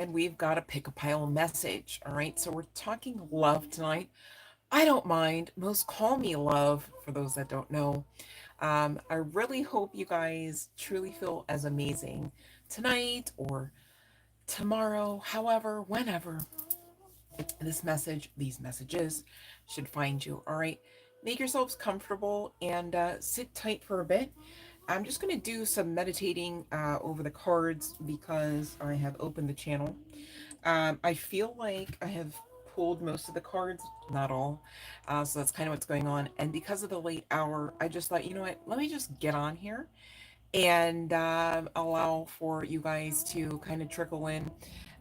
and we've got a pick a pile message. All right, so we're talking love tonight. I don't mind. Most call me love for those that don't know. I really hope you guys truly feel as amazing tonight or tomorrow, however, whenever this message, these messages should find you. All right, make yourselves comfortable and sit tight for a bit. I'm just going to do some meditating over the cards because I have opened the channel. I feel like I have pulled most of the cards, not all. So that's kind of what's going on. And because of the late hour, I just thought, you know what, let me just get on here and allow for you guys to kind of trickle in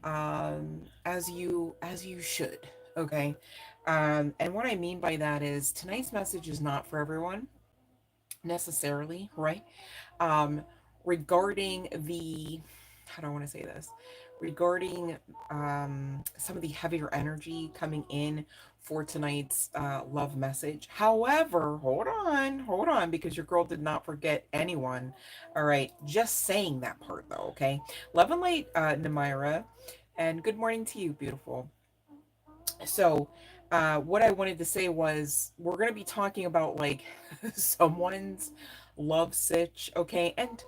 as you should. Okay. And what I mean by that is tonight's message is not for everyone necessarily, right? um, Regarding the, how do I want to say this? Regarding some of the heavier energy coming in for tonight's love message. However, hold on, because your girl did not forget anyone. All right, just saying that part though, okay? Love and light, Namira, and good morning to you, beautiful. So, what I wanted to say was we're going to be talking about like someone's love sitch, okay? And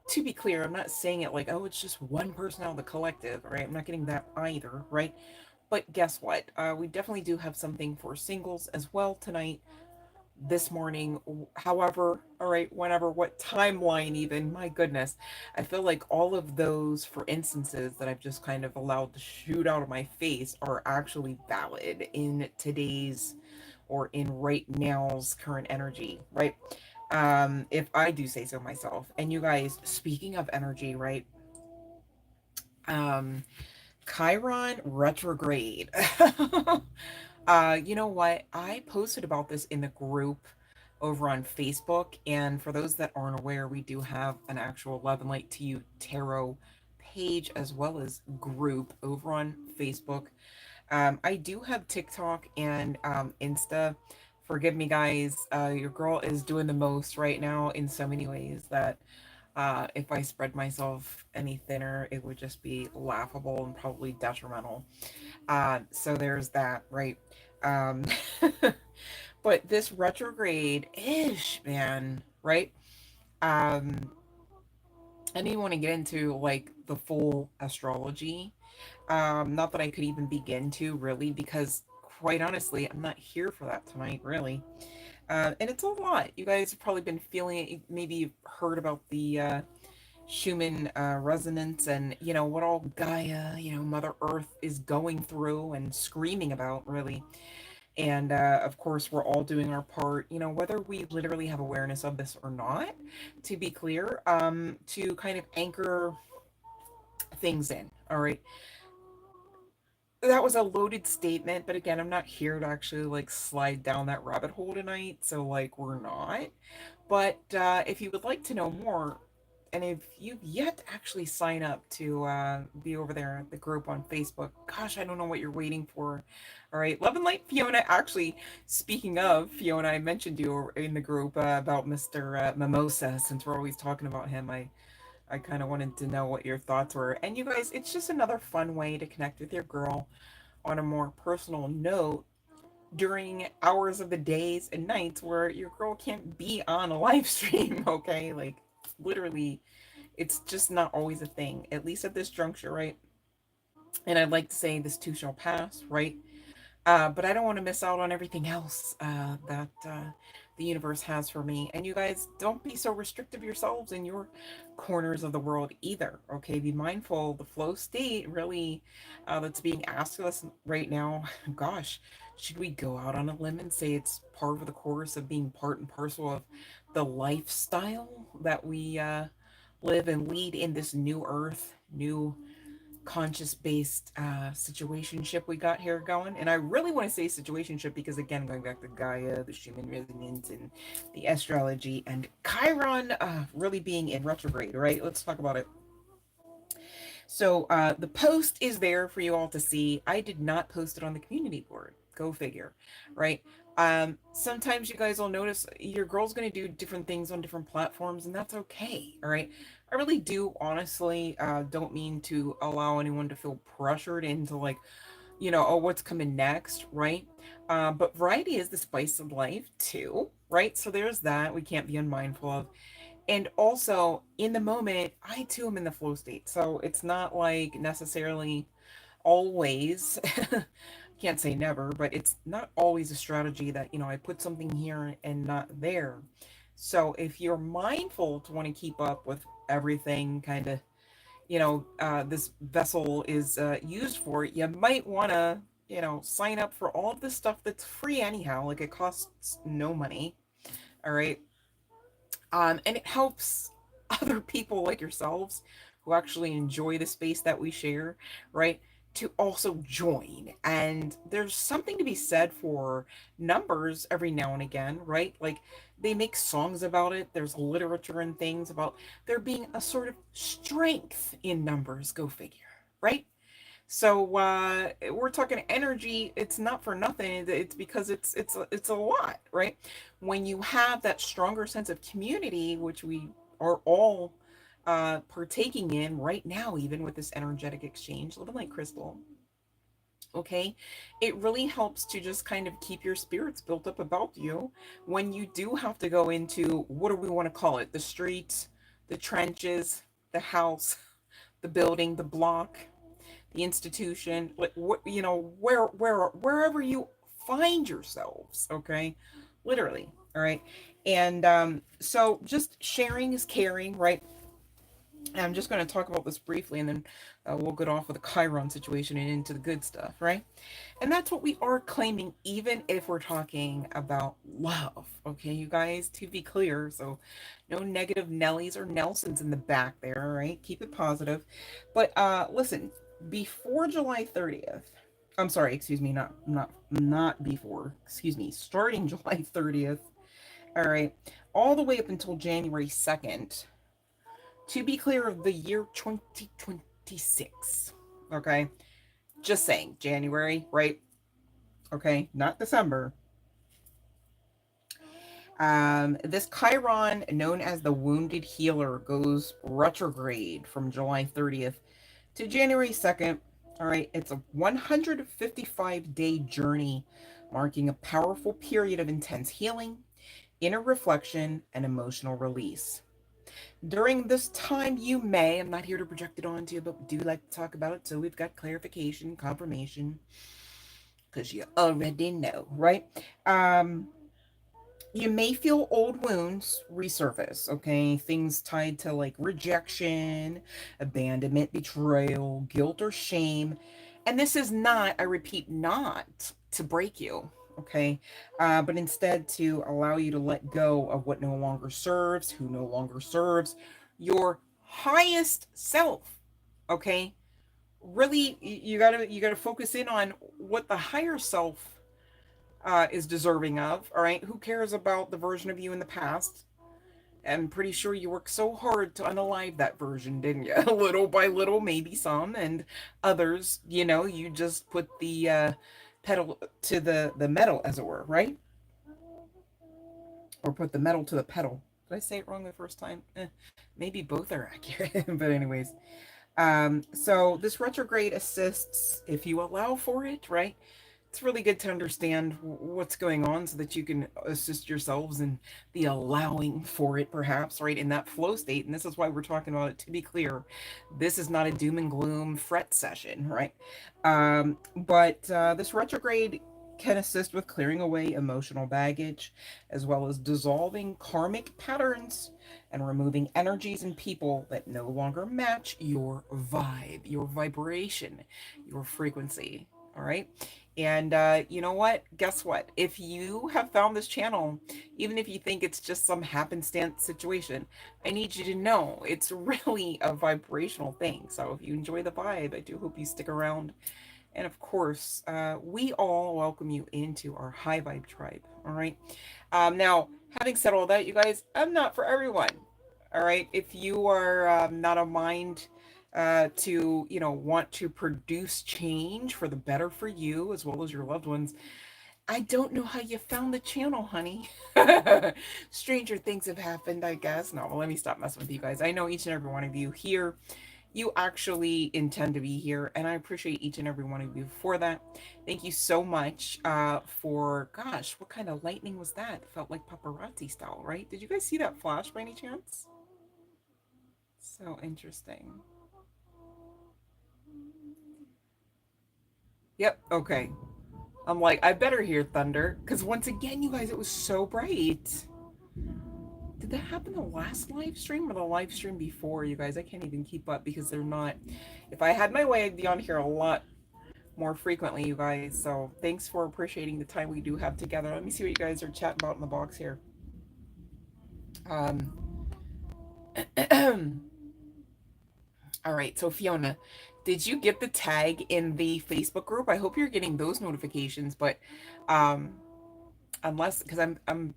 to be clear, I'm not saying it like, oh, it's just one person out of the collective, right? I'm not getting that either, right? But guess what? We definitely do have something for singles as well tonight, this morning. However, all right, whenever, what timeline, even, my goodness. I feel like all of those, for instances, that I've just kind of allowed to shoot out of my face are actually valid in today's or in right now's current energy, right? If I do say so myself. And you guys, speaking of energy, right? Um, Chiron retrograde. You know what? I posted about this in the group over on Facebook, and for those that aren't aware, we do have an actual Love and Light to You tarot page as well as group over on Facebook. I do have TikTok and Insta. Forgive me, guys. Your girl is doing the most right now in so many ways that if I spread myself any thinner, it would just be laughable and probably detrimental. So there's that, right? Um, but this retrograde ish, man, right? Um, I didn't want to get into like the full astrology. Not that I could even begin to really, because quite honestly, I'm not here for that tonight, really. And it's a lot. You guys have probably been feeling it. Maybe you've heard about the Schumann resonance and, you know, what all Gaia, you know, Mother Earth is going through and screaming about, really. And of course, we're all doing our part, you know, whether we literally have awareness of this or not, to be clear, to kind of anchor things in. All right, that was a loaded statement, but again, I'm not here to actually like slide down that rabbit hole tonight, so like we're not. But if you would like to know more, and if you've yet to actually sign up to be over there at the group on Facebook, gosh, I don't know what you're waiting for. All right, Love and Light Fiona. Actually, speaking of Fiona, I mentioned you in the group about Mr. Mimosa. Since we're always talking about him, I kind of wanted to know what your thoughts were. And you guys, it's just another fun way to connect with your girl on a more personal note during hours of the days and nights where your girl can't be on a live stream, okay? Like, literally, it's just not always a thing, at least at this juncture, right? And I'd like to say this too shall pass, right? But I don't want to miss out on everything else that the universe has for me. And you guys, don't be so restrictive yourselves in your corners of the world either. Okay, be mindful. The flow state really that's being asked of us right now. Gosh, should we go out on a limb and say it's part of the course of being part and parcel of the lifestyle that we live and lead in this new earth, new conscious based situationship we got here going. And I really want to say situationship because, again, going back to Gaia, the Schumann resonance, and the astrology, and Chiron really being in retrograde, right? Let's talk about it. So the post is there for you all to see. I did not post it on the community board. Go figure, right? Sometimes you guys will notice your girl's going to do different things on different platforms, and that's okay, all right? I really do honestly don't mean to allow anyone to feel pressured into like, oh, what's coming next, right? But variety is the spice of life too, right? So there's that we can't be unmindful of. And also in the moment, I too am in the flow state. So it's not like necessarily always, can't say never, but it's not always a strategy that, I put something here and not there. So if you're mindful to want to keep up with everything kind of, this vessel is used for, you might want to, sign up for all of this stuff that's free anyhow. Like it costs no money. All right. And it helps other people like yourselves who actually enjoy the space that we share, right? To also join. And there's something to be said for numbers every now and again, right? Like they make songs about it. There's literature and things about there being a sort of strength in numbers, go figure, right? So we're talking energy. It's not for nothing. It's because it's a lot, right? When you have that stronger sense of community, which we are all partaking in right now, even with this energetic exchange, living like crystal. Okay, it really helps to just kind of keep your spirits built up about you when you do have to go into what do we want to call it? The streets, the trenches, the house, the building, the block, the institution, like what wherever you find yourselves, okay, literally, all right, and so just sharing is caring, right? And I'm just going to talk about this briefly, and then we'll get off with the Chiron situation and into the good stuff, right? And that's what we are claiming, even if we're talking about love, okay, you guys, to be clear. So, no negative Nellies or Nelsons in the back there, right? Keep it positive. But listen, before July 30th, I'm sorry, excuse me, not before, excuse me, starting July 30th, all right, all the way up until January 2nd, to be clear of the year 2026, okay? Just saying, January, right? Okay, not December. This Chiron, known as the Wounded Healer, goes retrograde from July 30th to January 2nd. All right, it's a 155-day journey marking a powerful period of intense healing, inner reflection, and emotional release. During this time, you may, I'm not here to project it onto you, but do like to talk about it, so we've got clarification, confirmation, because you already know, right? Um, you may feel old wounds resurface, okay? Things tied to like rejection, abandonment, betrayal, guilt, or shame. And this is not, I repeat, not to break you, okay? But instead to allow you to let go of what no longer serves, who no longer serves, your highest self, okay? Really, you gotta focus in on what the higher self is deserving of. All right, who cares about the version of you in the past? I'm pretty sure you worked so hard to unalive that version, didn't you? Little by little, maybe some, and others, you just put the pedal to the metal, as it were, right? Or put the metal to the pedal. Did I say it wrong the first time? Maybe both are accurate, but anyways. So this retrograde assists if you allow for it, right? It's really good to understand what's going on so that you can assist yourselves in the allowing for it, perhaps, right, in that flow state. And this is why we're talking about it. To be clear, this is not a doom and gloom fret session, right? But this retrograde can assist with clearing away emotional baggage, as well as dissolving karmic patterns and removing energies and people that no longer match your vibe, your vibration, your frequency. All right. And you know what? Guess what? If you have found this channel, even if you think it's just some happenstance situation, I need you to know it's really a vibrational thing. So if you enjoy the vibe, I do hope you stick around. And of course, we all welcome you into our high vibe tribe. All right. Now, having said all that, you guys, I'm not for everyone. All right. If you are not a mind to want to produce change for the better for you as well as your loved ones, I don't know how you found the channel, honey. Stranger things have happened, I guess. No, well, let me stop messing with you guys. I know each and every one of you here, you actually intend to be here, and I appreciate each and every one of you for that. Thank you so much for, gosh, what kind of lightning was that? It felt like paparazzi style, right? Did you guys see that flash by any chance? So interesting. Yep, okay. I'm like, I better hear thunder, because once again, you guys, it was so bright. Did that happen the last live stream or the live stream before, you guys? I can't even keep up because they're not. If I had my way, I'd be on here a lot more frequently, you guys. So thanks for appreciating the time we do have together. Let me see what you guys are chatting about in the box here. All right, so Fiona, did you get the tag in the Facebook group? I hope you're getting those notifications, but unless, because I'm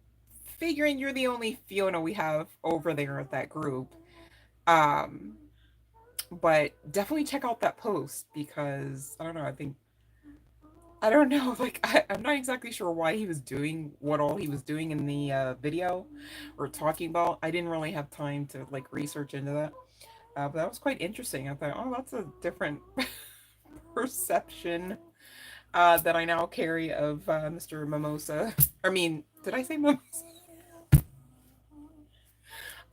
figuring you're the only Fiona we have over there at that group. But definitely check out that post because I don't know, I don't know, like I'm not exactly sure why he was doing what all he was doing in the video or talking about. I didn't really have time to like research into that. But that was quite interesting. I thought, oh, that's a different perception that I now carry of Mr. Mimosa. I mean, did I say Mimosa?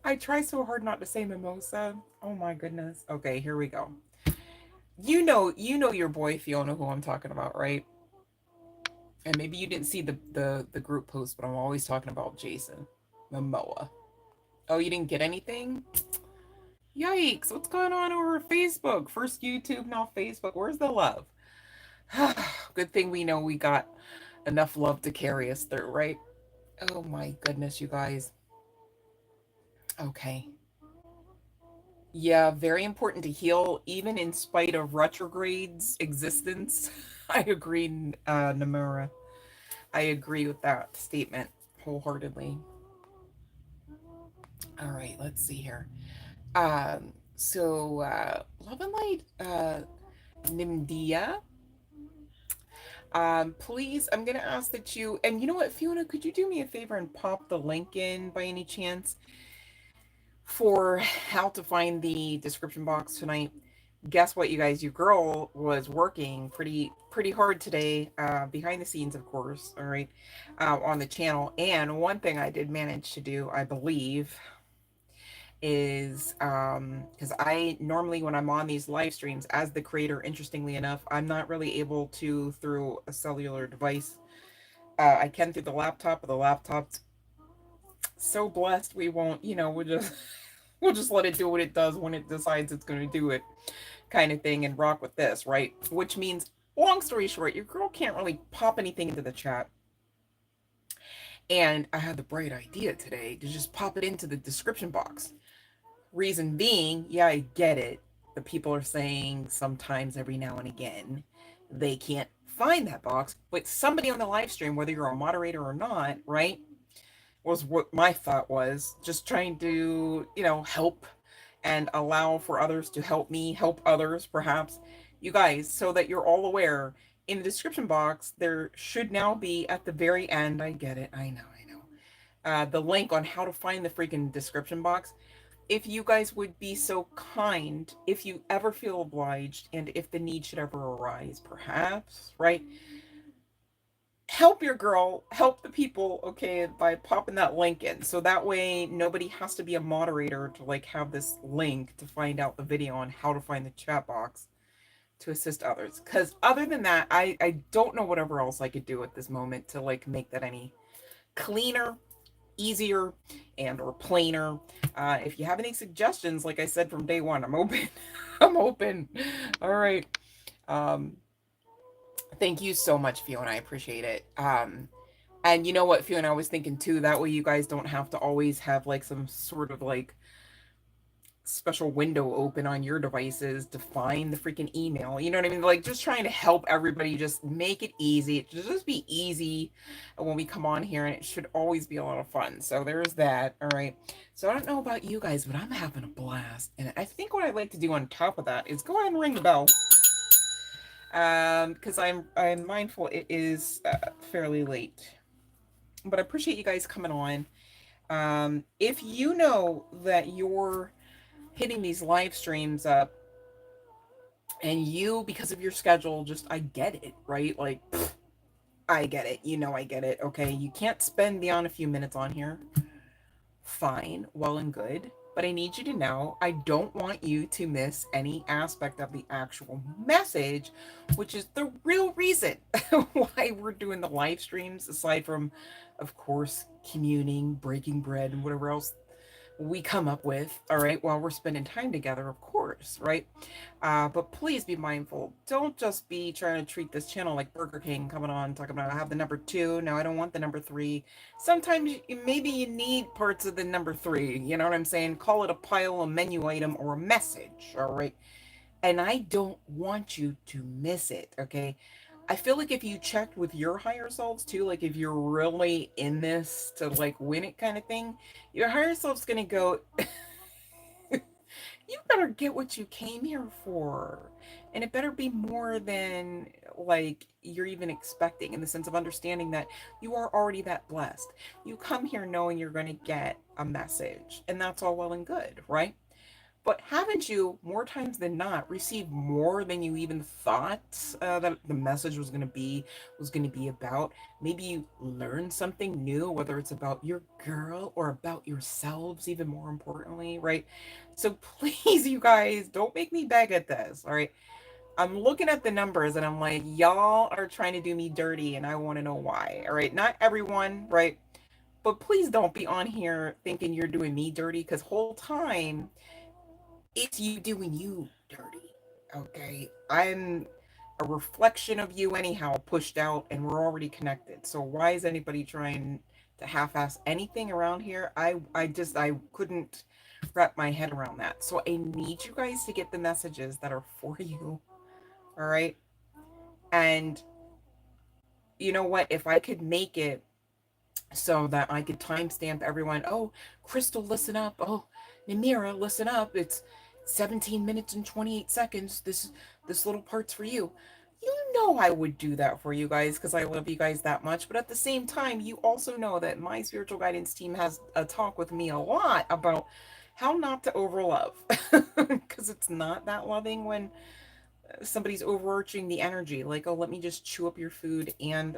I try so hard not to say Mimosa. Oh my goodness. Okay, here we go. You know your boy Fiona who I'm talking about, right? And maybe you didn't see the group post, but I'm always talking about Jason Momoa. Oh, you didn't get anything? Yikes! What's going on over Facebook? First YouTube, now Facebook. Where's the love? Good thing we know we got enough love to carry us through, right? Oh my goodness, you guys. Okay. Yeah, very important to heal, even in spite of retrograde's existence. I agree, Namura. I agree with that statement wholeheartedly. All right, let's see here. Love and Light, Nimdia. Please, I'm gonna ask that you, and you know what, Fiona, could you do me a favor and pop the link in by any chance for how to find the description box tonight? Guess what, you guys, your girl was working pretty hard today, behind the scenes, of course, all right, on the channel. And one thing I did manage to do, I believe, is because I normally, when I'm on these live streams as the creator, interestingly enough, I'm not really able to through a cellular device. I can through the laptop, but the laptop's so blessed we won't, we'll just we'll just let it do what it does when it decides it's going to do it, kind of thing, and rock with this, right? Which means, long story short, your girl can't really pop anything into the chat. And I had the bright idea today to just pop it into the description box. Reason being, yeah, I get it. The people are saying sometimes, every now and again, they can't find that box. But somebody on the live stream, whether you're a moderator or not, right, was what my thought was. Just trying to, help and allow for others to help me, help others, perhaps. You guys, so that you're all aware, in the description box, there should now be at the very end, I get it, I know, the link on how to find the freaking description box. If you guys would be so kind, if you ever feel obliged, and if the need should ever arise, perhaps, right? Help your girl, help the people, okay, by popping that link in. So that way nobody has to be a moderator to like have this link to find out the video on how to find the chat box to assist others. Because other than that, I don't know whatever else I could do at this moment to like make that any cleaner, easier, and or plainer. If you have any suggestions, like I said from day one, I'm open. I'm open. All right. Thank you so much, Fiona. I appreciate it. And you know what, Fiona, I was thinking too, that way you guys don't have to always have like some sort of like special window open on your devices to find the freaking email. You know what I mean? Like just trying to help everybody, just make it easy. It should just be easy when we come on here, and it should always be a lot of fun. So there's that. All right. So I don't know about you guys, but I'm having a blast. And I think what I'd like to do on top of that is go ahead and ring the bell. Because I'm mindful it is fairly late, but I appreciate you guys coming on. If you know that you're hitting these live streams up and you, because of your schedule, just, I get it, right? Like, I get it. You know, I get it. Okay. You can't spend beyond a few minutes on here. Fine. Well and good. But I need you to know I don't want you to miss any aspect of the actual message, which is the real reason why we're doing the live streams, aside from, of course, communing, breaking bread, and whatever else we come up with, all right, while we're spending time together, of course, right? But please be mindful. Don't just be trying to treat this channel like Burger King coming on, talking about, I have the number two. No, I don't want the number three. Sometimes maybe you need parts of the number three. You know what I'm saying? Call it a pile, a menu item, or a message, all right? And I don't want you to miss it, okay? I feel like if you checked with your higher selves too, like if you're really in this to like win it kind of thing, your higher self's gonna go, you better get what you came here for. And it better be more than like you're even expecting, in the sense of understanding that you are already that blessed. You come here knowing you're going to get a message, and that's all well and good, right? But haven't you, more times than not, received more than you even thought that the message was going to be about? Maybe you learned something new, whether it's about your girl or about yourselves, even more importantly, right? So please, you guys, don't make me beg at this, all right? I'm looking at the numbers and I'm like, y'all are trying to do me dirty, and I want to know why, all right? Not everyone, right? But please don't be on here thinking you're doing me dirty, because whole time it's you doing you dirty. Okay. I'm a reflection of you anyhow, pushed out, and we're already connected. So why is anybody trying to half-ass anything around here? I couldn't wrap my head around that. So I need you guys to get the messages that are for you. All right. And you know what? If I could make it so that I could timestamp everyone. Oh, Crystal, listen up. Oh, Namira, listen up. It's 17 minutes and 28 seconds. This little part's for you. You know I would do that for you guys because I love you guys that much. But at the same time, you also know that my spiritual guidance team has a talk with me a lot about how not to overlove, because it's not that loving when somebody's overarching the energy, like, oh, let me just chew up your food and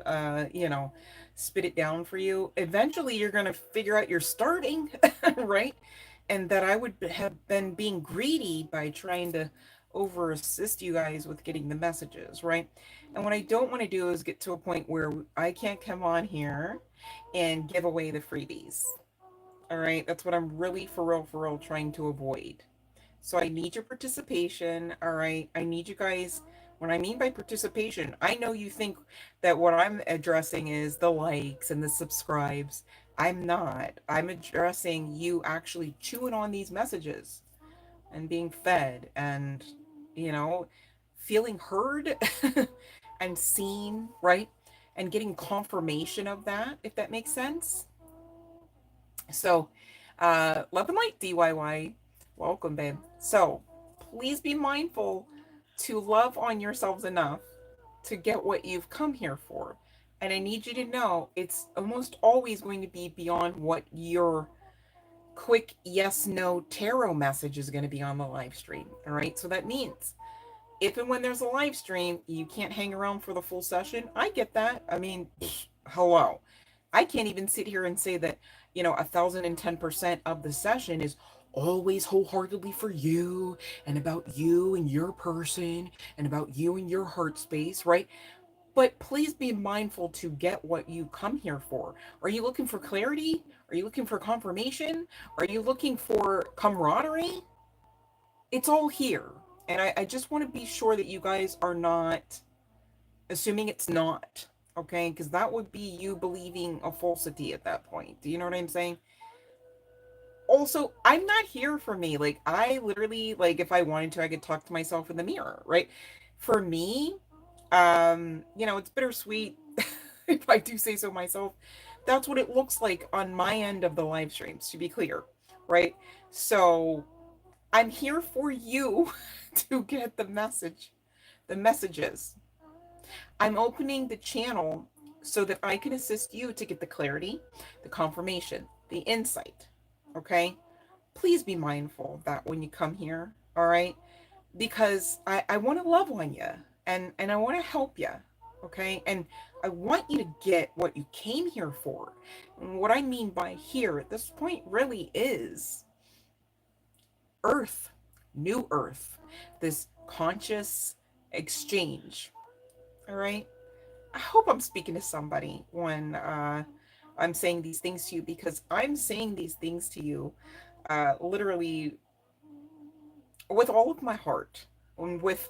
spit it down for you. Eventually you're going to figure out you're starving, right? And that I would have been being greedy by trying to over assist you guys with getting the messages, right? And what I don't want to do is get to a point where I can't come on here and give away the freebies. All right, that's what I'm really for real trying to avoid. So I need your participation. All right. I need you guys. What I mean by participation, I know you think that what I'm addressing is the likes and the subscribes. I'm not. I'm addressing you actually chewing on these messages and being fed and, you know, feeling heard and seen, right? And getting confirmation of that, if that makes sense. So, love and light, DYY. Welcome, babe. So, please be mindful to love on yourselves enough to get what you've come here for. And I need you to know it's almost always going to be beyond what your quick yes no tarot message is going to be on the live stream. All right. So that means if and when there's a live stream, you can't hang around for the full session. I get that. I mean, hello. I can't even sit here and say that, 1,010% of the session is always wholeheartedly for you and about you and your person and about you and your heart space, right? But please be mindful to get what you come here for. Are you looking for clarity? Are you looking for confirmation? Are you looking for camaraderie? It's all here. And I just want to be sure that you guys are not assuming it's not, okay? Because that would be you believing a falsity at that point. Do you know what I'm saying? Also, I'm not here for me. Like, I literally, like, if I wanted to, I could talk to myself in the mirror, right? For me, it's bittersweet, if I do say so myself. That's what it looks like on my end of the live streams, to be clear, right? So I'm here for you to get the message the messages. I'm opening the channel so that I can assist you to get the clarity, the confirmation, the insight. Okay? Please be mindful of that when you come here. All right? Because I want to love on you, and I want to help you. Okay? And I want you to get what you came here for. And what I mean by here at this point really is Earth, new Earth, this conscious exchange. All right? I hope I'm speaking to somebody when I'm saying these things to you, because I'm saying these things to you literally with all of my heart, and with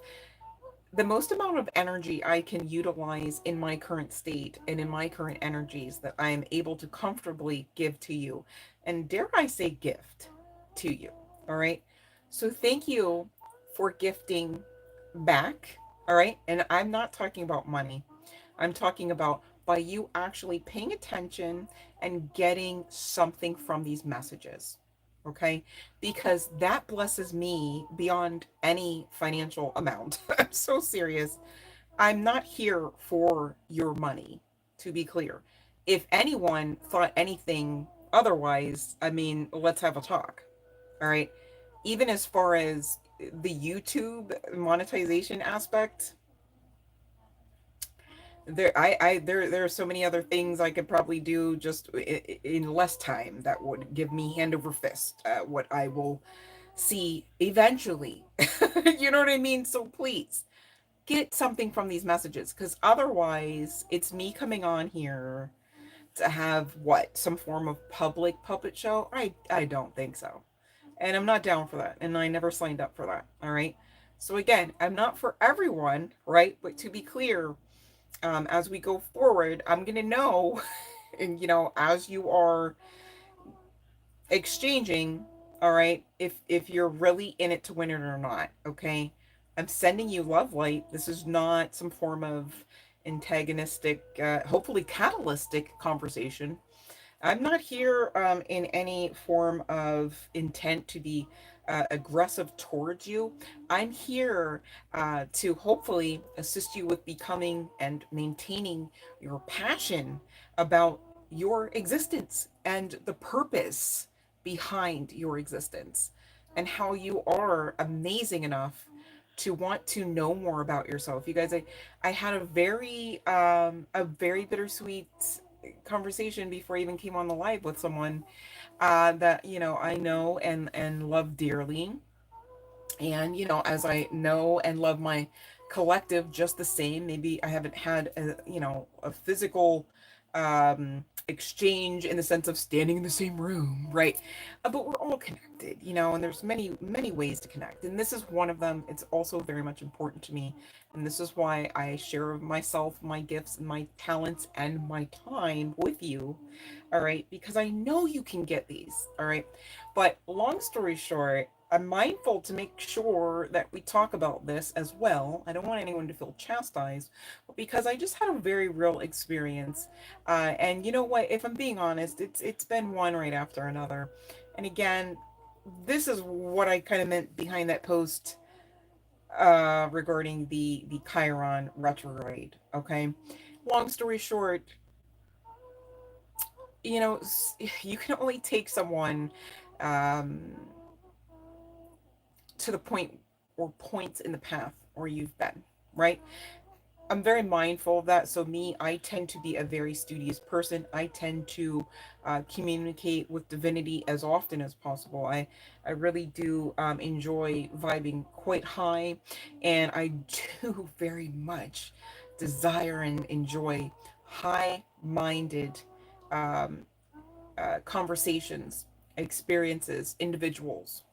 the most amount of energy I can utilize in my current state and in my current energies that I am able to comfortably give to you. And dare I say, gift to you. All right. So thank you for gifting back. All right. And I'm not talking about money. I'm talking about by you actually paying attention and getting something from these messages. Okay? Because that blesses me beyond any financial amount. I'm so serious. I'm not here for your money, to be clear. If anyone thought anything otherwise, I mean, let's have a talk. All right? Even as far as the YouTube monetization aspect, there are so many other things I could probably do just in less time that would give me hand over fist what I will see eventually. You know what I mean? So please get something from these messages, because otherwise it's me coming on here to have what, some form of public puppet show. I don't think so, and I'm not down for that, and I never signed up for that. All right. So again, I'm not for everyone, right? But to be clear, as we go forward, I'm gonna know, and as you are exchanging, all right, if you're really in it to win it or not. Okay, I'm sending you love light. This is not some form of antagonistic, hopefully catalytic conversation. I'm not here in any form of intent to be aggressive towards you. I'm here to hopefully assist you with becoming and maintaining your passion about your existence and the purpose behind your existence, and how you are amazing enough to want to know more about yourself. You guys, I had a very bittersweet conversation before I even came on the live with someone that I know and love dearly. And as I know and love my collective just the same, maybe I haven't had a physical exchange in the sense of standing in the same room, right? But we're all connected, and there's many ways to connect, and this is one of them. It's also very much important to me, and this is why I share myself, my gifts, and my talents, and my time with you. All right, because I know you can get these. All right, but long story short, I'm mindful to make sure that we talk about this as well. I don't want anyone to feel chastised, but because I just had a very real experience, and you know what? If I'm being honest, it's been one right after another, and again, this is what I kind of meant behind that post regarding the Chiron retrograde. Okay, long story short, you can only take someone um, to the point or points in the path where you've been, right? I'm very mindful of that. So me, I tend to be a very studious person. I tend to communicate with divinity as often as possible. I really do enjoy vibing quite high, and I do very much desire and enjoy high-minded um, conversations, experiences, individuals.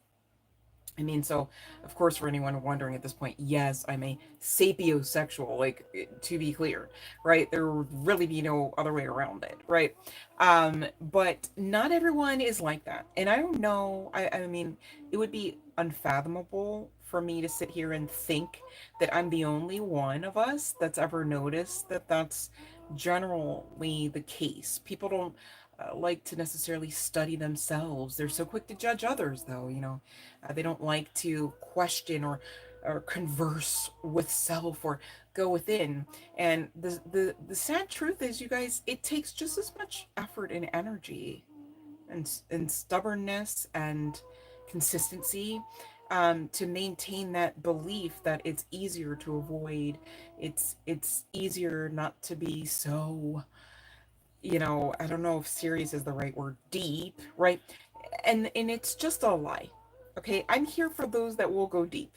I mean, so of course, for anyone wondering at this point, yes, I'm a sapiosexual, like to be clear, right? There would really be no other way around it, right? But not everyone is like that. And I don't know, I mean, it would be unfathomable for me to sit here and think that I'm the only one of us that's ever noticed that that's generally the case. People don't like to necessarily study themselves. They're so quick to judge others, though, they don't like to question or or converse with self or go within. And the sad truth is, you guys, it takes just as much effort and energy and stubbornness and consistency, to maintain that belief that it's easier to avoid. It's easier not to be so, I don't know if serious is the right word, deep, right? And it's just a lie. Okay, I'm here for those that will go deep,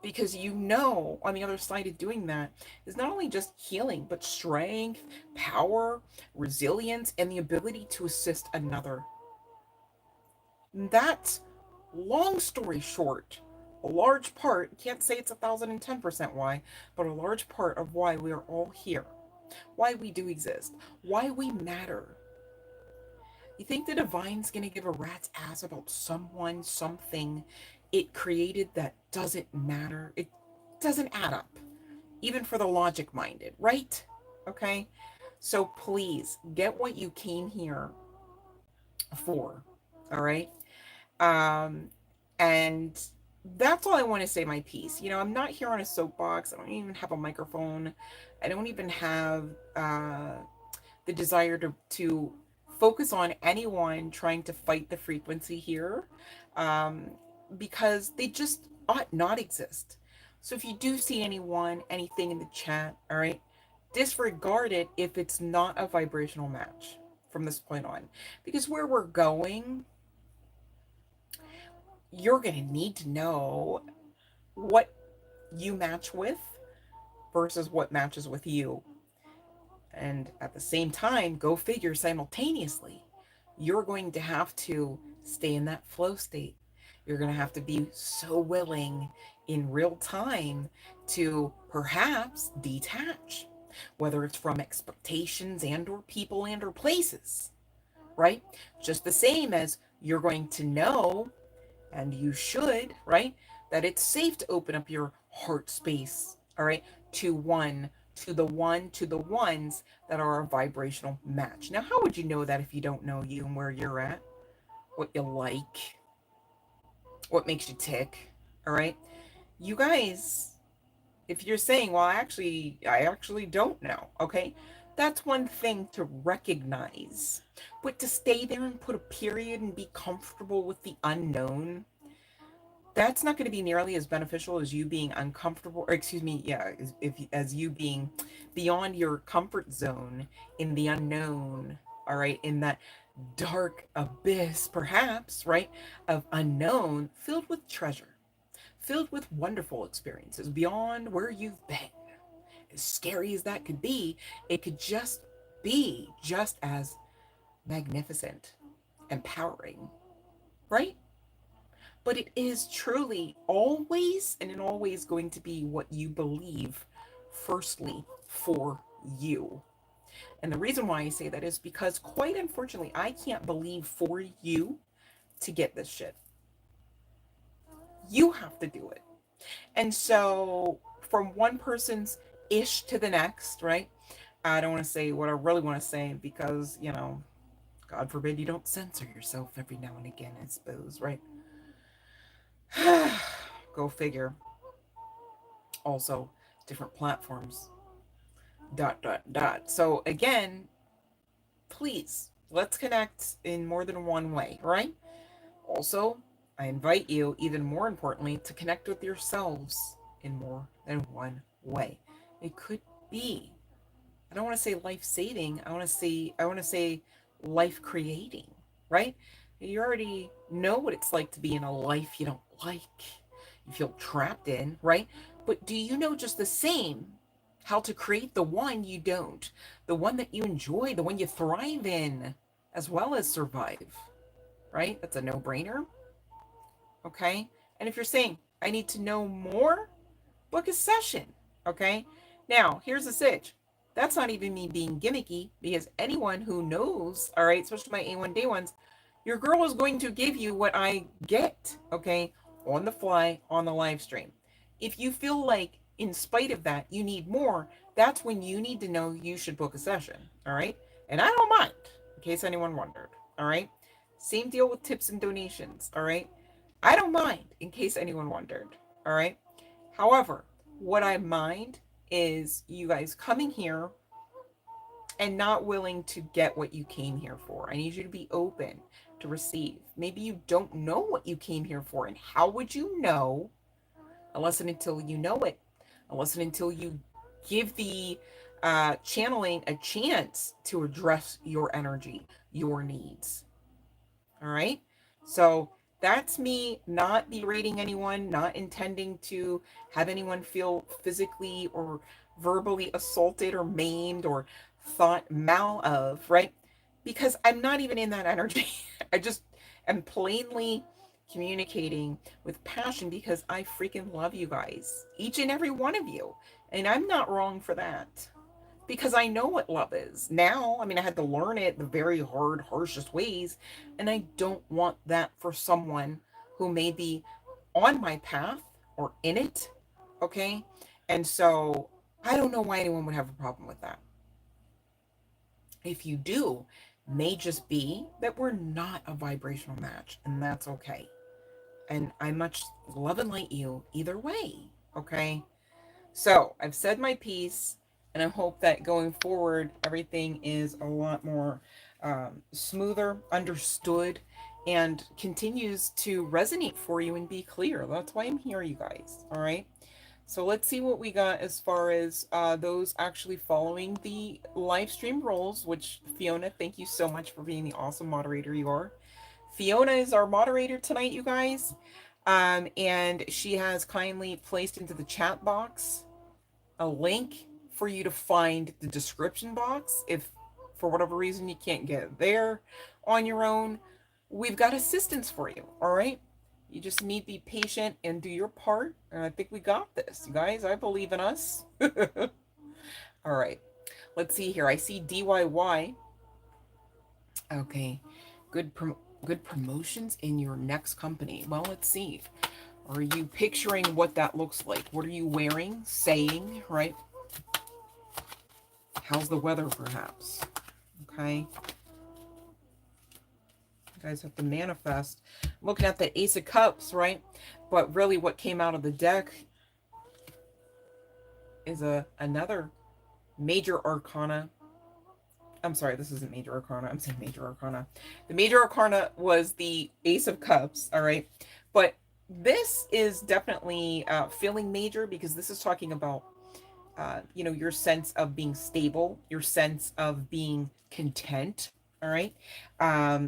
because on the other side of doing that is not only just healing, but strength, power, resilience, and the ability to assist another. That's, long story short, a large part, can't say it's 1010% why, but a large part of why we are all here, why we do exist, why we matter. You think the divine's gonna give a rat's ass about someone, something it created that doesn't matter? It doesn't add up, even for the logic minded, right? Okay? So please get what you came here for, all right? Um, and that's all I want to say, my piece. I'm not here on a soapbox. I don't even have a microphone. I don't even have the desire to focus on anyone trying to fight the frequency here, um, because they just ought not exist. So if you do see anything in the chat, all right, disregard it if it's not a vibrational match from this point on. Because where we're going, you're going to need to know what you match with versus what matches with you. And at the same time, go figure, simultaneously, you're going to have to stay in that flow state. You're going to have to be so willing in real time to perhaps detach, whether it's from expectations and or people and or places, right? Just the same as you're going to know, and you should, right, that it's safe to open up your heart space, all right, to the ones that are a vibrational match. Now, how would you know that if you don't know you and where you're at, what you like, what makes you tick, all right? You guys, if you're saying, well, I actually don't know, okay? That's one thing to recognize. But to stay there and put a period and be comfortable with the unknown, that's not going to be nearly as beneficial as you being uncomfortable, or excuse me, yeah, as you being beyond your comfort zone in the unknown, all right, in that dark abyss, perhaps, right, of unknown, filled with treasure, filled with wonderful experiences beyond where you've been. As scary as that could be, it could just be just as magnificent, empowering, right? But it is truly always and in always going to be what you believe, firstly, for you. And the reason why I say that is because, quite unfortunately, I can't believe for you to get this shit. You have to do it. And so, from one person's ish to the next, right? I don't want to say what I really want to say because, God forbid you don't censor yourself every now and again, I suppose, right? Go figure. Also, different platforms. Dot, dot, dot. So, again, please, let's connect in more than one way, right? Also, I invite you, even more importantly, to connect with yourselves in more than one way. It could be, I don't want to say life saving, I want to say life creating, right? You already know what it's like to be in a life you don't like, you feel trapped in, right? But do you know just the same how to create the one you don't, the one that you enjoy, the one you thrive in, as well as survive, right? That's a no brainer. Okay. And if you're saying, I need to know more, book a session. Okay. Now, here's the sitch. That's not even me being gimmicky, because anyone who knows, all right, especially my A1 day ones, your girl is going to give you what I get, okay, on the fly, on the live stream. If you feel like, in spite of that, you need more, that's when you need to know you should book a session, all right? And I don't mind, in case anyone wondered, all right? Same deal with tips and donations, all right? I don't mind, in case anyone wondered, all right? However, what I mind is you guys coming here and not willing to get what you came here for. I need you to be open to receive. Maybe you don't know what you came here for. And how would you know unless and until you know it? Unless and until you give the channeling a chance to address your energy, your needs. All right. So that's me not berating anyone, not intending to have anyone feel physically or verbally assaulted or maimed or thought mal of, right? Because I'm not even in that energy. I just am plainly communicating with passion because I freaking love you guys, each and every one of you. And I'm not wrong for that because I know what love is now. I mean, I had to learn it the very hard, harshest ways, and I don't want that for someone who may be on my path or in it. Okay. And so I don't know why anyone would have a problem with that. If you do, may just be that we're not a vibrational match, and that's okay. And I much love and light you either way. Okay. So I've said my piece, and I hope that going forward, everything is a lot more smoother, understood, and continues to resonate for you and be clear. That's why I'm here, you guys. All right. So let's see what we got as far as those actually following the live stream rules, which Fiona, thank you so much for being the awesome moderator you are. Fiona is our moderator tonight, you guys. And she has kindly placed into the chat box a link for you to find the description box. If for whatever reason you can't get there on your own, we've got assistance for you. All right. You just need to be patient and do your part. And I think we got this, you guys. I believe in us. All right. Let's see here. I see DYY. Okay. Good promotions in your next company. Well, let's see. Are you picturing what that looks like? What are you wearing, saying, right? How's the weather, perhaps? Okay. You guys have to manifest. I'm looking at the Ace of Cups, right? But really what came out of the deck is another major arcana. I'm sorry, this isn't major arcana. I'm saying major arcana. The major arcana was the Ace of Cups, all right? But this is definitely feeling major because this is talking about your sense of being stable, your sense of being content. All right.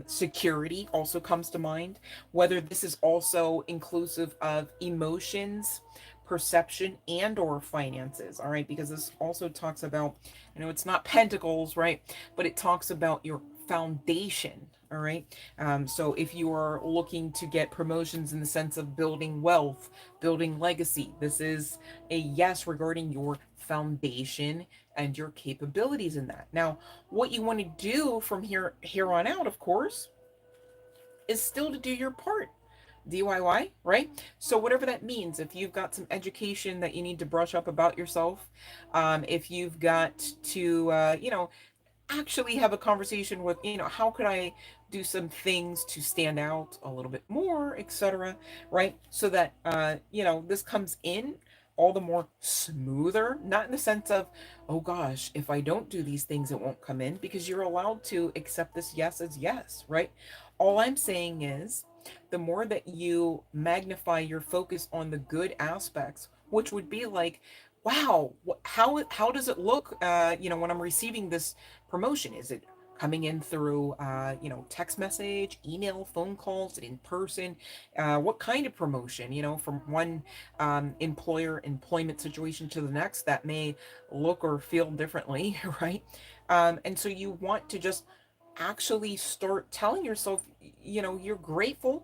Security also comes to mind, whether this is also inclusive of emotions, perception, and or finances. All right. Because this also talks about, it's not pentacles, right? But it talks about your foundation. All right. So if you are looking to get promotions in the sense of building wealth, building legacy, this is a yes regarding your foundation and your capabilities in that. Now, what you want to do from here on out, of course, is still to do your part. DIY, right? So whatever that means, if you've got some education that you need to brush up about yourself, if you've got to, actually have a conversation with, how could I do some things to stand out a little bit more, etc., right? So that this comes in all the more smoother, not in the sense of, oh gosh, if I don't do these things, it won't come in, because you're allowed to accept this yes as yes, right? All I'm saying is the more that you magnify your focus on the good aspects, which would be like, wow, how does it look, when I'm receiving this promotion? Is it coming in through, text message, email, phone calls, in person? What kind of promotion, from one employment situation to the next, that may look or feel differently, right? And so you want to just actually start telling yourself, you're grateful,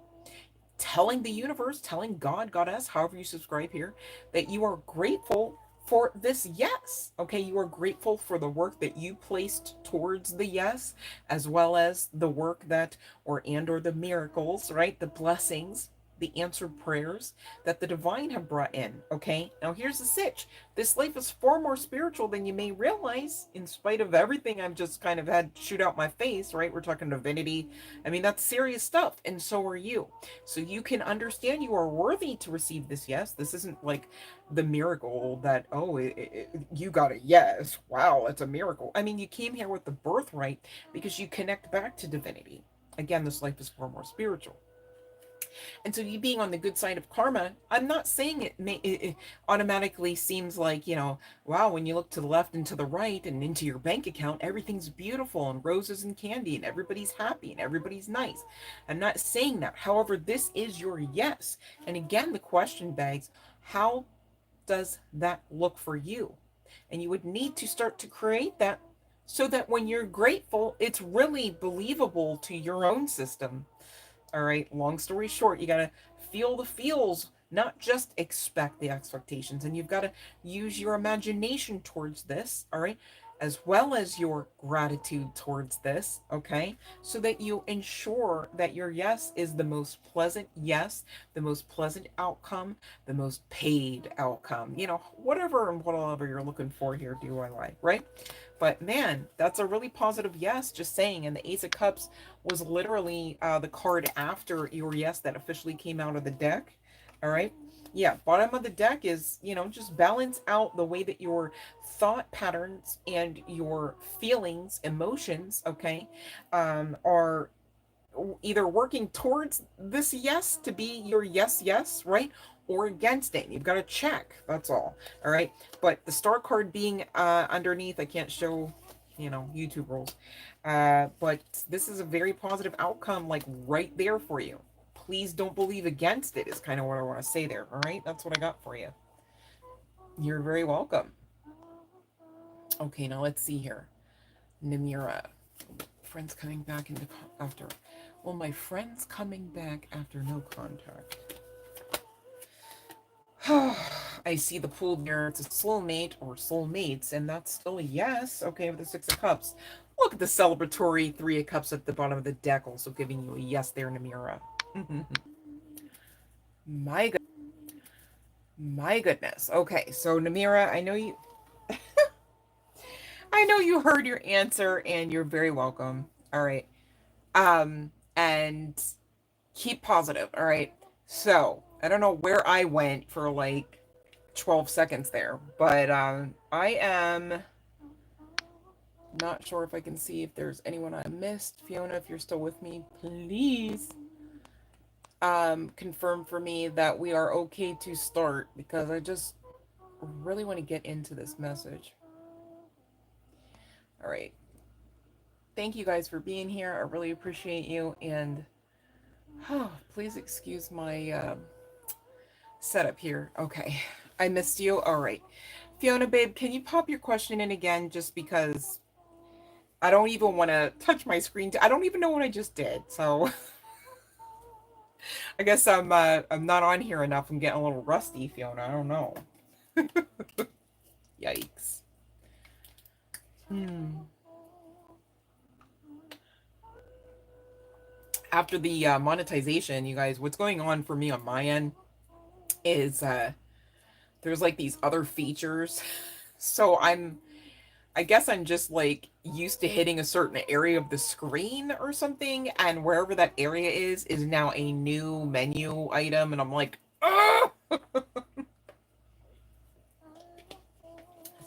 telling the universe, telling God, Goddess, however you subscribe here, that you are grateful for this yes. Okay, you are grateful for the work that you placed towards the yes, as well as the work that or the miracles, right, the blessings the answered prayers that the divine have brought in. Okay, now here's the sitch. This life is far more spiritual than you may realize, in spite of everything I've just kind of had shoot out my face, right? We're talking divinity. I mean, that's serious stuff, and so are you. So you can understand you are worthy to receive this yes. This isn't like the miracle that, oh, you got a yes. Wow, it's a miracle. I mean, you came here with the birthright because you connect back to divinity. Again, this life is far more spiritual. And so you being on the good side of karma, I'm not saying it automatically seems like, wow, when you look to the left and to the right and into your bank account, everything's beautiful and roses and candy and everybody's happy and everybody's nice. I'm not saying that. However, this is your yes. And again, the question begs, how does that look for you? And you would need to start to create that so that when you're grateful, it's really believable to your own system. All right, long story short, you got to feel the feels, not just expect the expectations. And you've got to use your imagination towards this, all right, as well as your gratitude towards this, okay, so that you ensure that your yes is the most pleasant yes, the most pleasant outcome, the most paid outcome, whatever and whatever you're looking for here, DIY, right? But man, that's a really positive yes, just saying. And the Ace of Cups was literally the card after your yes that officially came out of the deck. All right. Yeah, bottom of the deck is, just balance out the way that your thought patterns and your feelings, emotions, okay, are either working towards this yes to be your yes, right? Or against it. You've got to check. That's all. All right. But the star card being underneath, I can't show, YouTube rules. But this is a very positive outcome, like right there for you. Please don't believe against it, is kind of what I want to say there. All right. That's what I got for you. You're very welcome. Okay. Now let's see here. Namira. Friends coming back into after. Well, my friends coming back after no contact. I see the pool there. It's a soulmate or soulmates, and that's still a yes. Okay, with the Six of Cups. Look at the celebratory Three of Cups at the bottom of the deck, also giving you a yes there, Namira. My goodness. Okay, so Namira, I know you. I know you heard your answer, and you're very welcome. All right. And keep positive. All right. So I don't know where I went for like 12 seconds there, but I am not sure if I can see if there's anyone I missed. Fiona, if you're still with me, please confirm for me that we are okay to start, because I just really want to get into this message. All right. Thank you guys for being here. I really appreciate you, and please excuse my setup here. Okay. I missed you. All right. Fiona, babe, can you pop your question in again, just because I don't even want to touch my screen. I don't even know what I just did. So I guess I'm not on here enough. I'm getting a little rusty, Fiona. I don't know. Yikes. After the monetization, you guys, what's going on for me on my end is there's like these other features. So I guess I'm just like used to hitting a certain area of the screen or something, and wherever that area is now a new menu item, and I'm like, ah!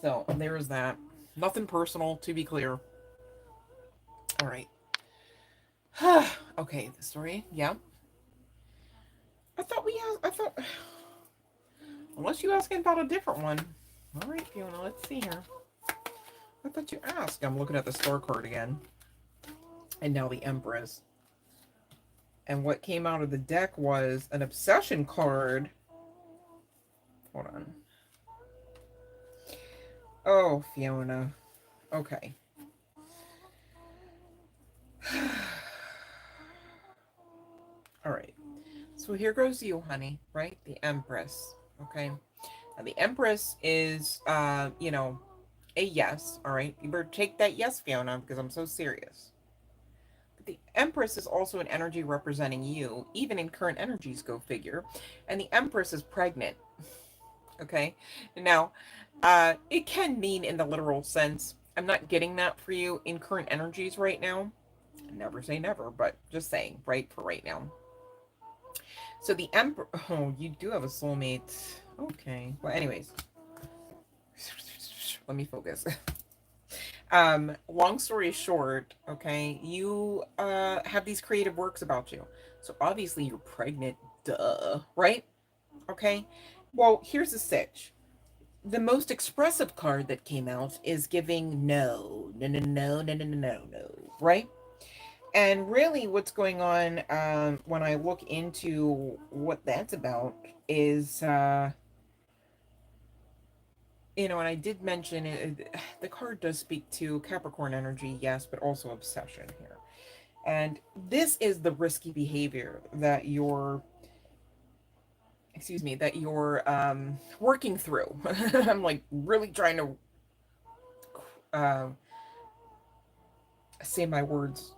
So there's that. Nothing personal, to be clear. All right. Okay, the story. Yeah. I thought, unless you asking about a different one. All right, Fiona, let's see here. I thought you asked. I'm looking at the star card again. And now the Empress. And what came out of the deck was an obsession card. Hold on. Oh, Fiona. Okay. All right. So here goes you, honey, right? The Empress. Okay. And the Empress is, a yes. All right. You better take that yes, Fiona, because I'm so serious. the Empress is also an energy representing you, even in current energies, go figure. And the Empress is pregnant. Okay. Now, it can mean in the literal sense. I'm not getting that for you in current energies right now. Never say never, but just saying, right, for right now. So the Emperor. Oh, you do have a soulmate. Okay. Well, anyways, let me focus. Long story short, okay, you have these creative works about you. So obviously you're pregnant, duh, right? Okay. Well, here's the sitch. The most expressive card that came out is giving no, no, no, no, no, no, no, no, no, right? And really, what's going on when I look into what that's about is, and I did mention the card does speak to Capricorn energy, yes, but also obsession here. And this is the risky behavior that you're working through. I'm like really trying to uh, say my words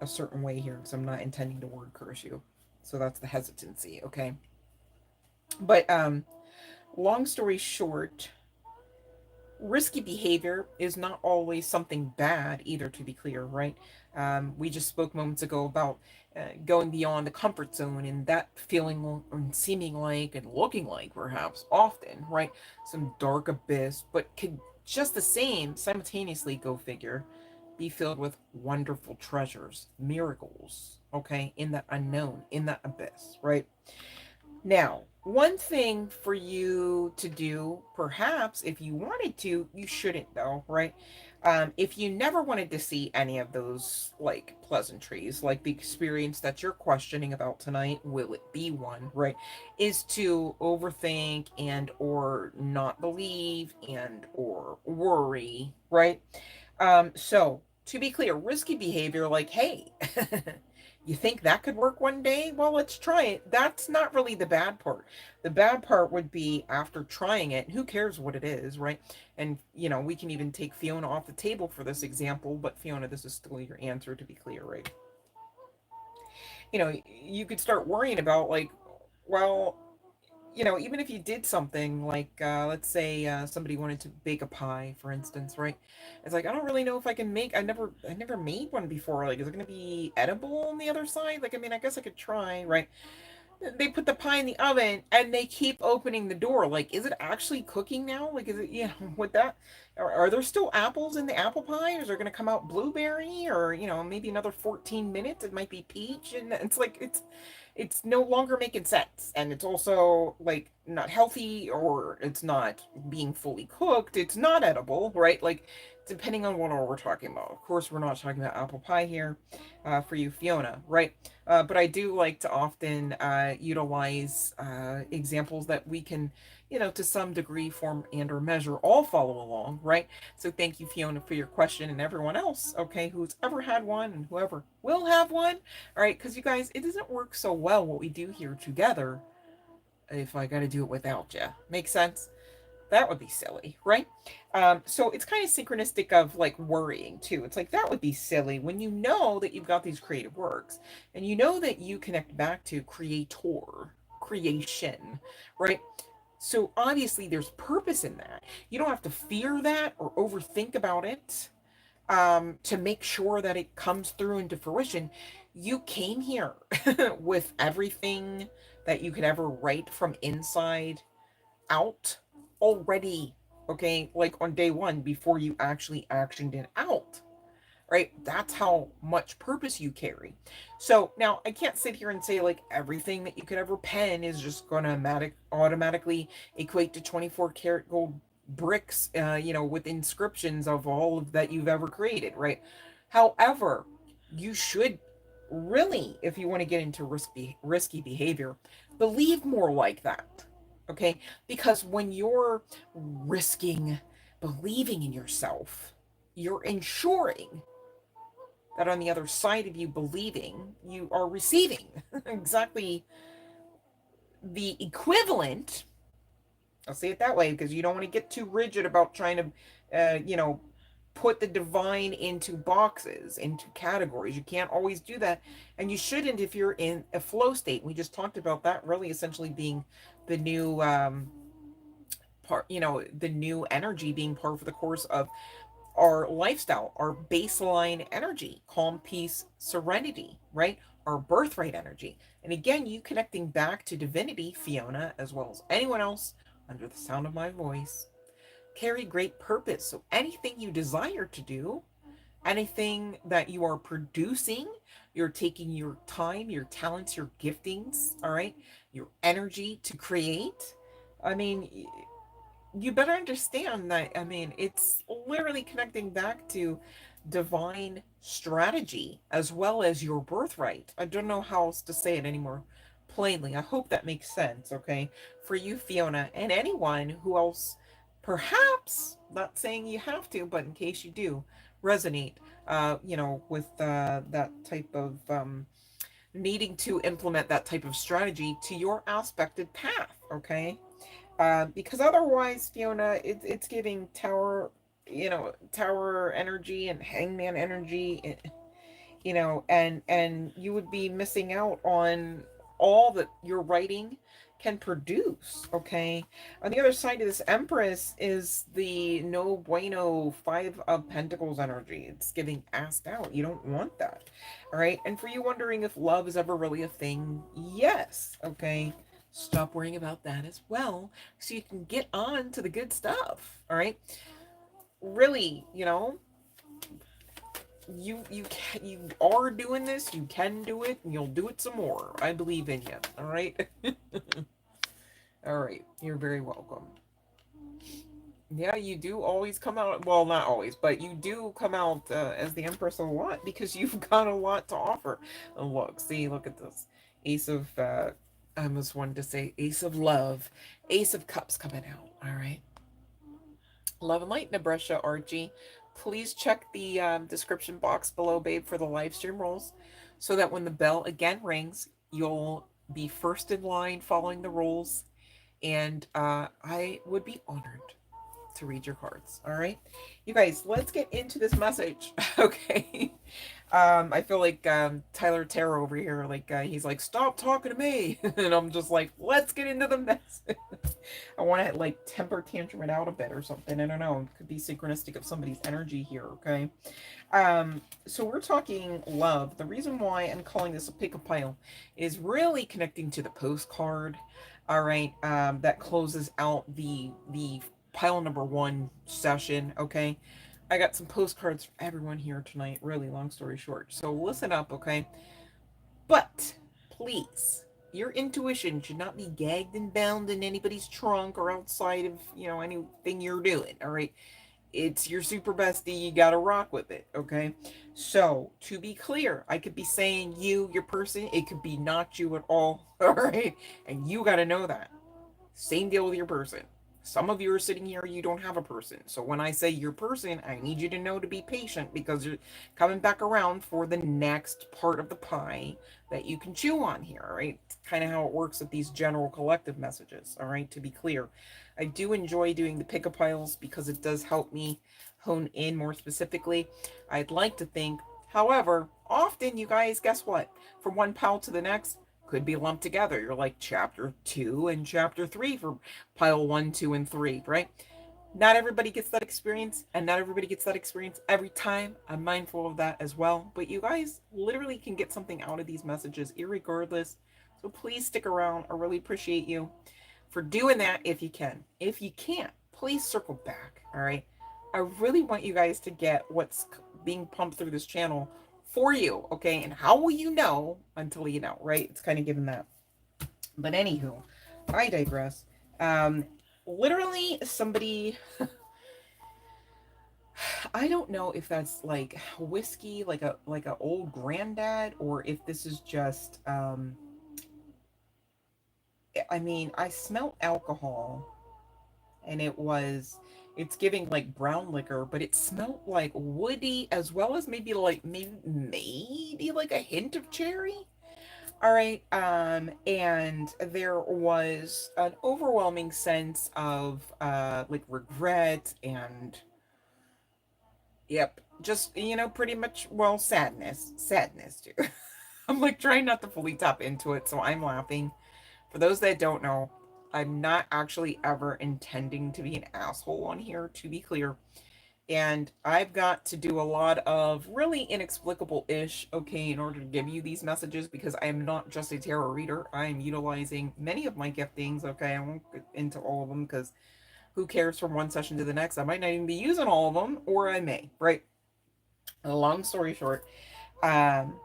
a certain way here because I'm not intending to word curse you. So that's the hesitancy, okay? But long story short, risky behavior is not always something bad either, to be clear, right? We just spoke moments ago about going beyond the comfort zone and that feeling and seeming like and looking like perhaps often, right? Some dark abyss, but could just the same simultaneously, go figure, be filled with wonderful treasures, miracles, okay, in that unknown, in that abyss, right? Now, one thing for you to do, perhaps if you wanted to, you shouldn't though, right? If you never wanted to see any of those like pleasantries, like the experience that you're questioning about tonight, will it be one, right? Is to overthink and or not believe and or worry, right? So to be clear, risky behavior like, hey, you think that could work one day? Well, let's try it. That's not really the bad part. The bad part would be after trying it, who cares what it is, right? And, we can even take Fiona off the table for this example, but Fiona, this is still your answer to be clear, right? You could start worrying about, like, well, even if you did something like, let's say somebody wanted to bake a pie, for instance, right? It's like, I don't really know if I can make. I never made one before. Like, is it going to be edible on the other side? Like, I mean, I guess I could try, right? They put the pie in the oven and they keep opening the door. Like, is it actually cooking now? Like, is it, with that? Are there still apples in the apple pie? Or is there going to come out blueberry? Or, maybe another 14 minutes, it might be peach. And it's like, it's no longer making sense. And it's also, like, not healthy, or it's not being fully cooked. It's not edible, right? Like, depending on what we're talking about. Of course, we're not talking about apple pie here for you, Fiona, right? But I do like to often utilize examples that we can, to some degree, form and or measure, all follow along, right? So thank you, Fiona, for your question, and everyone else, okay, who's ever had one and whoever will have one, all right? Because you guys, it doesn't work so well what we do here together if I got to do it without you. Make sense? That would be silly, right? So it's kind of synchronistic of like worrying too. It's like that would be silly when you know that you've got these creative works and you know that you connect back to creator, creation, right? So obviously there's purpose in that. You don't have to fear that or overthink about it to make sure that it comes through into fruition. You came here with everything that you could ever write from inside out already, okay, like on day one before you actually actioned it out, right? That's how much purpose you carry. So now I can't sit here and say like everything that you could ever pen is just gonna automatically equate to 24 karat gold bricks, with inscriptions of all of that you've ever created, right? However, you should really, if you want to get into risky behavior, believe more like that, okay? Because when you're risking believing in yourself, you're ensuring that on the other side of you believing, you are receiving exactly the equivalent. I'll say it that way because you don't want to get too rigid about trying to, put the divine into boxes, into categories. You can't always do that. And you shouldn't if you're in a flow state. We just talked about that really essentially being the new part, the new energy being part of the course of our lifestyle, our baseline energy, calm, peace, serenity, right? Our birthright energy. And again, you connecting back to divinity, Fiona, as well as anyone else under the sound of my voice, carry great purpose. So anything you desire to do, anything that you are producing, you're taking your time, your talents, your giftings, all right, your energy to create. I mean, you better understand that, I mean, it's literally connecting back to divine strategy as well as your birthright. I don't know how else to say it anymore plainly. I hope that makes sense, okay? For you, Fiona, and anyone who else, perhaps, not saying you have to, but in case you do, resonate, with that type of needing to implement that type of strategy to your aspected path, okay? Because otherwise, Fiona, it's giving tower, tower energy and hangman energy, and you would be missing out on all that your writing can produce. Okay, on the other side of this Empress is the no bueno Five of Pentacles energy. It's giving asked out. You don't want that. All right, and for you wondering if love is ever really a thing, yes. Okay, stop worrying about that as well, so you can get on to the good stuff. All right, really, you are doing this, you can do it, and you'll do it some more. I believe in you. All right. All right, you're very welcome. Yeah, you do always come out, well, not always, but you do come out as the Empress a lot because you've got a lot to offer. And look, see, look at this Ace of I almost wanted to say Ace of Love, Ace of Cups coming out. All right. Love and light, Nebresha, Archie. Please check the description box below, babe, for the live stream rules, so that when the bell again rings, you'll be first in line following the rules. And I would be honored to read your cards. All right, you guys, let's get into this message. Okay. I feel like Tyler Terror over here, like he's like, stop talking to me, and I'm just like, let's get into the message. I want to like temper tantrum it out a bit or something. I don't know. It could be synchronistic of somebody's energy here. Okay. So we're talking love. The reason why I'm calling this a pick a pile is really connecting to the postcard. All right. That closes out the pile number one session. Okay. I got some postcards for everyone here tonight. Really, long story short. So listen up, okay? But please, your intuition should not be gagged and bound in anybody's trunk or outside of, anything you're doing, all right? It's your super bestie. You got to rock with it, okay? So, to be clear, I could be saying you, your person. It could be not you at all, all right? And you got to know that. Same deal with your person. Some of you are sitting here, you don't have a person. So when I say your person, I need you to know to be patient because you're coming back around for the next part of the pie that you can chew on here, all right? It's kind of how it works with these general collective messages, all right? To be clear, I do enjoy doing the pick-up piles because it does help me hone in more specifically. I'd like to think, however, often you guys, guess what? From one pile to the next, could be lumped together. You're like chapter 2 and chapter 3 for pile 1, 2, and 3, right? Not everybody gets that experience, and not everybody gets that experience every time. I'm mindful of that as well. But you guys literally can get something out of these messages, irregardless. So please stick around. I really appreciate you for doing that if you can. If you can't, please circle back, all right? I really want you guys to get what's being pumped through this channel for you, okay? And how will you know until you know, right? It's kind of given that. But anywho, I digress. Literally somebody, I don't know if that's like whiskey, like a old granddad, or if this is just, I mean, I smelled alcohol, and it's giving like brown liquor, but it smelled like woody as well as maybe like a hint of cherry. All right. And there was an overwhelming sense of like regret and Yep. Just, pretty much, well, sadness. Sadness, too. I'm like trying not to fully tap into it, so I'm laughing. For those that don't know, I'm not actually ever intending to be an asshole on here, to be clear. And I've got to do a lot of really inexplicable ish, okay, in order to give you these messages because I am not just a tarot reader. I am utilizing many of my giftings, okay? I won't get into all of them because who cares from one session to the next? I might not even be using all of them, or I may, right? Long story short, um,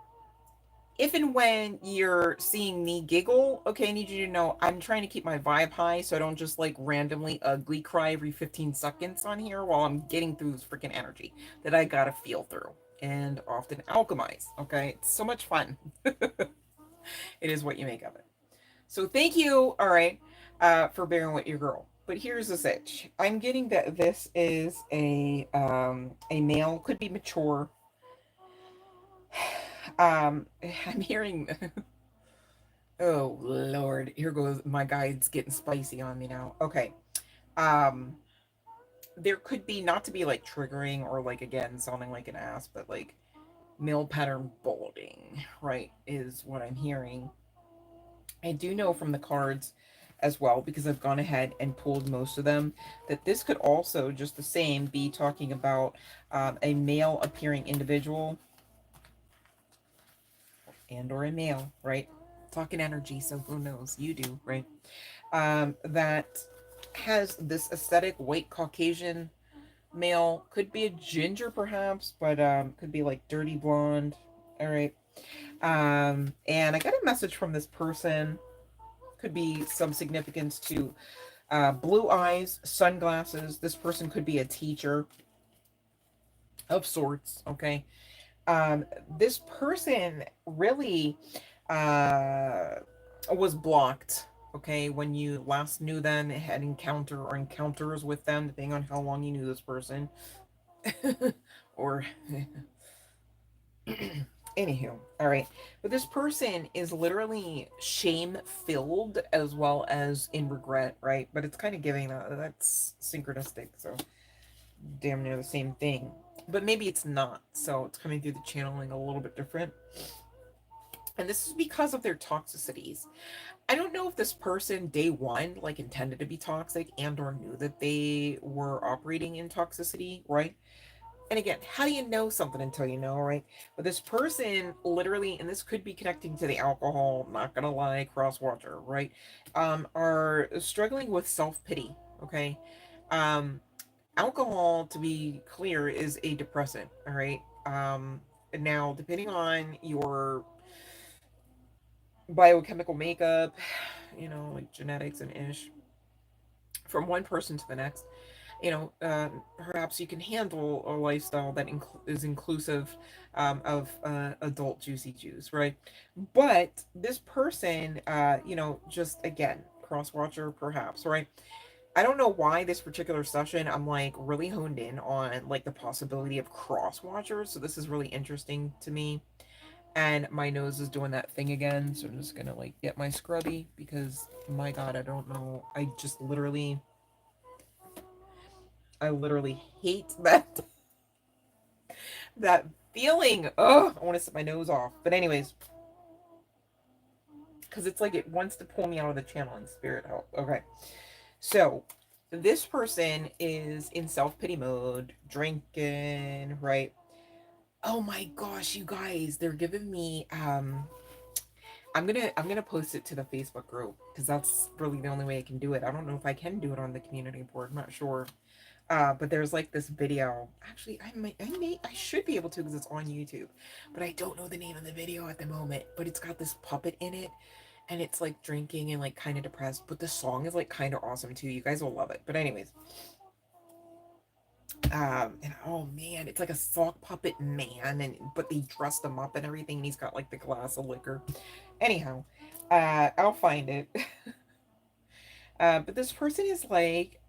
if and when you're seeing me giggle, okay, I need you to know I'm trying to keep my vibe high so I don't just like randomly ugly cry every 15 seconds on here while I'm getting through this freaking energy that I gotta feel through and often alchemize, okay? It's so much fun. It is what you make of it. So thank you, all right, for bearing with your girl. But here's the sitch. I'm getting that this is a male, could be mature. I'm hearing oh Lord, here goes my guide's getting spicy on me now. Okay. Um there could be not to be like triggering or like again sounding like an ass, but like male pattern balding, right, is what I'm hearing. I do know from the cards as well, because I've gone ahead and pulled most of them, that this could also just the same be talking about a male appearing individual and or a male, right? Talking energy, so who knows? You do, right? That has this aesthetic white Caucasian male, could be a ginger perhaps, but could be like dirty blonde. All right. And I got a message from this person, could be some significance to blue eyes, sunglasses. This person could be a teacher of sorts, okay? um this person really uh was blocked, okay, when you last knew them, had encounter or encounters with them, depending on how long you knew this person. Or anywho, all right, but this person is literally shame filled as well as in regret, right? But it's kind of giving that's synchronistic, so damn near the same thing, but maybe it's not, so it's coming through the channeling a little bit different. And this is because of their toxicities. I don't know if this person day one like intended to be toxic and or knew that they were operating in toxicity, right? And again, how do you know something until you know, right? But this person literally, and this could be connecting to the alcohol, not gonna lie, cross watcher, right? Are struggling with self-pity, okay? Um, Alcohol, to be clear, is a depressant, all right? Now, depending on your biochemical makeup, like genetics and ish, from one person to the next, perhaps you can handle a lifestyle that is inclusive of adult juicy juice, right? But this person, just again, cross watcher, perhaps, right? I don't know why this particular session I'm like really honed in on like the possibility of cross watchers. So this is really interesting to me. And my nose is doing that thing again. So I'm just gonna like get my scrubby because my god, I don't know. I literally hate that feeling. Oh, I want to set my nose off. But anyways, because it's like it wants to pull me out of the channel in spirit help. Okay. So this person is in self-pity mode, drinking, right? Oh my gosh, you guys, they're giving me I'm gonna post it to the Facebook group because that's really the only way I can do it. I don't know if I can do it on the community board, I'm not sure. But there's like this video. Actually, I should be able to because it's on YouTube, but I don't know the name of the video at the moment. But it's got this puppet in it, and it's like drinking and like kind of depressed. But the song is like kind of awesome too. You guys will love it. But anyways, and oh man, it's like a sock puppet man, and but they dressed him up and everything, and he's got like the glass of liquor. Anyhow, I'll find it. But this person is like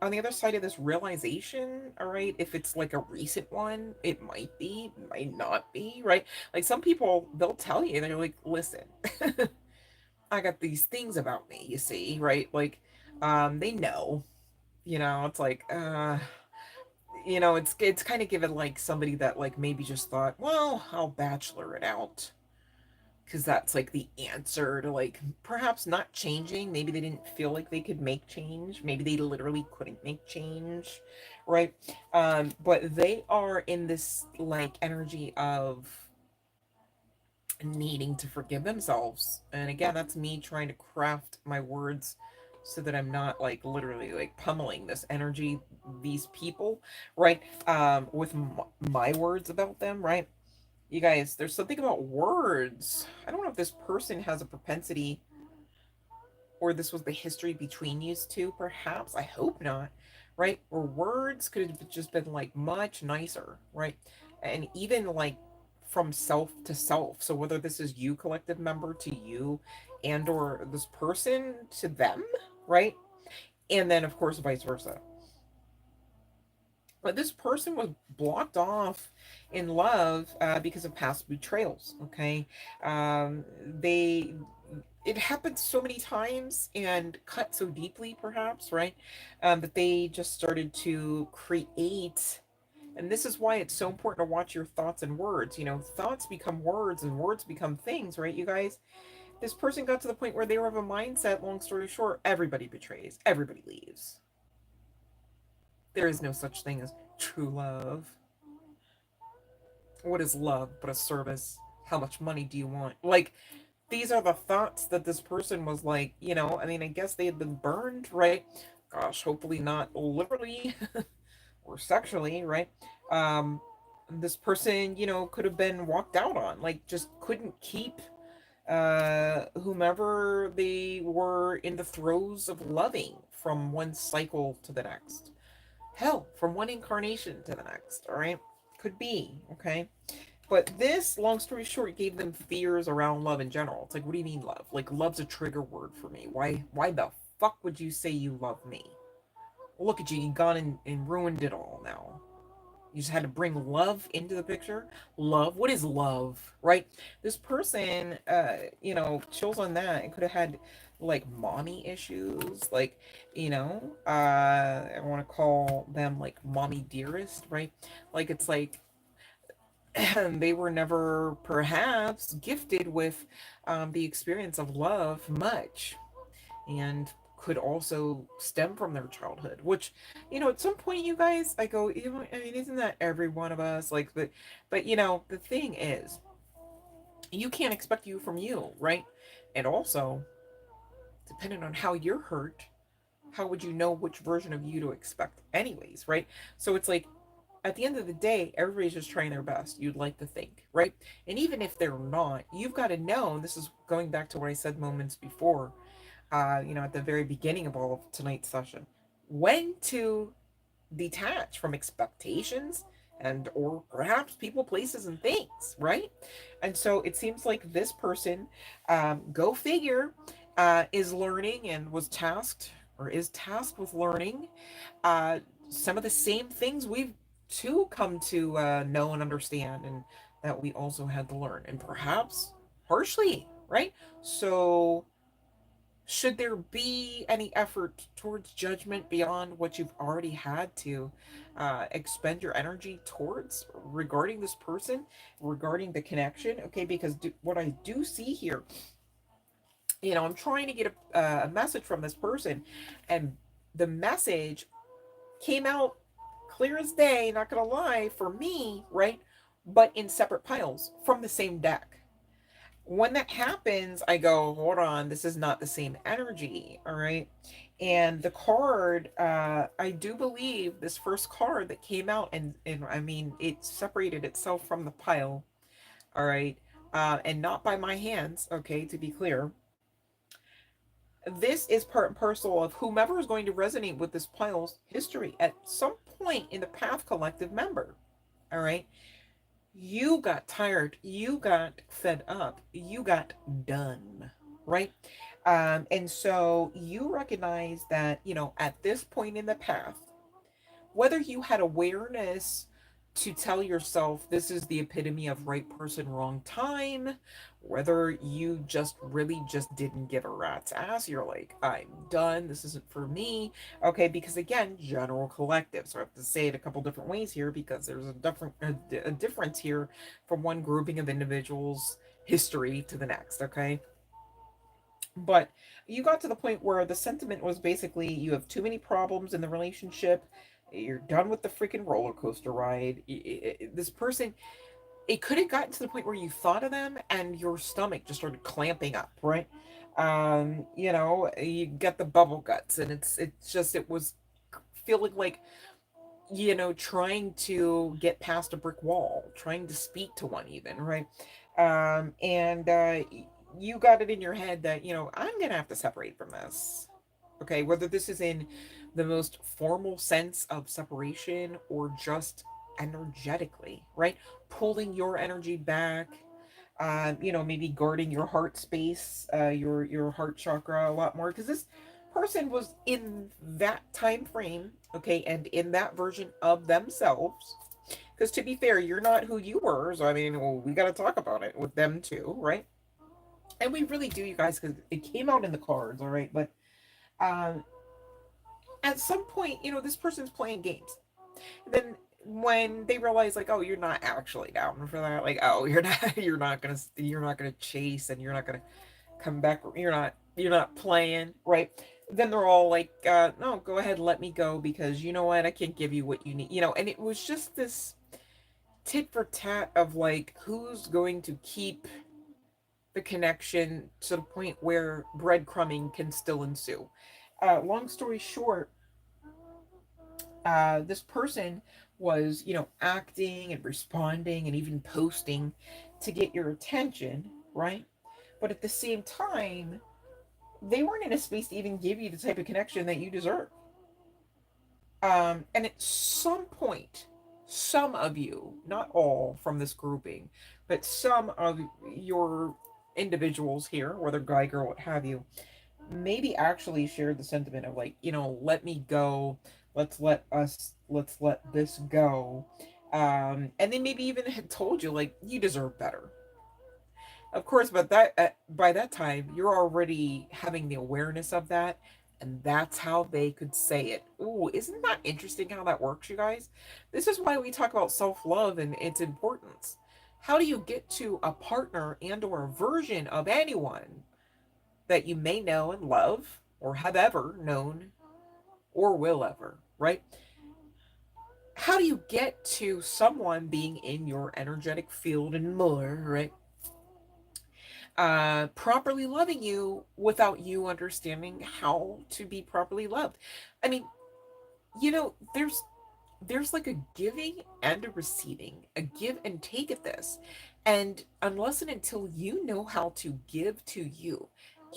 on the other side of this realization, all right? If it's like a recent one, it might be, might not be, right? Like some people, they'll tell you, they're like, listen, I got these things about me, you see, right? Like, they know, it's like, it's kind of given like somebody that like maybe just thought, well, I'll bachelor it out because that's like the answer to like perhaps not changing. Maybe they didn't feel like they could make change. Maybe they literally couldn't make change, right? But they are in this like energy of needing to forgive themselves. And again, that's me trying to craft my words so that I'm not like literally like pummeling this energy, these people, right? With my words about them, right? You guys, there's something about words. I don't know if this person has a propensity or this was the history between you two, perhaps. I hope not, right? Or words could have just been like much nicer, right? And even like from self to self. So whether this is you, collective member, to you, and or this person to them, right? And then of course vice versa. But this person was blocked off in love because of past betrayals. Okay, they it happened so many times and cut so deeply, perhaps, right? That they just started to create. And this is why it's so important to watch your thoughts and words. Thoughts become words and words become things, right, you guys? This person got to the point where they were of a mindset, long story short, everybody betrays, everybody leaves. There is no such thing as true love. What is love but a service? How much money do you want? Like, these are the thoughts that this person was like, I mean, I guess they had been burned, right? Gosh, hopefully not literally or sexually, right? Um, this person, could have been walked out on, like, just couldn't keep whomever they were in the throes of loving from one cycle to the next. Hell, from one incarnation to the next, all right? Could be, okay? But this, long story short, gave them fears around love in general. It's like, what do you mean love? Like, love's a trigger word for me. Why the fuck would you say you love me? Well, look at you, you gone and ruined it all now. You just had to bring love into the picture. Love, what is love, right? This person, chills on that and could have had like mommy issues, like, I want to call them like mommy dearest, right? Like, it's like they were never perhaps gifted with the experience of love much, and could also stem from their childhood, which, at some point, you guys, I go, I mean, isn't that every one of us? Like, but the thing is, you can't expect you from you, right? And also, depending on how you're hurt, how would you know which version of you to expect anyways, right? So it's like, at the end of the day, everybody's just trying their best, you'd like to think, right? And even if they're not, you've got to know, and this is going back to what I said moments before, at the very beginning of all of tonight's session, when to detach from expectations and or perhaps people, places, and things, right? And so it seems like this person, go figure, is learning and was tasked or is tasked with learning some of the same things we've too come to know and understand, and that we also had to learn, and perhaps harshly, right? So should there be any effort towards judgment beyond what you've already had to expend your energy towards regarding this person, regarding the connection? Okay, because what I do see here, I'm trying to get a message from this person, and the message came out clear as day, not gonna lie, for me, right? But in separate piles from the same deck. When that happens, I go, hold on, this is not the same energy, all right? And the card, I do believe this first card that came out, and I mean, it separated itself from the pile, all right? And not by my hands, okay, to be clear. This is part and parcel of whomever is going to resonate with this pile's history at some point in the path, collective member, all right? You got tired, you got fed up, you got done, right? And so you recognize that, at this point in the path, whether you had awareness to tell yourself this is the epitome of right person, wrong time, whether you just really just didn't give a rat's ass. You're like, I'm done. This isn't for me. Okay, because again, general collective. So I have to say it a couple different ways here because there's a difference here from one grouping of individuals' history to the next. Okay, but you got to the point where the sentiment was basically you have too many problems in the relationship. You're done with the freaking roller coaster ride. This person, it could have gotten to the point where you thought of them and your stomach just started clamping up, right? You know, you get the bubble guts, and it's just it was feeling like, you know, trying to get past a brick wall, trying to speak to one even, right? And you got it in your head that, you know, I'm gonna have to separate from this. Okay, whether this is in the most formal sense of separation or just energetically, right? Pulling your energy back, you know, maybe guarding your heart space, your heart chakra a lot more, because this person was in that time frame, okay, and in that version of themselves. Because to be fair, you're not who you were, so I mean, well, we got to talk about it with them too, right? And we really do, you guys, because it came out in the cards, all right. But um, at some point, you know, this person's playing games. Then when they realize like, oh, you're not actually down for that, like, oh, you're not you're not gonna chase, and you're not gonna come back, you're not playing, right? Then they're all like, no, go ahead, let me go, because you know what, I can't give you what you need, you know. And it was just this tit for tat of like, who's going to keep the connection to the point where breadcrumbing can still ensue. Long story short, this person was, you know, acting and responding and even posting to get your attention, right? But at the same time, they weren't in a space to even give you the type of connection that you deserve. And at some point, some of you, not all from this grouping, but some of your individuals here, whether guy, girl, what have you, maybe actually shared the sentiment of like, you know, let me go, let's let this go. And they maybe even had told you like, you deserve better. Of course, but that by that time you're already having the awareness of that, and that's how they could say it. Ooh, isn't that interesting how that works, you guys? This is why we talk about self-love and its importance. How do you get to a partner and or a version of anyone that you may know and love or have ever known or will ever, right? How do you get to someone being in your energetic field and more, right? Properly loving you without you understanding how to be properly loved. I mean, you know, there's like a giving and a receiving, a give and take at this. And unless and until you know how to give to you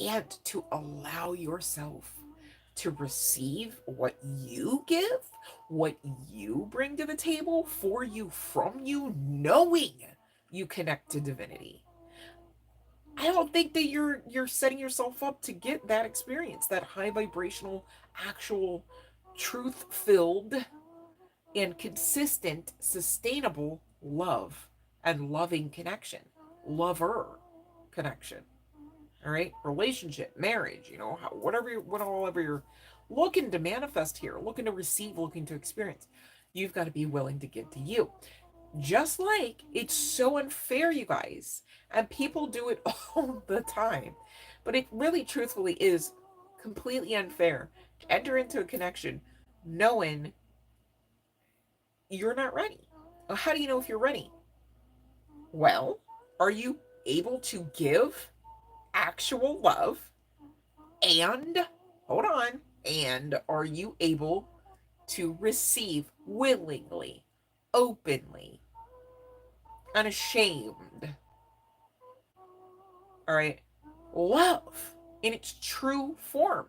and to allow yourself to receive what you give, what you bring to the table for you, from you, knowing you connect to divinity, I don't think that you're setting yourself up to get that experience, that high vibrational, actual truth filled and consistent, sustainable love and loving connection, lover connection. All right, relationship, marriage, you know, whatever you're looking to manifest here, looking to receive, looking to experience, you've got to be willing to give to you. Just like it's so unfair, you guys, and people do it all the time, but it really, truthfully, is completely unfair to enter into a connection knowing you're not ready. Well, how do you know if you're ready? Well, are you able to give actual love? And, hold on, and are you able to receive willingly, openly, unashamed, all right, love in its true form?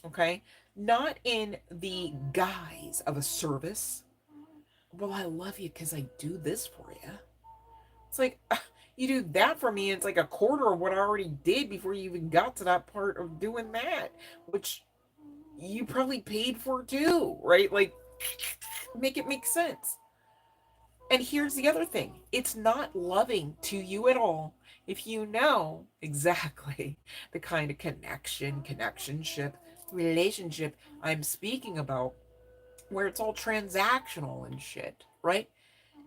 Okay, not in the guise of a service. Well, I love you because I do this for you. It's like, you do that for me, and it's like a quarter of what I already did before you even got to that part of doing that, which you probably paid for too, right? Like, make it make sense. And here's the other thing, it's not loving to you at all if you know exactly the kind of connectionship, relationship I'm speaking about, where it's all transactional and shit, right?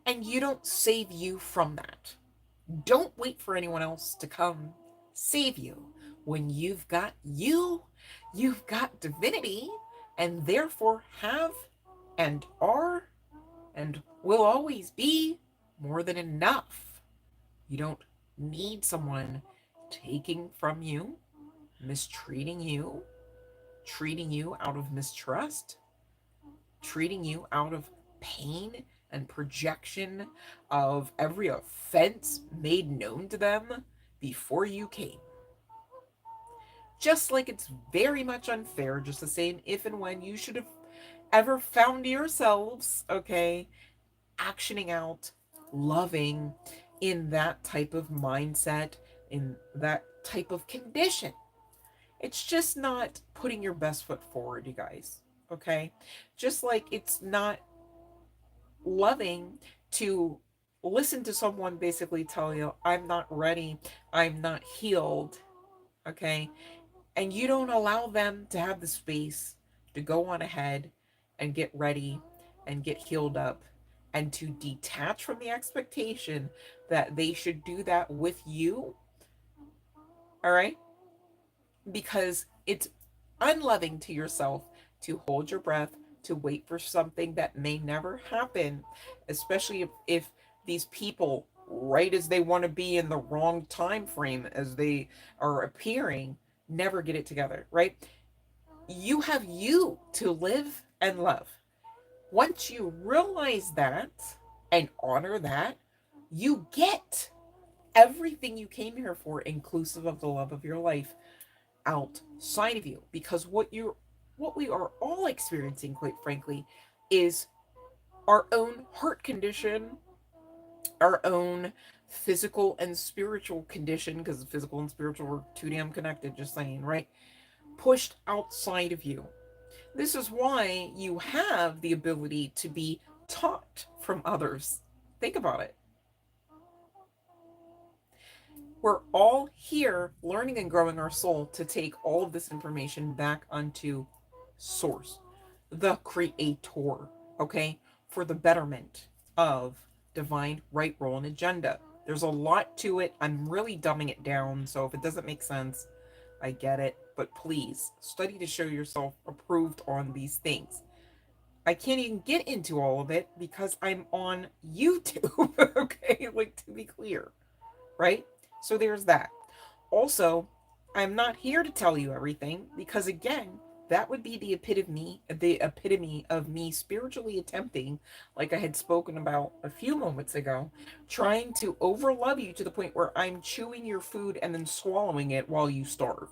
And you don't save you from that. Don't wait for anyone else to come save you. When you've got you, you've got divinity, and therefore have and are and will always be more than enough. You don't need someone taking from you, mistreating you, treating you out of mistrust, treating you out of pain and projection of every offense made known to them before you came. Just like it's very much unfair, just the same if and when you should have ever found yourselves, okay, actioning out, loving in that type of mindset, in that type of condition. It's just not putting your best foot forward, you guys. Okay? Just like it's not loving to listen to someone basically tell you, I'm not ready, I'm not healed. Okay? And you don't allow them to have the space to go on ahead and get ready and get healed up and to detach from the expectation that they should do that with you. All right? Because it's unloving to yourself to hold your breath, to wait for something that may never happen, especially if these people, right as they want to be in the wrong time frame as they are appearing, never get it together, right? You have you to live and love. Once you realize that and honor that, you get everything you came here for, inclusive of the love of your life, outside of you. Because what we are all experiencing, quite frankly, is our own heart condition, our own physical and spiritual condition, because physical and spiritual are too damn connected, just saying, right? Pushed outside of you. This is why you have the ability to be taught from others. Think about it. We're all here learning and growing our soul to take all of this information back onto source, the creator, okay, for the betterment of divine right, role, and agenda. There's a lot to it. I'm really dumbing it down, so if it doesn't make sense, I get it. But please study to show yourself approved on these things. I can't even get into all of it because I'm on YouTube, okay? Like, to be clear, right? So there's that. Also, I'm not here to tell you everything because again, that would be the epitome of me spiritually attempting, like I had spoken about a few moments ago, trying to overlove you to the point where I'm chewing your food and then swallowing it while you starve.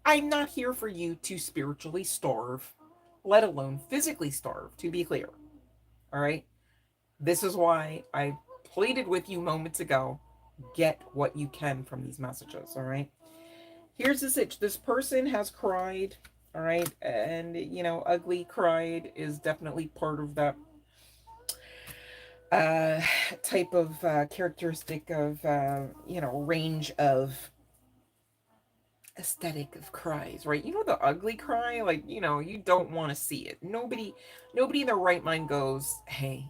I'm not here for you to spiritually starve, let alone physically starve, to be clear. All right? This is why I pleaded with you moments ago, get what you can from these messages, all right? Here's the sitch. This person has cried, all right? And, you know, ugly cried is definitely part of that uh, type of characteristic of, you know, range of aesthetic of cries, right? You know, the ugly cry, like, you know, you don't want to see it. Nobody in their right mind goes, hey,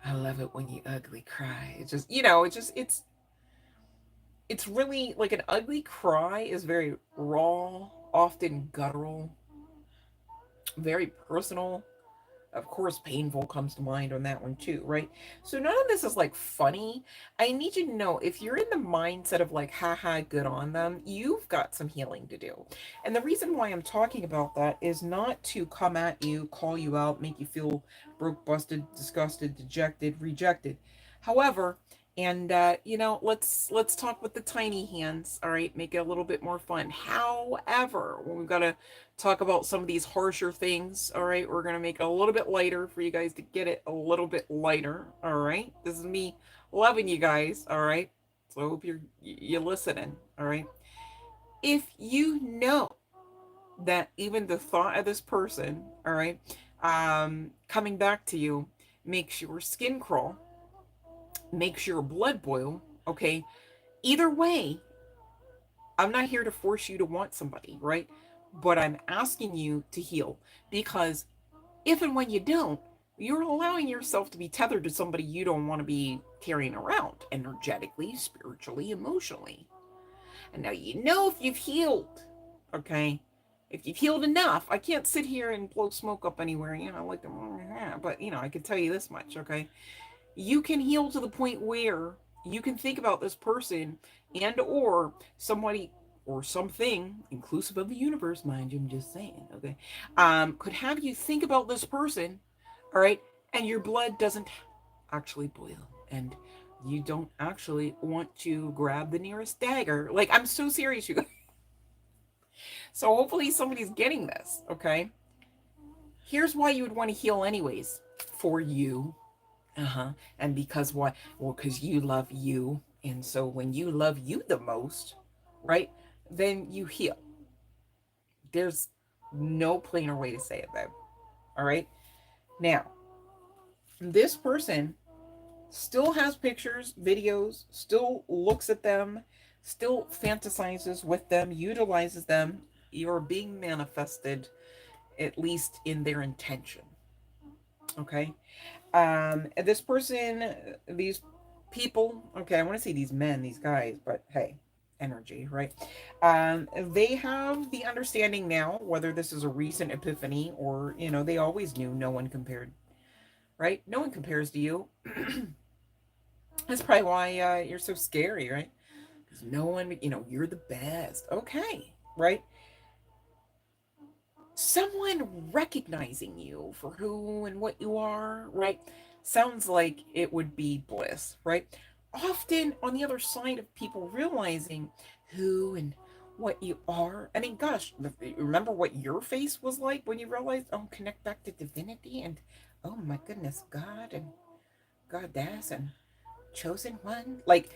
I love it when you ugly cry. It's just, you know, it's really like an ugly cry is very raw, often guttural, very personal. Of course, painful comes to mind on that one too, right? So none of this is like funny. I need you to know if you're in the mindset of like, haha, good on them, you've got some healing to do. And the reason why I'm talking about that is not to come at you, call you out, make you feel broke, busted, disgusted, dejected, rejected. However, and you know, let's talk with the tiny hands, all right? Make it a little bit more fun. However, when we've got to talk about some of these harsher things, all right? We're going to make it a little bit lighter for you guys to get it a little bit lighter, all right? This is me loving you guys, all right? So I hope you're listening, all right? If you know that even the thought of this person, all right, coming back to you makes your skin crawl, makes your blood boil, okay? Either way, I'm not here to force you to want somebody, right? But I'm asking you to heal, because if and when you don't, you're allowing yourself to be tethered to somebody you don't want to be carrying around energetically, spiritually, emotionally. And now you know if you've healed, okay? If you've healed enough, I can't sit here and blow smoke up anywhere, like the, but I can tell you this much, okay? You can heal to the point where you can think about this person and or somebody or something, inclusive of the universe, mind you, I'm just saying, okay, could have you think about this person, all right, and your blood doesn't actually boil, and you don't actually want to grab the nearest dagger. Like, I'm so serious, you guys. So hopefully somebody's getting this, okay? Here's why you would want to heal anyways. For you. Uh-huh. And because why? Well, because you love you. And so when you love you the most, right, then you heal. There's no plainer way to say it, though. All right. Now, this person still has pictures, videos, still looks at them, still fantasizes with them, utilizes them. You're being manifested, at least in their intention. Okay. This person, these people, okay, I want to say these men, these guys, but hey, energy, right? They have the understanding now, whether this is a recent epiphany or, they always knew no one compared, right? No one compares to you. That's probably why you're so scary, right? Because no one, you're the best. Okay, right? Someone recognizing you for who and what you are, right? Sounds like it would be bliss, right? Often on the other side of people realizing who and what you are. I mean, gosh, remember what your face was like when you realized, oh, connect back to divinity and, oh my goodness, God and Goddess and chosen one. Like,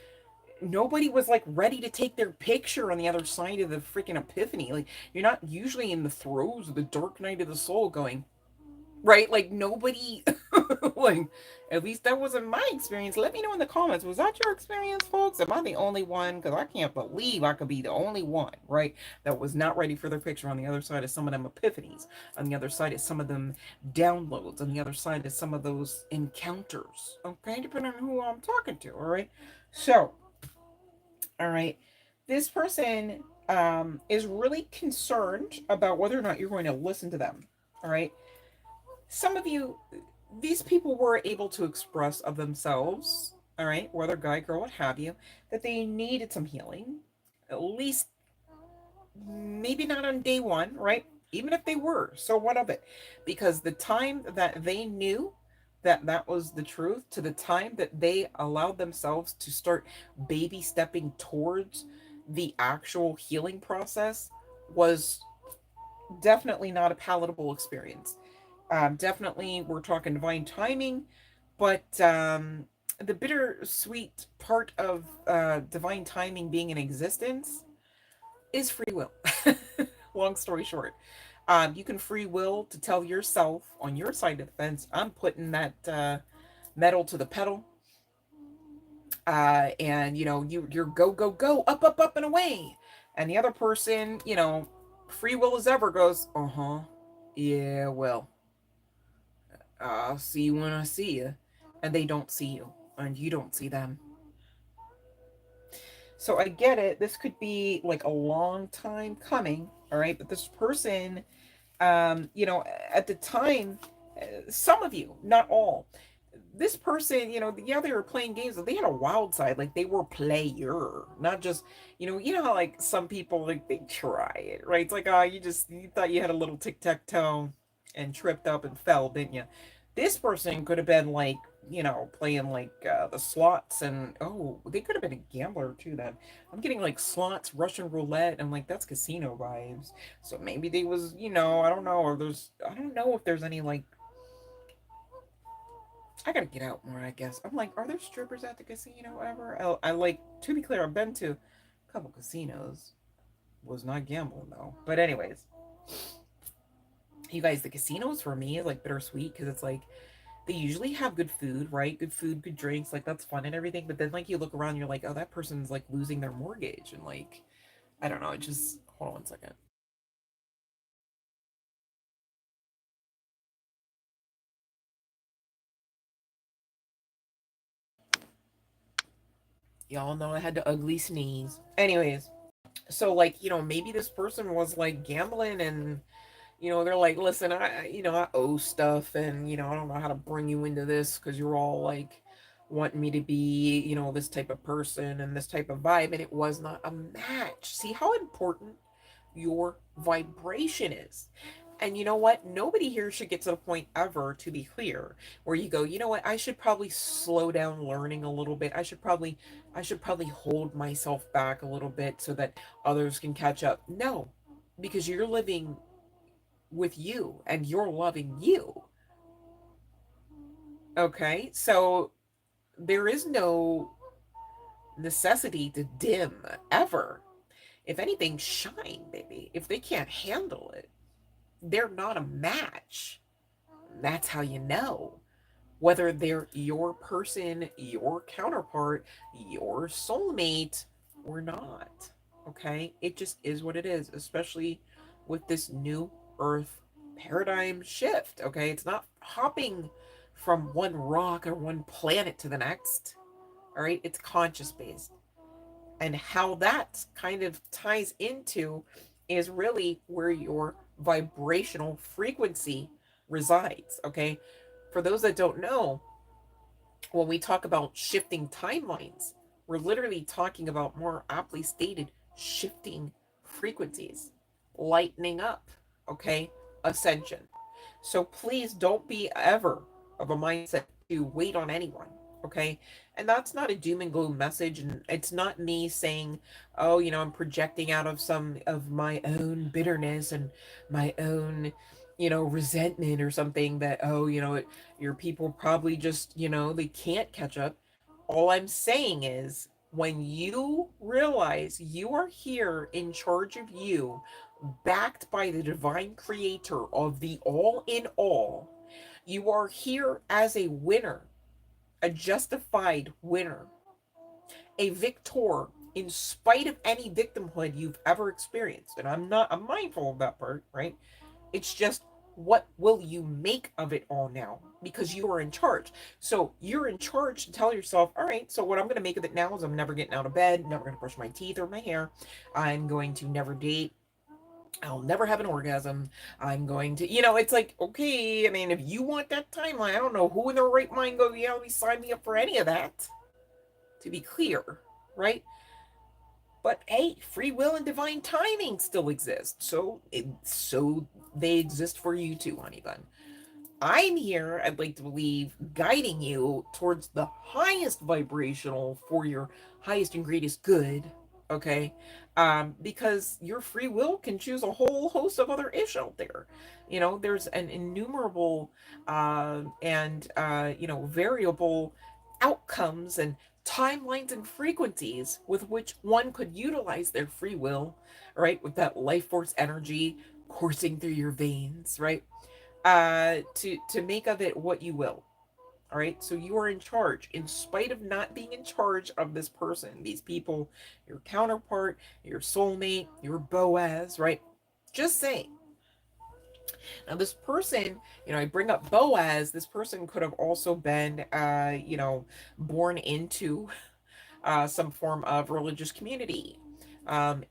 nobody was like ready to take their picture on the other side of the freaking epiphany. Like, you're not usually in the throes of the dark night of the soul going, right? Like, nobody, like, at least that wasn't my experience. Let me know in the comments. Was that your experience, folks? Am I the only one? Because I can't believe I could be the only one, right? That was not ready for their picture on the other side of some of them epiphanies, on the other side of some of them downloads, on the other side of some of those encounters, okay? Depending on who I'm talking to, all right? So, all right. This person is really concerned about whether or not you're going to listen to them. All right. Some of you, these people were able to express of themselves, all right, whether guy, girl, what have you, that they needed some healing. At least, maybe not on day one, right? Even if they were, so what of it? Because the time that they knew that that was the truth, to the time that they allowed themselves to start baby stepping towards the actual healing process, was definitely not a palatable experience. Definitely, we're talking divine timing, but the bittersweet part of divine timing being in existence is free will. Long story short, you can free will to tell yourself on your side of the fence, I'm putting that metal to the pedal, and you're go go go up up up and away, and the other person, free will as ever goes, uh-huh, yeah, well, I'll see you when I see you, and they don't see you, and you don't see them. So I get it. This could be like a long time coming, all right? But this person, at the time, some of you, not all, this person, yeah, they were playing games, but they had a wild side. Like, they were player, not just, how like some people, like, they try it, right? It's like, oh, you thought you had a little tic-tac-toe and tripped up and fell, didn't you? This person could have been like, playing like the slots, and oh, they could have been a gambler too. Then I'm getting like slots, Russian roulette, and like that's casino vibes. So maybe they was, I don't know, or I don't know if there's any like, I gotta get out more, I guess. I'm like, are there strippers at the casino ever? I like, to be clear, I've been to a couple casinos. Was not gambling though. But anyways, you guys, the casinos for me is like bittersweet, because it's like, They usually have good food, right? Good food, good drinks, like that's fun and everything. But then like you look around, you're like, oh, that person's like losing their mortgage, and like I don't know. It just hold on one second. Y'all know I had the ugly sneeze. Anyways, so like maybe this person was like gambling, and they're like, listen, I owe stuff, and I don't know how to bring you into this because you're all like wanting me to be this type of person and this type of vibe, and it was not a match. See how important your vibration is. And you know what? Nobody here should get to the point ever, to be clear, where you go, you know what? I should probably slow down learning a little bit. I should probably hold myself back a little bit so that others can catch up. No, because you're living with you and you're loving you. Okay? So there is no necessity to dim ever. If anything, shine, baby. If they can't handle it, they're not a match. That's how you know whether they're your person, your counterpart, your soulmate, or not. Okay? It just is what it is, especially with this new earth paradigm shift. Okay? It's not hopping from one rock or one planet to the next. All right? It's conscious based. And how that kind of ties into is really where your vibrational frequency resides. Okay? For those that don't know, when we talk about shifting timelines, we're literally talking about, more aptly stated, shifting frequencies, lightening up, okay? Ascension. So please don't be ever of a mindset to wait on anyone, okay? And that's not a doom and gloom message, and it's not me saying, oh, I'm projecting out of some of my own bitterness and my own, resentment or something, that, oh, your people probably just, they can't catch up. All I'm saying is, when you realize you are here in charge of you, backed by the divine creator of the all in all, you are here as a winner, a justified winner, a victor in spite of any victimhood you've ever experienced. And I'm mindful of that part, right? It's just, what will you make of it all now? Because you are in charge. So you're in charge to tell yourself, all right, so what I'm going to make of it now is I'm never getting out of bed, never going to brush my teeth or my hair. I'm going to never date. I'll never have an orgasm. I'm going to, it's like, okay, I mean, if you want that timeline, I don't know who in their right mind goes, yeah, let me sign me up for any of that, to be clear, right? But hey, free will and divine timing still exist. So they exist for you too, honey bun. I'm here, I'd like to believe, guiding you towards the highest vibrational for your highest and greatest good, okay? Because your free will can choose a whole host of other ish out there. There's an innumerable and variable outcomes and timelines and frequencies with which one could utilize their free will, right? With that life force energy coursing through your veins, right? To make of it what you will. All right, so you are in charge in spite of not being in charge of this person, these people, your counterpart, your soulmate, your Boaz, right? Just saying. Now this person, I bring up Boaz. This person could have also been born into some form of religious community, and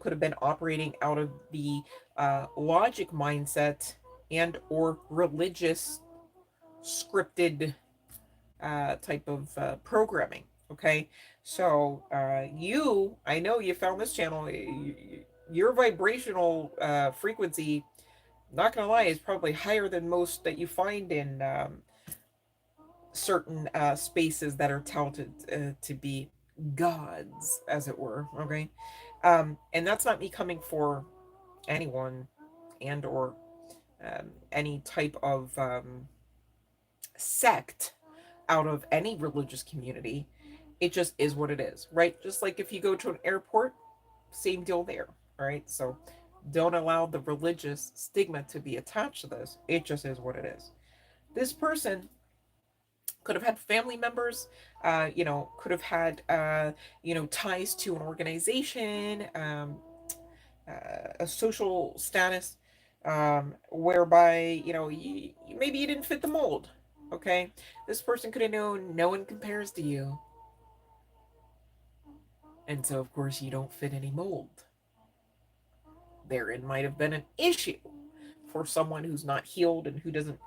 could have been operating out of the logic mindset and or religious scripted type of programming. Okay, so I know you found this channel. Your vibrational frequency, not gonna lie, is probably higher than most that you find in certain spaces that are touted to be gods, as it were. Okay, and that's not me coming for anyone and or any type of sect out of any religious community. It just is what it is, right? Just like if you go to an airport, same deal there. All right, so don't allow the religious stigma to be attached to this. It just is what it is. This person, Could have had family members, could have had, ties to an organization, a social status, whereby, maybe you didn't fit the mold. Okay. This person could have known no one compares to you. And so, of course, you don't fit any mold. Therein might have been an issue for someone who's not healed and who doesn't,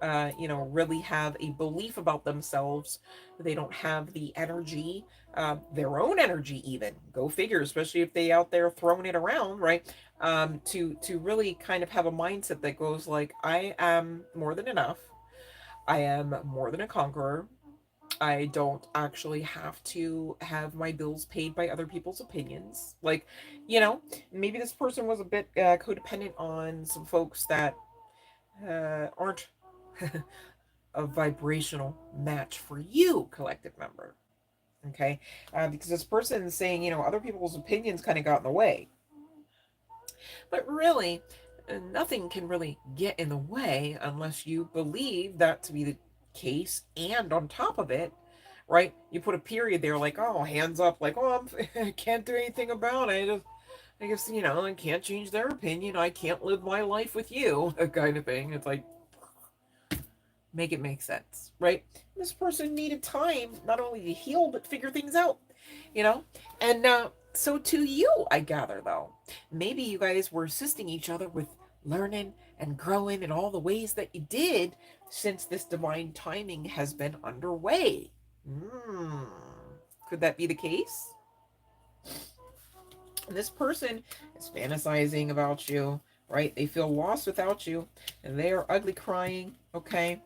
really have a belief about themselves. They don't have the energy, their own energy, even. Go figure, especially if they out there throwing it around, right? To really kind of have a mindset that goes like, I am more than enough. I am more than a conqueror. I don't actually have to have my bills paid by other people's opinions. Like, maybe this person was a bit codependent on some folks that aren't a vibrational match for you, collective member. Okay? Because this person is saying, other people's opinions kind of got in the way. But really, nothing can really get in the way unless you believe that to be the case. And on top of it, right, you put a period there like, oh, hands up, like, oh, I can't do anything about it. I guess, I can't change their opinion. I can't live my life with you, kind of thing. It's like, make it make sense, right? This person needed time not only to heal but figure things out, you know? And so to you, I gather, though, maybe you guys were assisting each other with learning and growing in all the ways that you did since this divine timing has been underway. Hmm. Could that be the case? This person is fantasizing about you, right? They feel lost without you, and they are ugly crying, okay?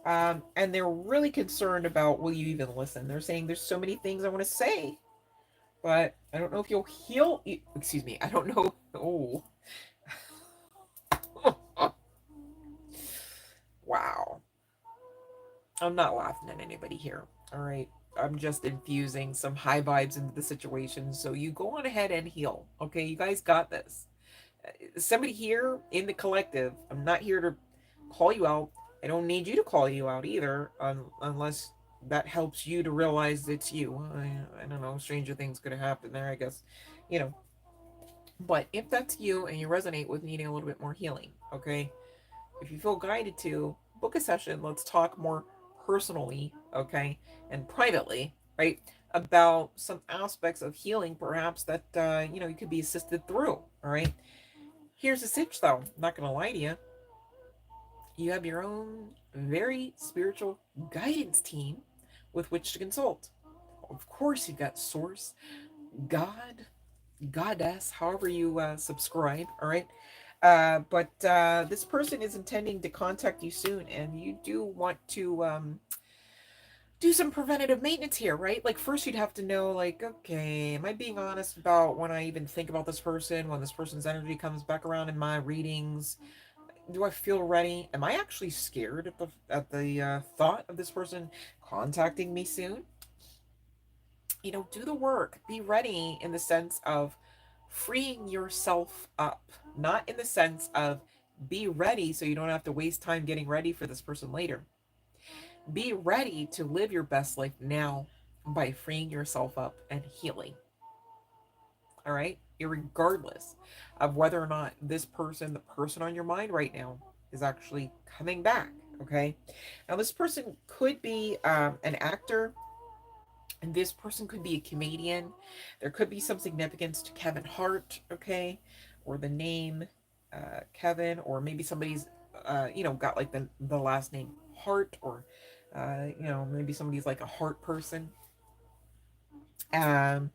And they're really concerned about, will you even listen? They're saying, there's so many things I want to say, but I don't know if you'll heal. Excuse me. I don't know. Oh. Wow. I'm not laughing at anybody here. All right. I'm just infusing some high vibes into the situation. So you go on ahead and heal. Okay. You guys got this. Somebody here in the collective, I'm not here to call you out. I don't need you to call you out either, unless that helps you to realize it's you. I don't know. Stranger things could have happened there, I guess. You know. But if that's you and you resonate with needing a little bit more healing, okay? If you feel guided to, book a session. Let's talk more personally, okay? And privately, right? About some aspects of healing, perhaps, that, you could be assisted through, all right? Here's the sitch, though. I'm not going to lie to you. You have your own very spiritual guidance team with which to consult. Of course, you've got Source, God, Goddess, however you subscribe, all right? But this person is intending to contact you soon, and you do want to do some preventative maintenance here, right? Like, first you'd have to know, like, okay, am I being honest about when I even think about this person, when this person's energy comes back around in my readings? Do I feel ready? Am I actually scared at the thought of this person contacting me soon? Do the work. Be ready in the sense of freeing yourself up, not in the sense of be ready so you don't have to waste time getting ready for this person later. Be ready to live your best life now by freeing yourself up and healing. All right? Irregardless of whether or not this person, the person on your mind right now, is actually coming back. Okay? Now, this person could be an actor, and this person could be a comedian. There could be some significance to Kevin Hart, okay? Or the name Kevin, or maybe somebody's, got like the last name Hart, or, maybe somebody's like a heart person. Um,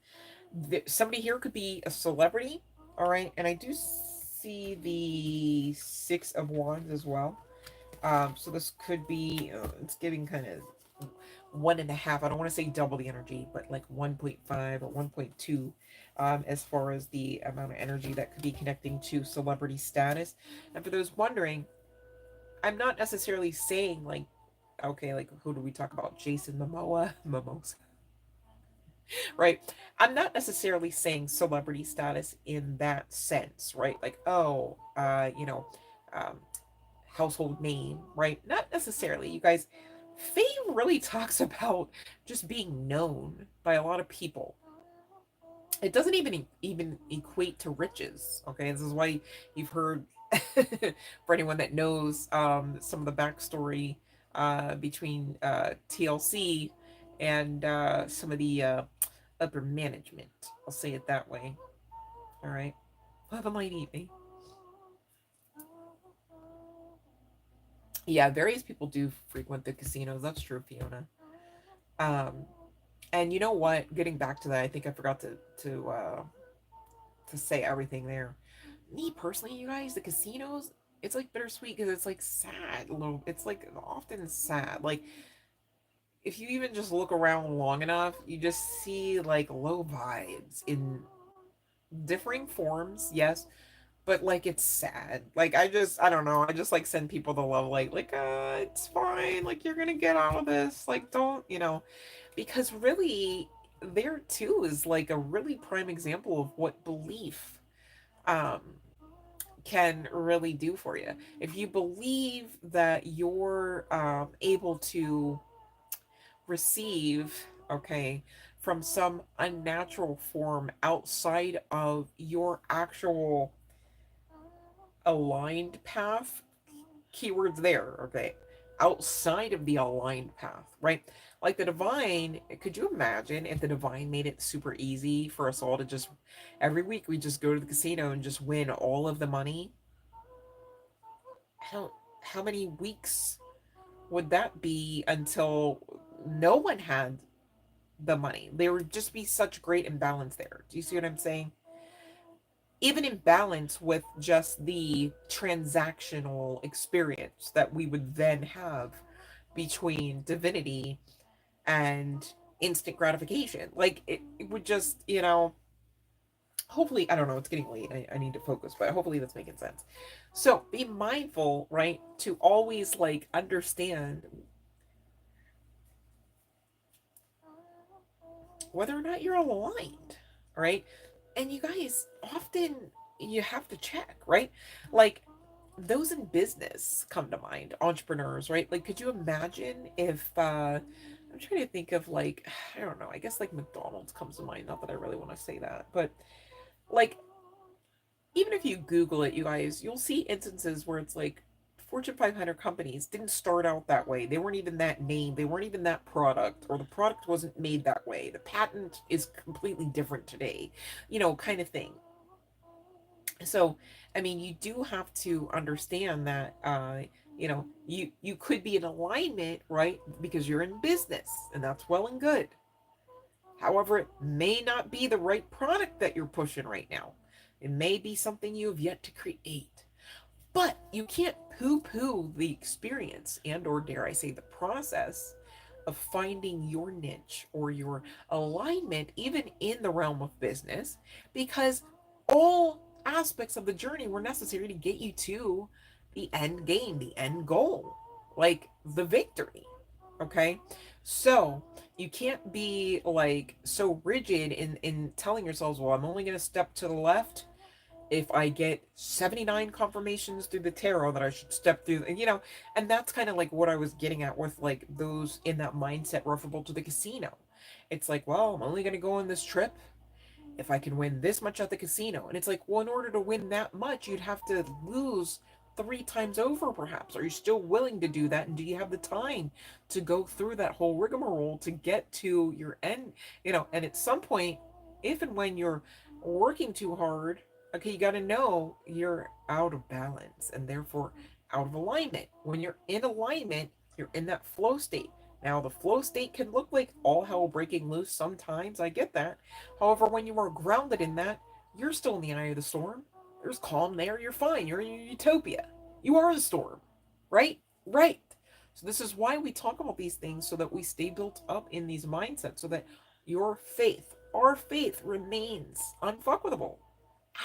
somebody here could be a celebrity, all right? And I do see the Six of Wands as well. So this could be, it's giving kind of 1.5. I don't want to say double the energy, but like 1.5 or 1.2, as far as the amount of energy that could be connecting to celebrity status. And for those wondering, I'm not necessarily saying like, okay, like who do we talk about? Jason Momoa, Momoa, right? I'm not necessarily saying celebrity status in that sense, right? Like, oh, um, household name, right? Not necessarily. You guys Faye really talks about just being known by a lot of people. It doesn't even equate to riches. Okay, this is why you've heard for anyone that knows some of the backstory between TLC and some of the upper management. I'll say it that way. All right. Have a might eat me. Yeah, various people do frequent the casinos. That's true, Fiona. Um, and you know what? Getting back to that, I think I forgot to say everything there. Me personally, you guys, the casinos, it's like bittersweet because it's like sad. A little, it's like often sad. Like if you even just look around long enough, you just see like low vibes in differing forms. Yes, but like it's sad. Like I don't know, I just like send people the love like it's fine, like you're gonna get out of this, like don't, because really there too is like a really prime example of what belief um can really do for you. If you believe that you're able to receive, okay, from some unnatural form outside of your actual aligned path, keywords there, okay, outside of the aligned path, right? Like the divine, could you imagine if the divine made it super easy for us all to just every week we just go to the casino and just win all of the money? How many weeks would that be until no one had the money? There would just be such great imbalance there. Do you see what I'm saying? Even in balance with just the transactional experience that we would then have between divinity and instant gratification. Like it would just, hopefully, I don't know, it's getting late. I need to focus, but hopefully that's making sense. So be mindful, right, to always like understand whether or not you're aligned, right? And you guys, often you have to check, right? Like those in business come to mind, entrepreneurs, right? Like could you imagine if I'm trying to think of like I don't know, I guess like McDonald's comes to mind, not that I really want to say that, but like even if you Google it, you guys, you'll see instances where it's like Fortune 500 companies didn't start out that way. They weren't even that name. They weren't even that product, or the product wasn't made that way. The patent is completely different today, kind of thing. So, I mean, you do have to understand that, you could be in alignment, right? Because you're in business, and that's well and good. However, it may not be the right product that you're pushing right now. It may be something you have yet to create. But you can't poo-poo the experience and or dare I say the process of finding your niche or your alignment even in the realm of business, because all aspects of the journey were necessary to get you to the end game, the end goal, like the victory. Okay? So, you can't be like so rigid in telling yourselves, well, I'm only going to step to the left if I get 79 confirmations through the tarot that I should step through, and that's kind of like what I was getting at with like those in that mindset referable to the casino. It's like, well, I'm only going to go on this trip if I can win this much at the casino. And it's like, well, in order to win that much, you'd have to lose three times over, perhaps. Are you still willing to do that? And do you have the time to go through that whole rigmarole to get to your end? And at some point, if and when you're working too hard, okay, you got to know you're out of balance and therefore out of alignment. When you're in alignment, you're in that flow state. Now, the flow state can look like all hell breaking loose sometimes. I get that. However, when you are grounded in that, you're still in the eye of the storm. There's calm there. You're fine. You're in your utopia. You are the storm. Right? Right. So, this is why we talk about these things so that we stay built up in these mindsets so that your faith, our faith, remains unfuckable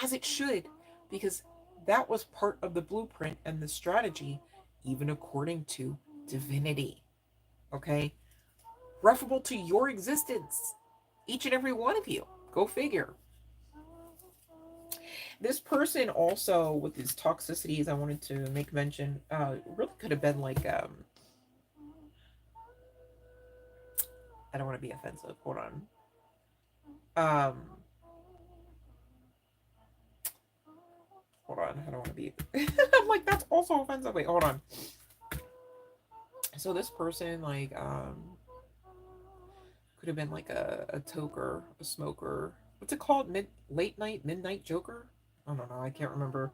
as it should, because that was part of the blueprint and the strategy, even according to divinity. Okay? Referable to your existence. Each and every one of you. Go figure. This person also, with his toxicities, I wanted to make mention, really could have been like, I don't want to be offensive. Hold on. Um, hold on. I don't want to be. I'm like, that's also offensive. Wait, hold on. So this person, like, could have been like a toker, a smoker. What's it called? Late night, midnight joker? I don't know. I can't remember.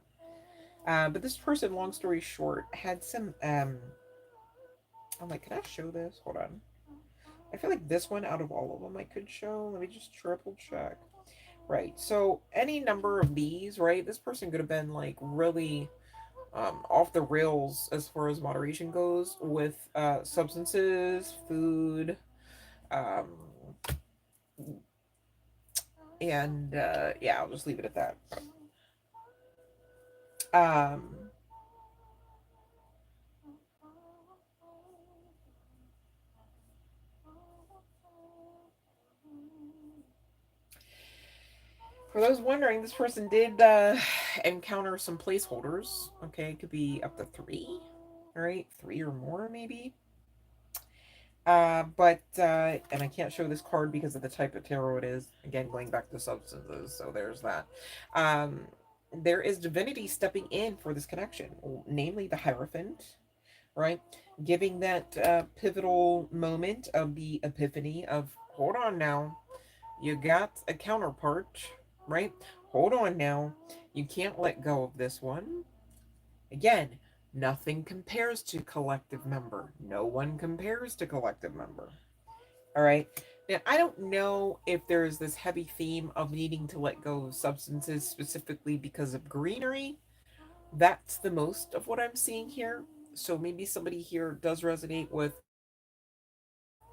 But this person, long story short, had some. I'm like, can I show this? Hold on. I feel like this one out of all of them I could show. Let me just triple check. Right. So any number of these, right? This person could have been like really off the rails as far as moderation goes with substances, food, um, and yeah, I'll just leave it at that. Um, for those wondering, this person did encounter some placeholders. Okay, it could be up to three, right? Three or more, maybe. And I can't show this card because of the type of tarot it is. Again, going back to substances, so there's that. Um, there is divinity stepping in for this connection, namely the Hierophant, right? Giving that pivotal moment of the epiphany of, hold on now, you got a counterpart, right? Hold on now, you can't let go of this one. Again, nothing compares to collective member. No one compares to collective member. All right. Now, I don't know if there's this heavy theme of needing to let go of substances specifically because of greenery. That's the most of what I'm seeing here. So maybe somebody here does resonate with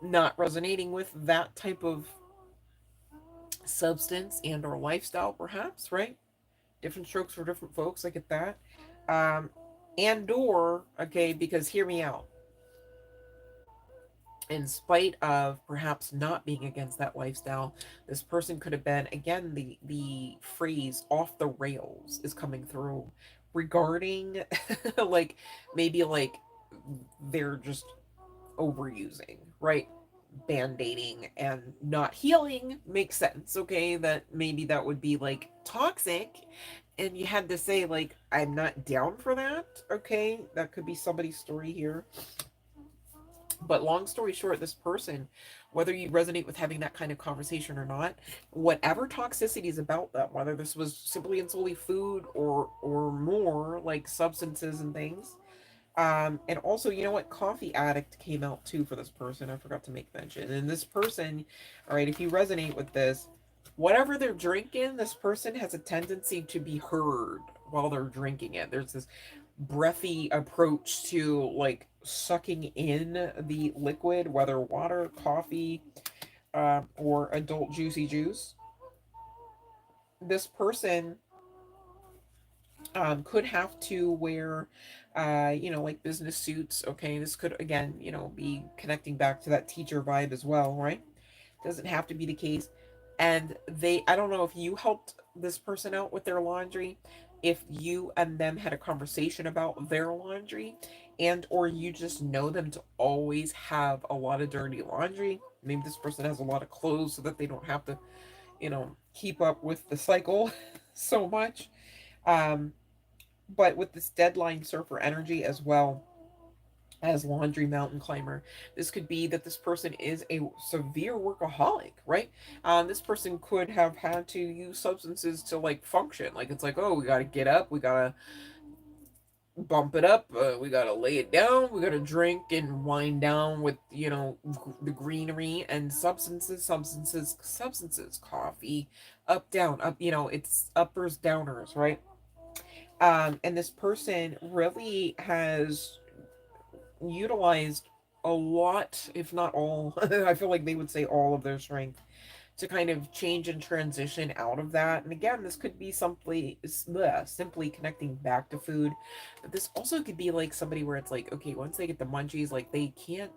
not resonating with that type of substance and or lifestyle, perhaps, right? Different strokes for different folks. I get that. Um, and or, okay, because hear me out, in spite of perhaps not being against that lifestyle, this person could have been, again, the phrase off the rails is coming through regarding like maybe like they're just overusing, right? Band-aiding and not healing makes sense. Okay, that maybe that would be like toxic, and you had to say like, I'm not down for that. Okay, that could be somebody's story here. But long story short, this person, whether you resonate with having that kind of conversation or not, whatever toxicity is about them, whether this was simply and solely food or more like substances and things. And also, you know what? Coffee addict came out too for this person. I forgot to make mention. And this person, all right, if you resonate with this, whatever they're drinking, this person has a tendency to be heard while they're drinking it. There's this breathy approach to like sucking in the liquid, whether water, coffee, or adult juicy juice. This person could have to wear, like business suits. Okay, this could again, be connecting back to that teacher vibe as well, right? Doesn't have to be the case. And I don't know if you helped this person out with their laundry, if you and them had a conversation about their laundry, and or you just know them to always have a lot of dirty laundry. Maybe this person has a lot of clothes so that they don't have to, keep up with the cycle so much. Um, but with this deadline surfer energy as well as laundry mountain climber, this could be that this person is a severe workaholic, right? This person could have had to use substances to like function. Like it's like, oh, we got to get up, we got to bump it up, we got to lay it down, we got to drink and wind down with, the greenery and substances, coffee, up, down, up, it's uppers, downers, right? And this person really has utilized a lot, if not all, I feel like they would say all of their strength to kind of change and transition out of that. And again, this could be simply connecting back to food, but this also could be like somebody where it's like, okay, once they get the munchies, like they can't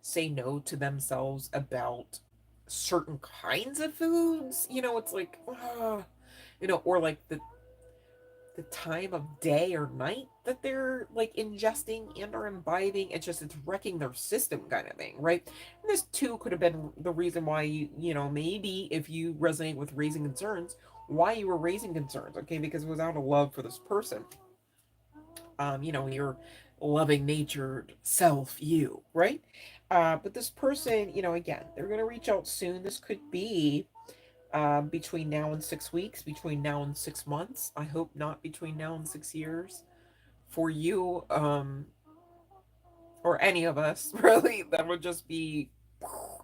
say no to themselves about certain kinds of foods. It's like, or like the the time of day or night that they're like ingesting and or imbibing. It's wrecking their system kind of thing, right? And this too could have been the reason why you know, maybe if you resonate with raising concerns, why you were raising concerns, okay? Because it was out of love for this person. You know, your loving natured self, you, right? But this person, you know, again, they're going to reach out soon. This could be between now and 6 weeks, between now and 6 months. I hope not between now and 6 years for you, or any of us, really. That would just be,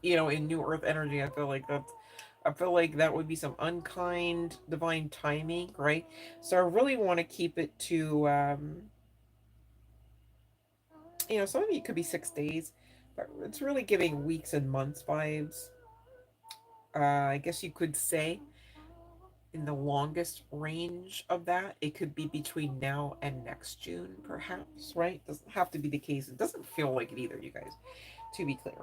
you know, in new earth energy. I feel like that would be some unkind divine timing, right? So I really want to keep it to, you know, some of you could be 6 days, but it's really giving weeks and months vibes. I guess you could say in the longest range of that, it could be between now and next June, perhaps, right? Doesn't have to be the case. It doesn't feel like it either, you guys, to be clear.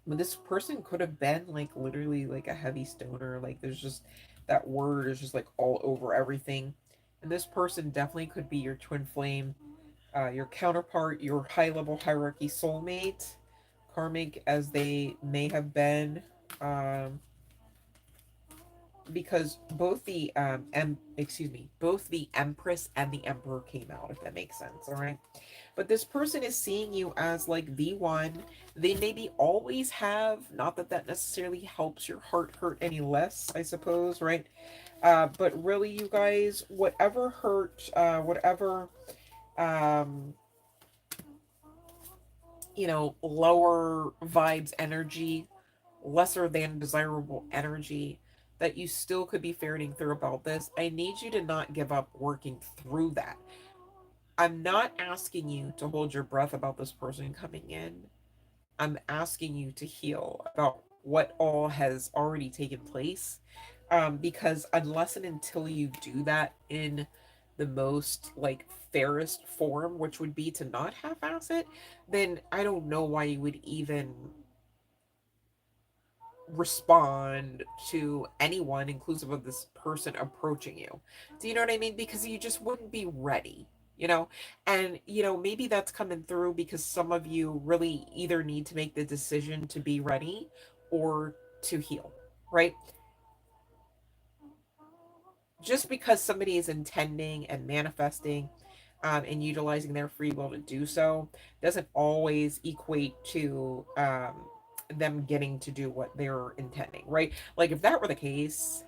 But this person could have been like literally like a heavy stoner. Like there's just that word is just like all over everything. And this person definitely could be your twin flame, your counterpart, your high level hierarchy soulmate, karmic as they may have been. Um, because both the both the Empress and the Emperor came out, if that makes sense, all right? But this person is seeing you as like the one. They maybe always have, not that that necessarily helps your heart hurt any less, I suppose, right? But really, you guys, whatever hurt, whatever, um, you know, lower vibes energy, lesser than desirable energy that you still could be ferreting through about this, I need you to not give up working through that. I'm not asking you to hold your breath about this person coming in. I'm asking you to heal about what all has already taken place. Because unless and until you do that in the most like fairest form, which would be to not half-ass it, then I don't know why you would even respond to anyone, inclusive of this person approaching you. Do you know what I mean? Because you just wouldn't be ready, you know? And, you know, maybe that's coming through because some of you really either need to make the decision to be ready or to heal, right? Just because somebody is intending and manifesting, and utilizing their free will to do so doesn't always equate to them getting to do what they're intending, right? Like if that were the case,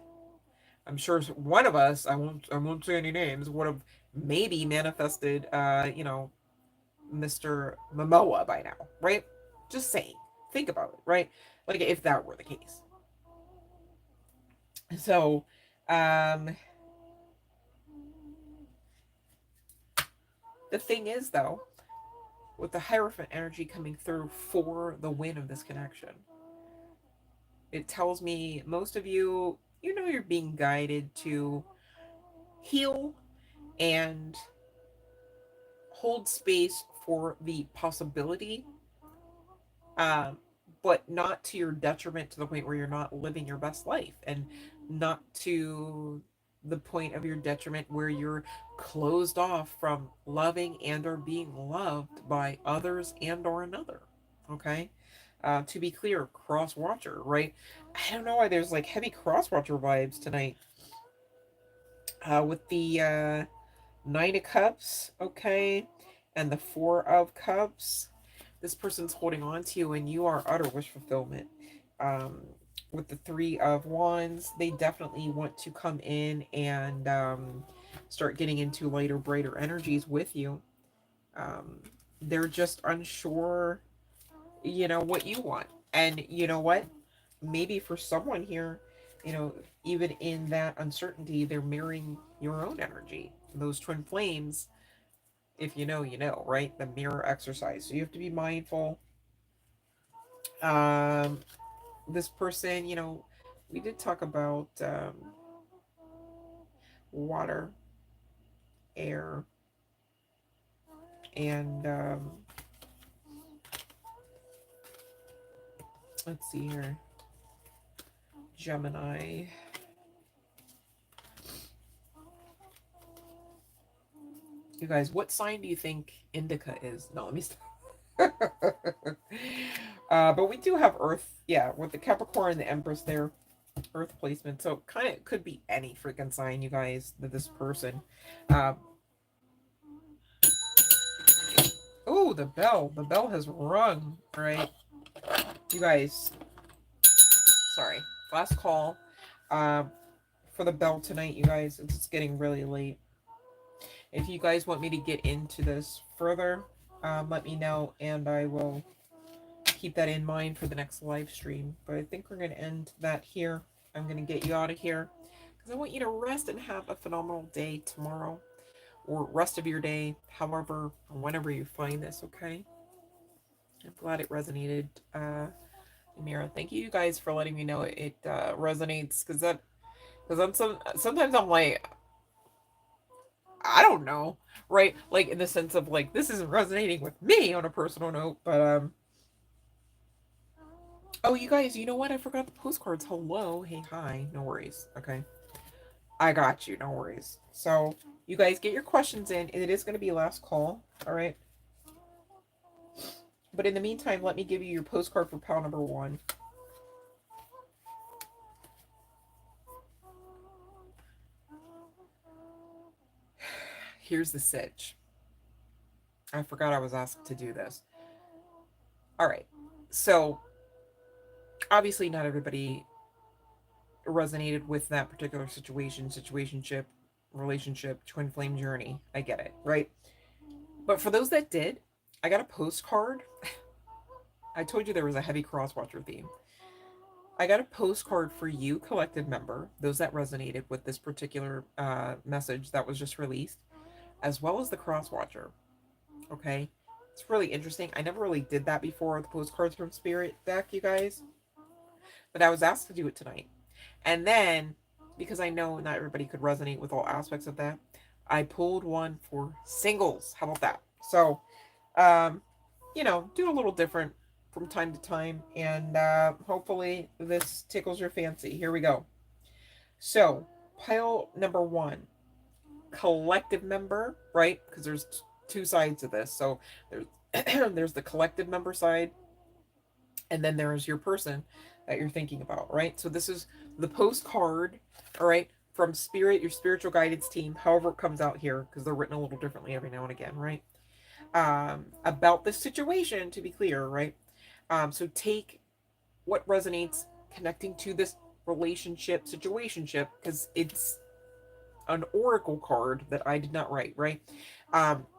I'm sure one of us, I won't say any names, would have maybe manifested, you know, Mr. Momoa by now, right? Just saying. Think about it, right? Like if that were the case. So, um, the thing is though, with the Hierophant energy coming through for the win of this connection, it tells me most of you, you know, you're being guided to heal and hold space for the possibility, um, but not to your detriment to the point where you're not living your best life, and not to the point of your detriment where you're closed off from loving and or being loved by others and or another. Okay. To be clear, cross watcher, right? I don't know why there's like heavy cross watcher vibes tonight. With the Nine of Cups, okay, and the Four of Cups. This person's holding on to you, and you are utter wish fulfillment. Um, with the Three of Wands, they definitely want to come in and start getting into lighter, brighter energies with you. Um, they're just unsure, you know, what you want. And you know what? Maybe for someone here, you know, even in that uncertainty, they're mirroring your own energy. Those twin flames, if you know, you know, right? The mirror exercise. So you have to be mindful. Um, this person, you know, we did talk about water, air, and let's see here, Gemini. You guys, what sign do you think indica is? No, let me stop. But we do have Earth, yeah, with the Capricorn and the Empress there, Earth placement. So kind of could be any freaking sign, you guys, that this person. Uh, oh, the bell. The bell has rung, right? You guys, sorry. Last call for the bell tonight, you guys. It's getting really late. If you guys want me to get into this further, let me know, and I will keep that in mind for the next live stream. But I think we're going to end that here. I'm going to get you out of here because I want you to rest and have a phenomenal day tomorrow, or rest of your day, however, whenever you find this, okay? I'm glad it resonated, Amira. Thank you guys for letting me know it resonates, because sometimes I'm like, I don't know, right? Like, in the sense of like, this isn't resonating with me on a personal note, but oh, you guys, you know what? I forgot the postcards. Hello, hey, hi, no worries. Okay, I got you, no worries. So you guys get your questions in, and it is going to be last call. All right. But in the meantime, let me give you your postcard for pile number 1. Here's the sitch. I forgot I was asked to do this. All right. So obviously not everybody resonated with that particular situationship, relationship, twin flame journey. I get it, right? But for those that did, I got a postcard. I told you there was a heavy crosswatcher theme. I got a postcard for you, collective member, those that resonated with this particular message that was just released, as well as the crosswatcher. Okay, it's really interesting. I never really did that before, the postcards from Spirit deck, you guys, but I was asked to do it tonight. And then, because I know not everybody could resonate with all aspects of that, I pulled one for singles. How about that? So, do a little different from time to time, and hopefully this tickles your fancy. Here we go. So, pile number 1, collective member, right? Because there's 2 sides to this. So there's there's the collective member side, and then there's your person that you're thinking about, right? So this is the postcard, all right, from Spirit, your spiritual guidance team, however it comes out here, because they're written a little differently every now and again, right? About this situation, to be clear, right? So take what resonates connecting to this relationship, situationship, because it's an oracle card that I did not write, right?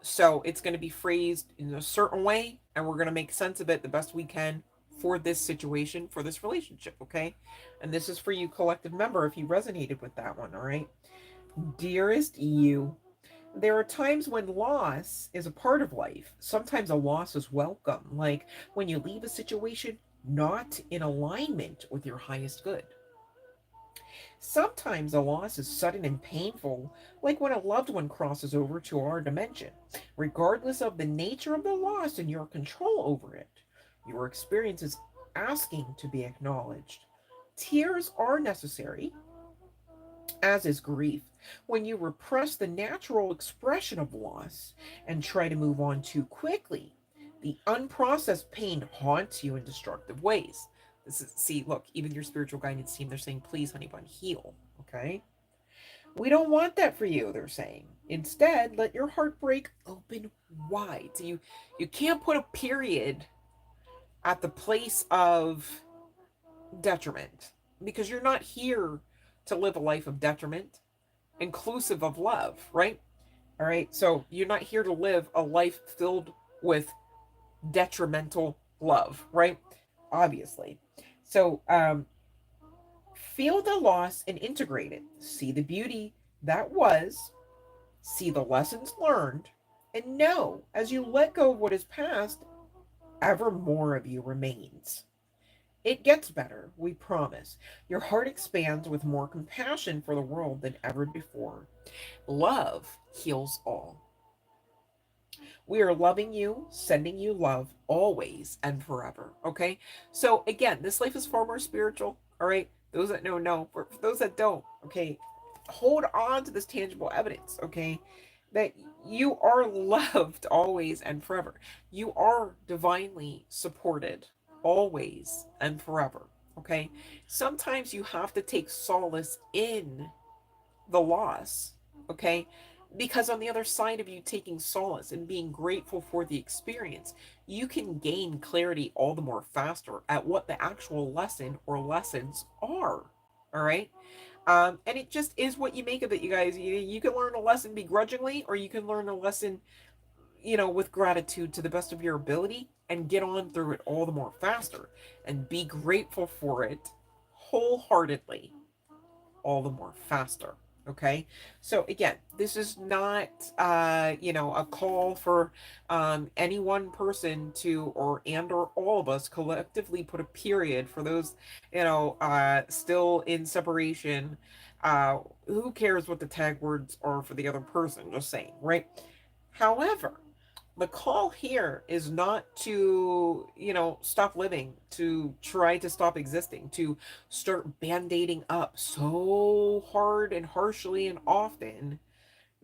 So it's going to be phrased in a certain way, and we're going to make sense of it the best we can for this situation, for this relationship, okay? And this is for you, collective member, if you resonated with that one, all right? Dearest you, there are times when loss is a part of life. Sometimes a loss is welcome, like when you leave a situation not in alignment with your highest good. Sometimes a loss is sudden and painful, like when a loved one crosses over to our dimension. Regardless of the nature of the loss and your control over it, your experience is asking to be acknowledged. Tears are necessary, as is grief. When you repress the natural expression of loss and try to move on too quickly, the unprocessed pain haunts you in destructive ways. This is, see, look, even your spiritual guidance team, they're saying, please, honey bun, heal. Okay? We don't want that for you, they're saying. Instead, let your heart break open wide. So you can't put a period at the place of detriment, because you're not here to live a life of detriment, inclusive of love, right? All right. So you're not here to live a life filled with detrimental love, right? Obviously. So feel the loss and integrate it. See the beauty that was, see the lessons learned, and know as you let go of what is past, ever more of you remains. It gets better, we promise. Your heart expands with more compassion for the world than ever before. Love heals all. We are loving you, sending you love always and forever. Okay? So, again, this life is far more spiritual. All right? Those that know, know. For those that don't, okay, hold on to this tangible evidence. Okay? That You are loved always and forever. You are divinely supported always and forever. Okay? Sometimes you have to take solace in the loss. Okay? Because on the other side of you taking solace and being grateful for the experience, you can gain clarity all the more faster at what the actual lesson or lessons are. All right? And it just is what you make of it, you guys. You can learn a lesson begrudgingly, or you can learn a lesson, with gratitude to the best of your ability and get on through it all the more faster and be grateful for it wholeheartedly all the more faster. Okay, so again, this is not a call for any one person to, or all of us collectively put a period for those still in separation. Who cares what the tag words are for the other person? Just saying, right? However, the call here is not to, stop living, to try to stop existing, to start band-aiding up so hard and harshly and often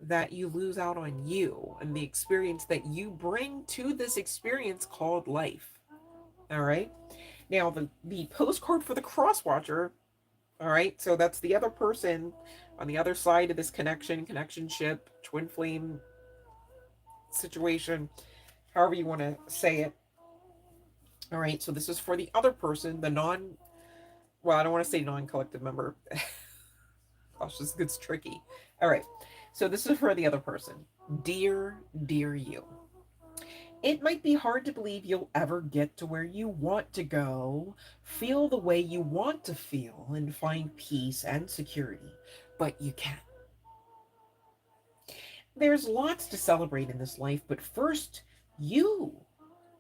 that you lose out on you and the experience that you bring to this experience called life. All right. Now, the postcard for the cross watcher. All right. So that's the other person on the other side of this connectionship, twin flame situation, however you want to say it. All right, so this is for the other person, well, I don't want to say non-collective member. Gosh, this gets tricky. All right, so this is for the other person. Dear, dear you. It might be hard to believe you'll ever get to where you want to go, feel the way you want to feel, and find peace and security, but you can. There's lots to celebrate in this life, but first, you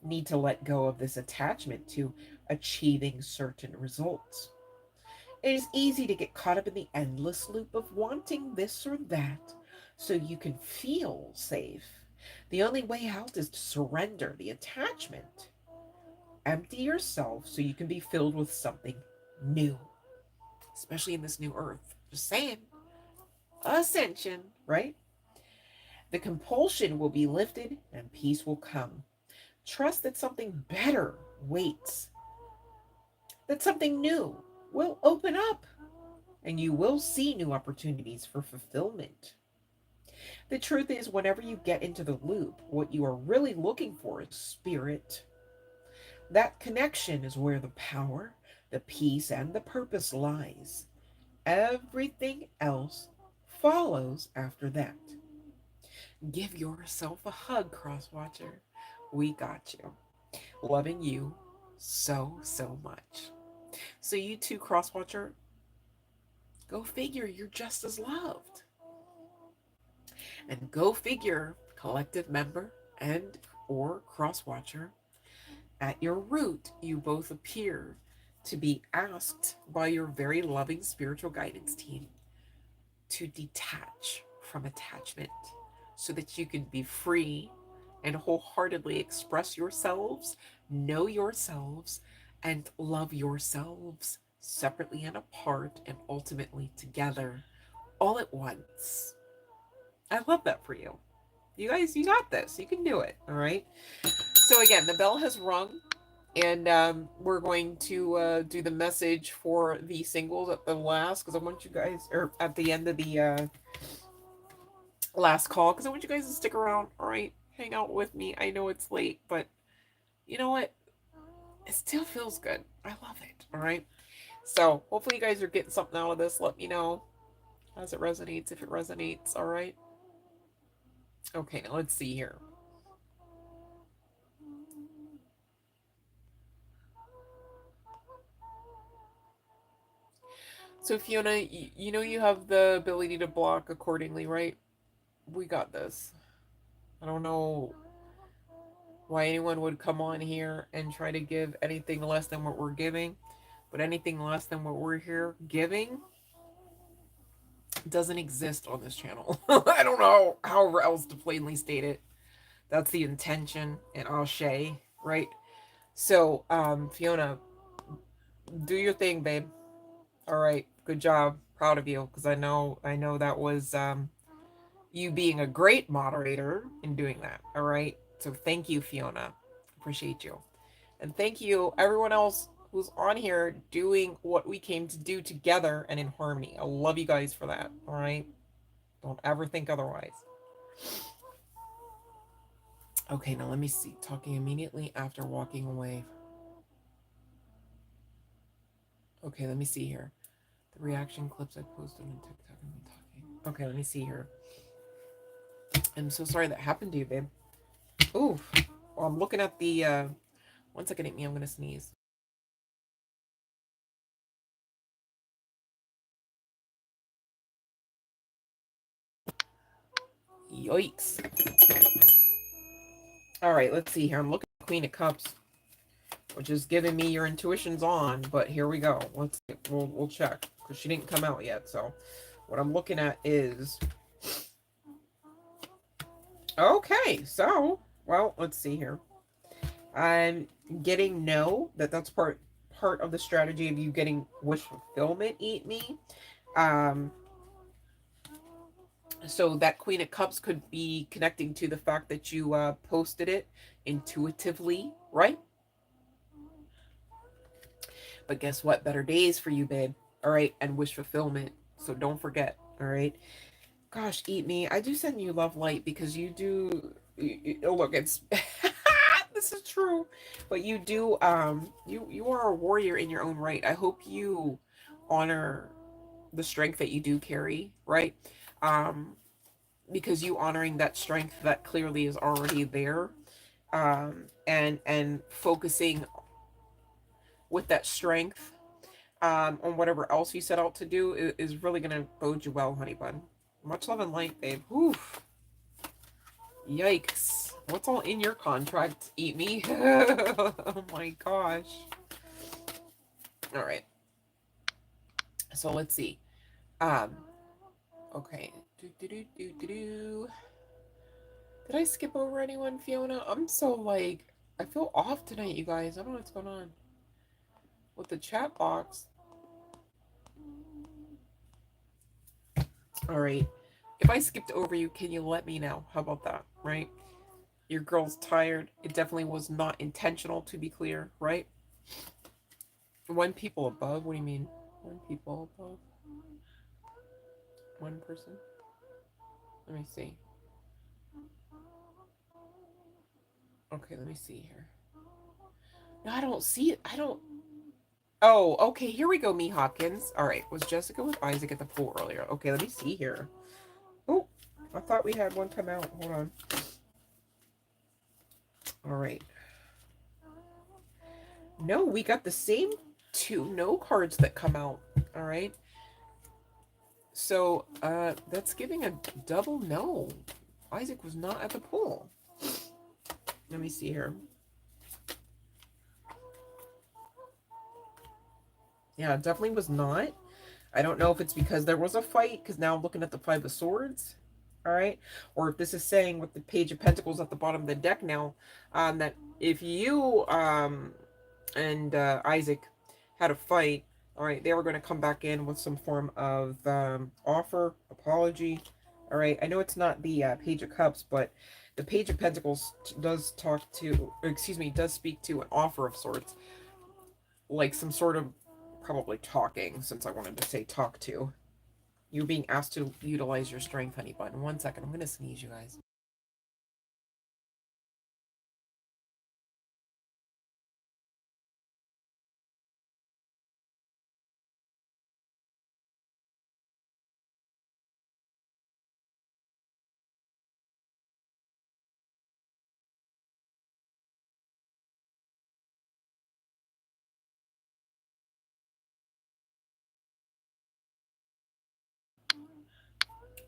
need to let go of this attachment to achieving certain results. It is easy to get caught up in the endless loop of wanting this or that so you can feel safe. The only way out is to surrender the attachment. Empty yourself so you can be filled with something new, especially in this new earth. Just saying. Ascension, right? The compulsion will be lifted and peace will come. Trust that something better waits, that something new will open up, and you will see new opportunities for fulfillment. The truth is, whenever you get into the loop, what you are really looking for is spirit. That connection is where the power, the peace, and the purpose lies. Everything else follows after that. Give yourself a hug, Crosswatcher. We got you. Loving you so, so much. So you too, Crosswatcher, go figure you're just as loved. And go figure, collective member and or Crosswatcher, at your root, you both appear to be asked by your very loving spiritual guidance team to detach from attachment so that you can be free and wholeheartedly express yourselves, know yourselves, and love yourselves separately and apart and ultimately together all at once. I love that for you. You guys, you got this. You can do it. All right. So again, the bell has rung, and we're going to do the message for the singles at the last, because I want you guys, or at the end of the last call, because I want you guys to stick around. All right, hang out with me. I know it's late, but you know what? It still feels good. I love it. All right. So hopefully you guys are getting something out of this. Let me know as it resonates, if it resonates. All right. Okay, now let's see here. So Fiona, you know you have the ability to block accordingly, right? We got this. I don't know why anyone would come on here and try to give anything less than what we're giving, but anything less than what we're here giving doesn't exist on this channel. I don't know how else to plainly state it. That's the intention and Ashe, right? So, Fiona, do your thing, babe. All right, good job. Proud of you, because I know that was you being a great moderator in doing that. All right. So thank you, Fiona. Appreciate you. And thank you, everyone else who's on here doing what we came to do together and in harmony. I love you guys for that. All right. Don't ever think otherwise. Okay, now let me see. Talking immediately after walking away. Okay, let me see here. The reaction clips I posted on TikTok and me talking. Okay, let me see here. I'm so sorry that happened to you, babe. Ooh. Well, I'm looking at the, 1 second, at me, I'm gonna sneeze. Yikes. All right, let's see here. I'm looking at Queen of Cups, which is giving me your intuition's on, but here we go. We'll check, because she didn't come out yet. So what I'm looking at is, okay, so, well, let's see here. I'm getting no, that's part of the strategy of you getting wish fulfillment, eat me. So that Queen of Cups could be connecting to the fact that you posted it intuitively, right? But guess what? Better days for you, babe. All right, and wish fulfillment. So don't forget. All right. Gosh, eat me. I do send you love light because you do. Look, it's this is true, but you do. You are a warrior in your own right. I hope you honor the strength that you do carry, right? Because you honoring that strength that clearly is already there, and focusing with that strength on whatever else you set out to do is really gonna bode you well, honey bun. Much love and light, babe. Oof. Yikes. What's all in your contract? Eat me? Oh my gosh. All right. So let's see. Um. Okay. Did I skip over anyone, Fiona? I'm so like, I feel off tonight, you guys. I don't know what's going on with the chat box. All right. If I skipped over you, can you let me know? How about that, right? Your girl's tired. It definitely was not intentional, to be clear, right? One people above? What do you mean? One people above? One person? Let me see. Okay, let me see here. No, I don't see it. I don't. Oh, okay. Here we go, me Hopkins. All right. Was Jessica with Isaac at the pool earlier? Okay, let me see here. Oh, I thought we had one come out. Hold on. All right. No, we got the same two no cards that come out. All right. So, that's giving a double no. Isaac was not at the pool. Let me see here. Yeah, definitely was not. I don't know if it's because there was a fight, because now I'm looking at the Five of Swords. All right. Or if this is saying with the Page of Pentacles at the bottom of the deck now, that if you and Isaac had a fight, all right, they were going to come back in with some form of offer, apology. All right. I know it's not the Page of Cups, but the Page of Pentacles does talk to, excuse me, does speak to an offer of sorts, like some sort of probably talking, since I wanted to say talk to. You're being asked to utilize your strength, honey bun. 1 second. I'm going to sneeze, you guys.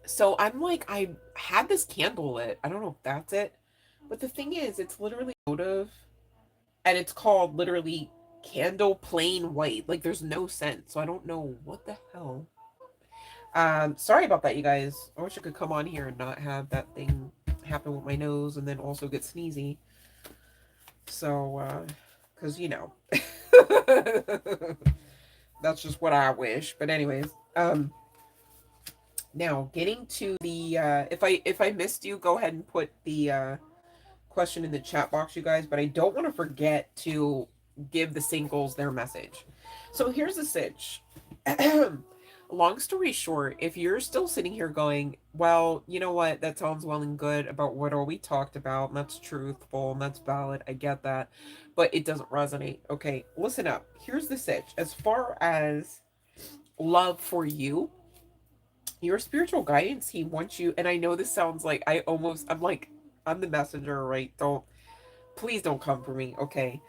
So I'm like, I had this candle lit. I don't know if that's it. But the thing is, it's literally motive. And it's called literally candle plain white. Like there's no scent. So I don't know what the hell. Sorry about that, you guys. I wish I could come on here and not have that thing happen with my nose and then also get sneezy. So, because, you know. That's just what I wish. But anyways, Now, getting to the if I missed you, go ahead and put the question in the chat box, you guys. But I don't want to forget to give the singles their message. So here's the sitch. Long story short, if you're still sitting here going, well, you know what, that sounds well and good about what all we talked about, and that's truthful and that's valid, I get that, but it doesn't resonate. Okay, listen up. Here's the sitch. As far as love for you, your spiritual guidance, he wants you, and I know this sounds like I'm like, I'm the messenger, right? Please don't come for me, okay?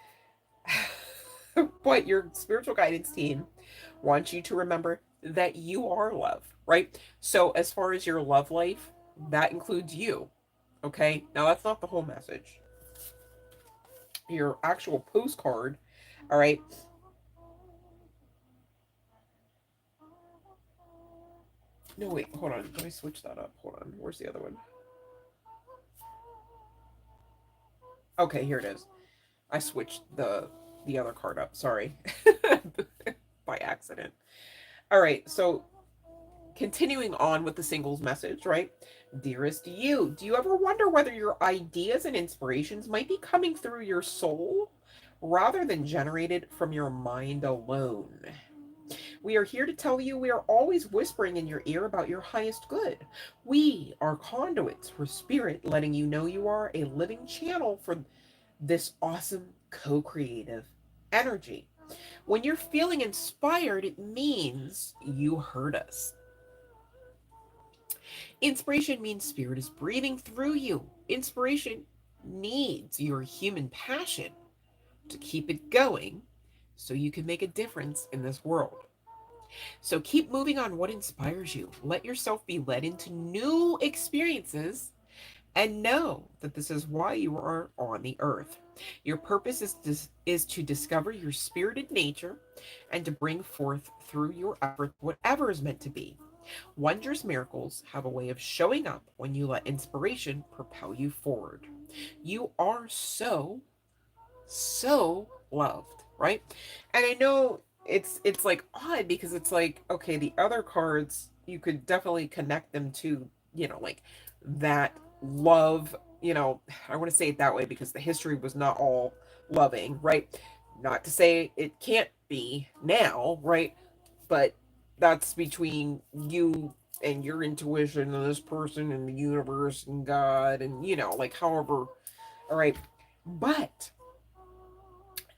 But your spiritual guidance team wants you to remember that you are love, right? So as far as your love life, that includes you, okay? Now that's not the whole message. Your actual postcard, all right? No, wait, hold on. Let me switch that up. Hold on. Where's the other one? Okay, here it is. I switched the other card up. Sorry. By accident. All right, so continuing on with the singles message, right? Dearest you, do you ever wonder whether your ideas and inspirations might be coming through your soul rather than generated from your mind alone? We are here to tell you we are always whispering in your ear about your highest good. We are conduits for spirit, letting you know you are a living channel for this awesome co creative energy. When you're feeling inspired, it means you heard us. Inspiration means spirit is breathing through you. Inspiration needs your human passion to keep it going so you can make a difference in this world. So keep moving on what inspires you. Let yourself be led into new experiences and know that this is why you are on the earth. Your purpose is to discover your spirited nature and to bring forth through your efforts whatever is meant to be. Wondrous miracles have a way of showing up when you let inspiration propel you forward. You are so loved, right? And I know it's like odd because it's like, okay, the other cards you could definitely connect them to, like that love, I want to say it that way because the history was not all loving, right? Not to say it can't be now, right? But that's between you and your intuition and this person and the universe and God and like however, all right. But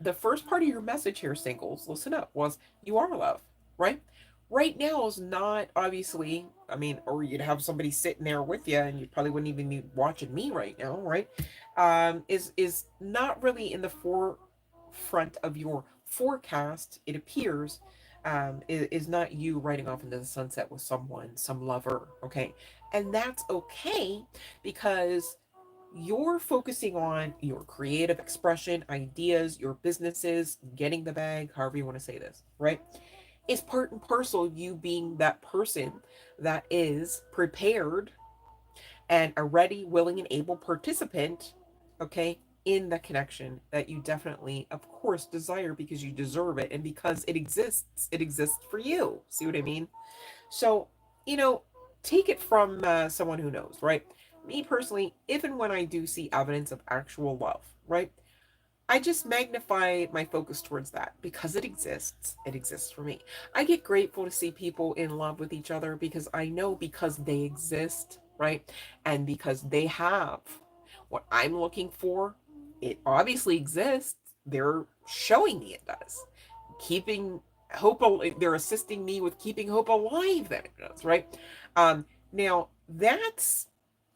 the first part of your message here, singles, listen up, was you are love, right? Right now is not obviously, I mean, or you'd have somebody sitting there with you and you probably wouldn't even be watching me right now, right? Is not really in the forefront of your forecast, it appears. Is not you riding off into the sunset with someone, some lover, okay? And that's okay because you're focusing on your creative expression, ideas, your businesses, getting the bag, however you want to say this, right? Is part and parcel you being that person that is prepared and a ready, willing, and able participant, okay, in the connection that you definitely, of course, desire because you deserve it and because it exists for you. See what I mean? So, you know, take it from someone who knows, right? Me personally, if and when I do see evidence of actual love, right? I just magnify my focus towards that because it exists. It exists for me. I get grateful to see people in love with each other because I know because they exist, right? And because they have what I'm looking for, it obviously exists. They're showing me it does. Keeping hope, they're assisting me with keeping hope alive that it does, right? Now that's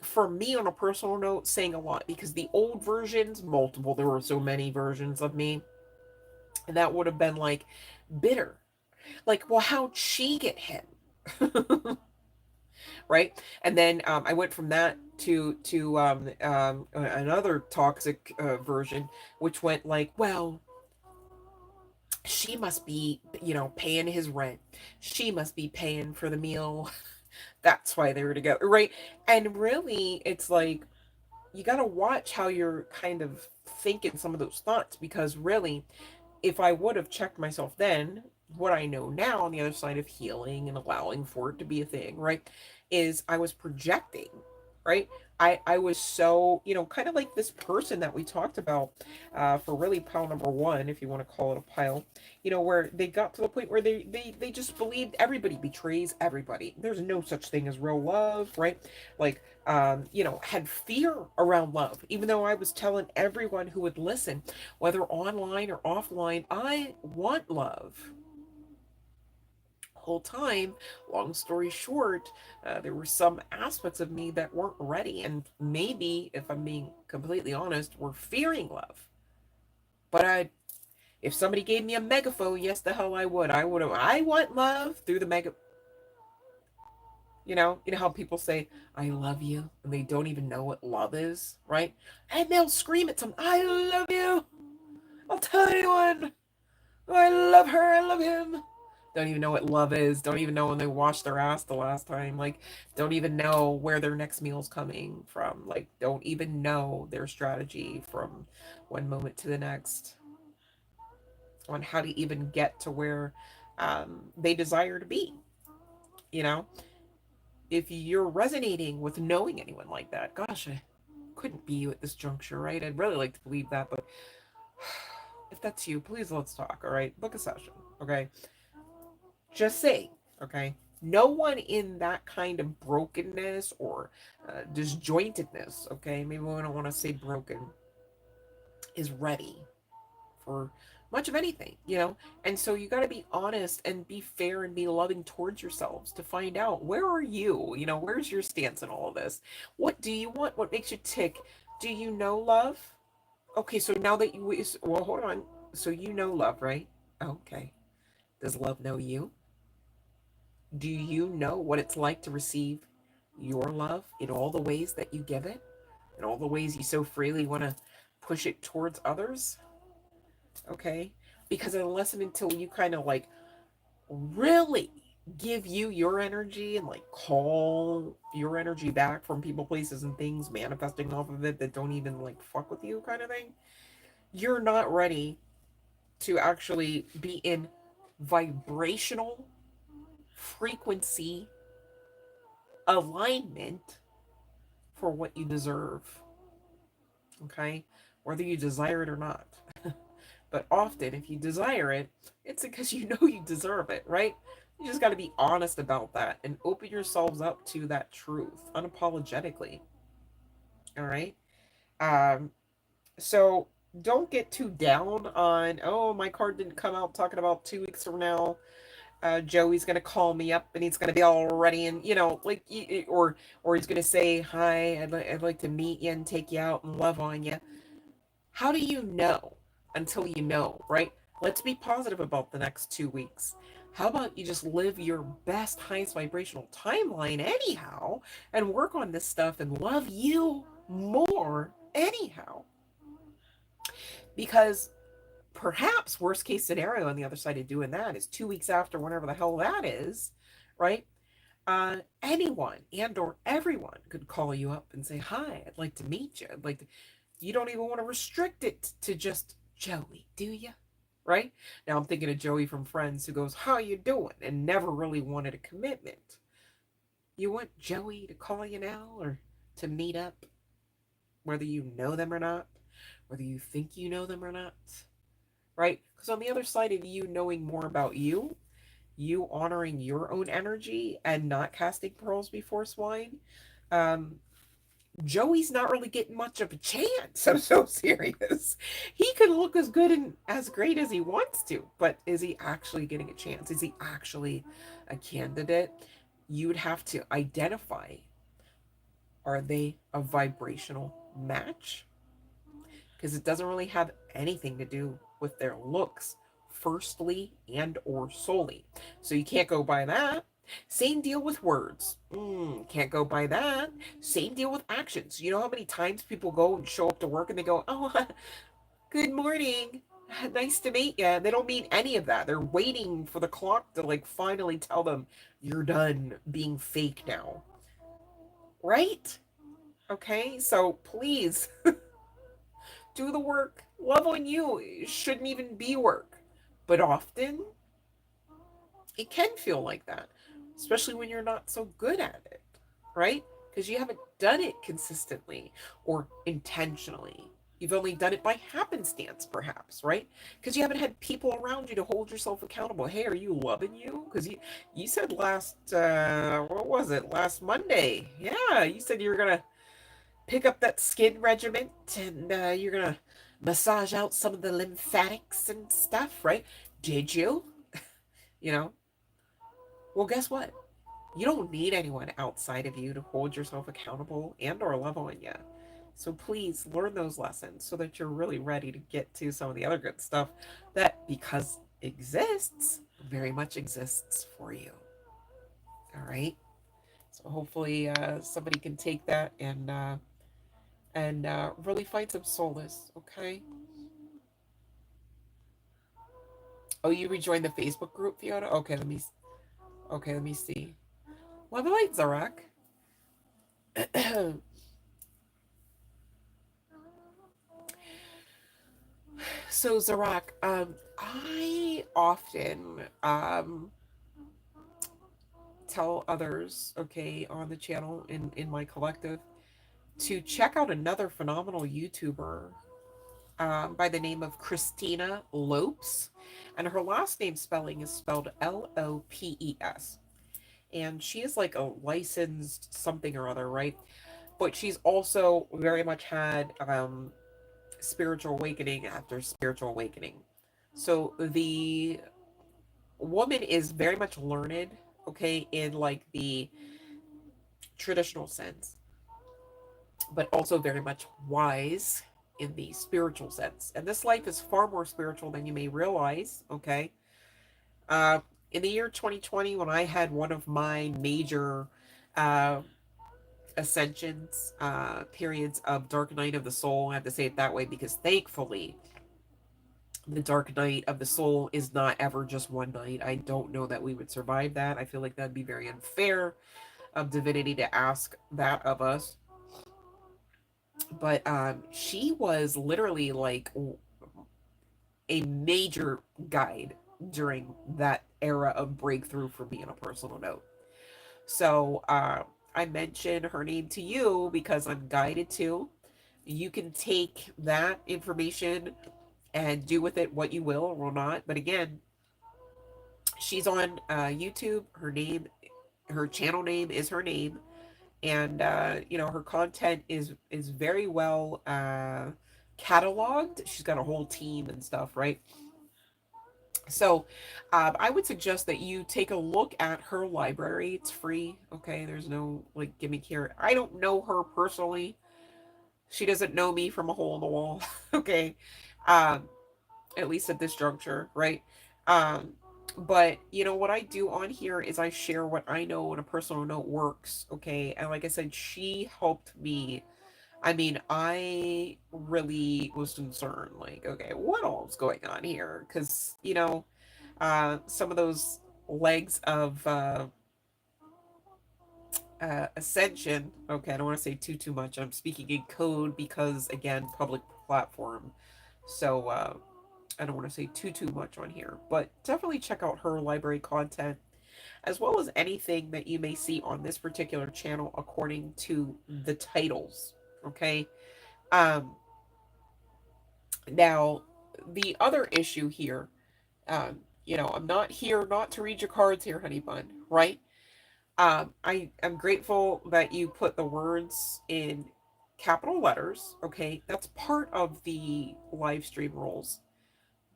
for me on a personal note saying a lot because the old versions, multiple, there were so many versions of me, and that would have been like bitter. Like, well, how'd she get him? Right? And then I went from that to another toxic version, which went like, well, she must be, paying his rent. She must be paying for the meal. That's why they were together, right? And really, it's like you got to watch how you're kind of thinking some of those thoughts because really, if I would have checked myself then, what I know now on the other side of healing and allowing for it to be a thing, right? is I was projecting, right? I was so, kind of like this person that we talked about for really pile number one, if you want to call it a pile, where they got to the point where they just believed everybody betrays everybody. There's no such thing as real love, right? Like, had fear around love, even though I was telling everyone who would listen, whether online or offline, I want love whole time. Long story short, there were some aspects of me that weren't ready, and maybe, if I'm being completely honest, were fearing love. But if somebody gave me a megaphone, yes, the hell I would. I want love through the mega. How people say I love you and they don't even know what love is, right? And they'll scream at some, I love you. I'll tell anyone. I love her. I love him. Don't even know what love is. Don't even know when they washed their ass the last time. Like, don't even know where their next meal's coming from. Like, don't even know their strategy from one moment to the next on how to even get to where they desire to be. You know, if you're resonating with knowing anyone like that, gosh, I couldn't be you at this juncture, right? I'd really like to believe that, but if that's you, please let's talk, all right? Book a session, okay? Just say, okay? No one in that kind of brokenness or disjointedness, okay? Maybe we don't want to say broken, is ready for much of anything. And so you got to be honest and be fair and be loving towards yourselves to find out, where are you, where's your stance in all of this? What do you want? What makes you tick? Do you know love? Okay, so now that well, hold on. So you know love, right? Okay. Does love know you? Do you know what it's like to receive your love in all the ways that you give it? In all the ways you so freely want to push it towards others? Okay? Because unless and until you kind of like really give you your energy and like call your energy back from people, places, and things manifesting off of it that don't even like fuck with you, kind of thing, you're not ready to actually be in vibrational frequency alignment for what you deserve. Okay? Whether you desire it or not. But often, if you desire it, it's because you know you deserve it, right? You just got to be honest about that and open yourselves up to that truth unapologetically. All right? Um, so don't get too down on, oh, my card didn't come out, talking about 2 weeks from now. Joey's gonna call me up and he's gonna be all ready, and like, or he's gonna say hi. I'd like to meet you and take you out and love on you. How do you know until you know, right? Let's be positive about the next 2 weeks. How about you just live your best, highest vibrational timeline anyhow, and work on this stuff and love you more anyhow? Because perhaps worst case scenario on the other side of doing that is 2 weeks after, whenever the hell that is, right? Anyone and or everyone could call you up and say, hi, I'd like to meet you. I'd like to. You don't even want to restrict it to just Joey, do you? Right? Now I'm thinking of Joey from Friends, who goes, how you doing? And never really wanted a commitment. You want Joey to call you now, or to meet up, whether you know them or not, whether you think you know them or not, right? Because on the other side of you knowing more about you honoring your own energy and not casting pearls before swine, um, Joey's not really getting much of a chance. I'm so serious. He can look as good and as great as he wants to, but is he actually getting a chance? Is he actually a candidate? You would have to identify, are they a vibrational match? Because it doesn't really have anything to do with their looks, firstly and or solely. So you can't go by that. Same deal with words. Can't go by that. Same deal with actions. You know how many times people go and show up to work and they go, oh, good morning. Nice to meet you. They don't mean any of that. They're waiting for the clock to like finally tell them you're done being fake now. Right? Okay? So please do the work. Love on you. It shouldn't even be work. But often it can feel like that, especially when you're not so good at it. right? Because you haven't done it consistently or intentionally. You've only done it by happenstance, perhaps, right? Because you haven't had people around you to hold yourself accountable. Hey, are you loving you? Because you said last what was it? Last Monday. Yeah, you said you were gonna pick up that skin regiment and you're gonna massage out some of the lymphatics and stuff, right? Did you? You know? Well, guess what? You don't need anyone outside of you to hold yourself accountable and or love on you. So please learn those lessons so that you're really ready to get to some of the other good stuff that, because exists, very much exists for you. All right. So hopefully somebody can take that and really find some solace. Okay. Oh, you rejoined the Facebook group, Fiona? Okay, let me see. Love and light, Zarak. So Zarak, I often tell others, okay, on the channel in my collective to check out another phenomenal YouTuber by the name of Christina Lopes, and her last name spelling is spelled Lopes. And she is like a licensed something or other, right? But she's also very much had spiritual awakening after spiritual awakening. So the woman is very much learned, okay, in like the traditional sense, but also very much wise in the spiritual sense. And this life is far more spiritual than you may realize, okay? Uh, in the year 2020, when I had one of my major uh, ascensions, periods of dark night of the soul, I have to say it that way because thankfully, the dark night of the soul is not ever just one night. I don't know that we would survive that. I feel like that'd be very unfair of divinity to ask that of us. But she was literally like a major guide during that era of breakthrough for me on a personal note. So I mention her name to you because I'm guided to. You can take that information and do with it what you will or will not. But again, she's on YouTube. Her channel name is her name, and her content is very well cataloged. She's got a whole team and stuff, right? So I would suggest that you take a look at her library. It's free. Okay, there's no like gimmick here. I don't know her personally. She doesn't know me from a hole in the wall. Okay, um, at least at this juncture, right? Um, but what I do on here is I share what I know on a personal note works. Okay, and like I said, she helped me. I mean, I really was concerned, like, okay, what all's going on here? Because some of those legs of ascension. Okay, I don't want to say too much. I'm speaking in code because again, public platform. So I don't want to say too much on here, but definitely check out her library content as well as anything that you may see on this particular channel according to the titles. Okay. Um, Now, the other issue here, I'm not here not to read your cards here, honey bun, right? I am grateful that you put the words in capital letters. Okay, that's part of the live stream rules.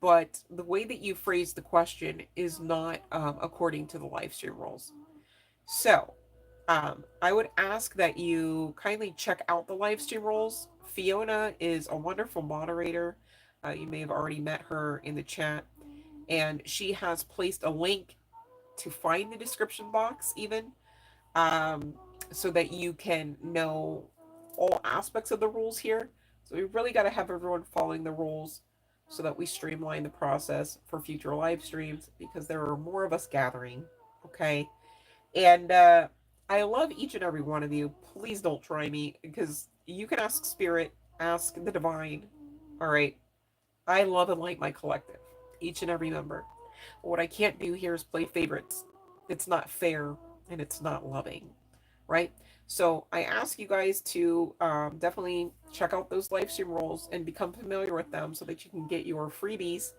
But the way that you phrase the question is not according to the live stream rules. So, I would ask that you kindly check out the live stream rules. Fiona is a wonderful moderator. You may have already met her in the chat, and she has placed a link to find the description box, even um, so that you can know all aspects of the rules here. So we really got to have everyone following the rules so that we streamline the process for future live streams because there are more of us gathering. Okay. And I love each and every one of you. Please don't try me because you can ask Spirit, ask the Divine. All right. I love and like my collective, each and every member. But what I can't do here is play favorites. It's not fair and it's not loving, right? So I ask you guys to definitely check out those live stream roles and become familiar with them so that you can get your freebies,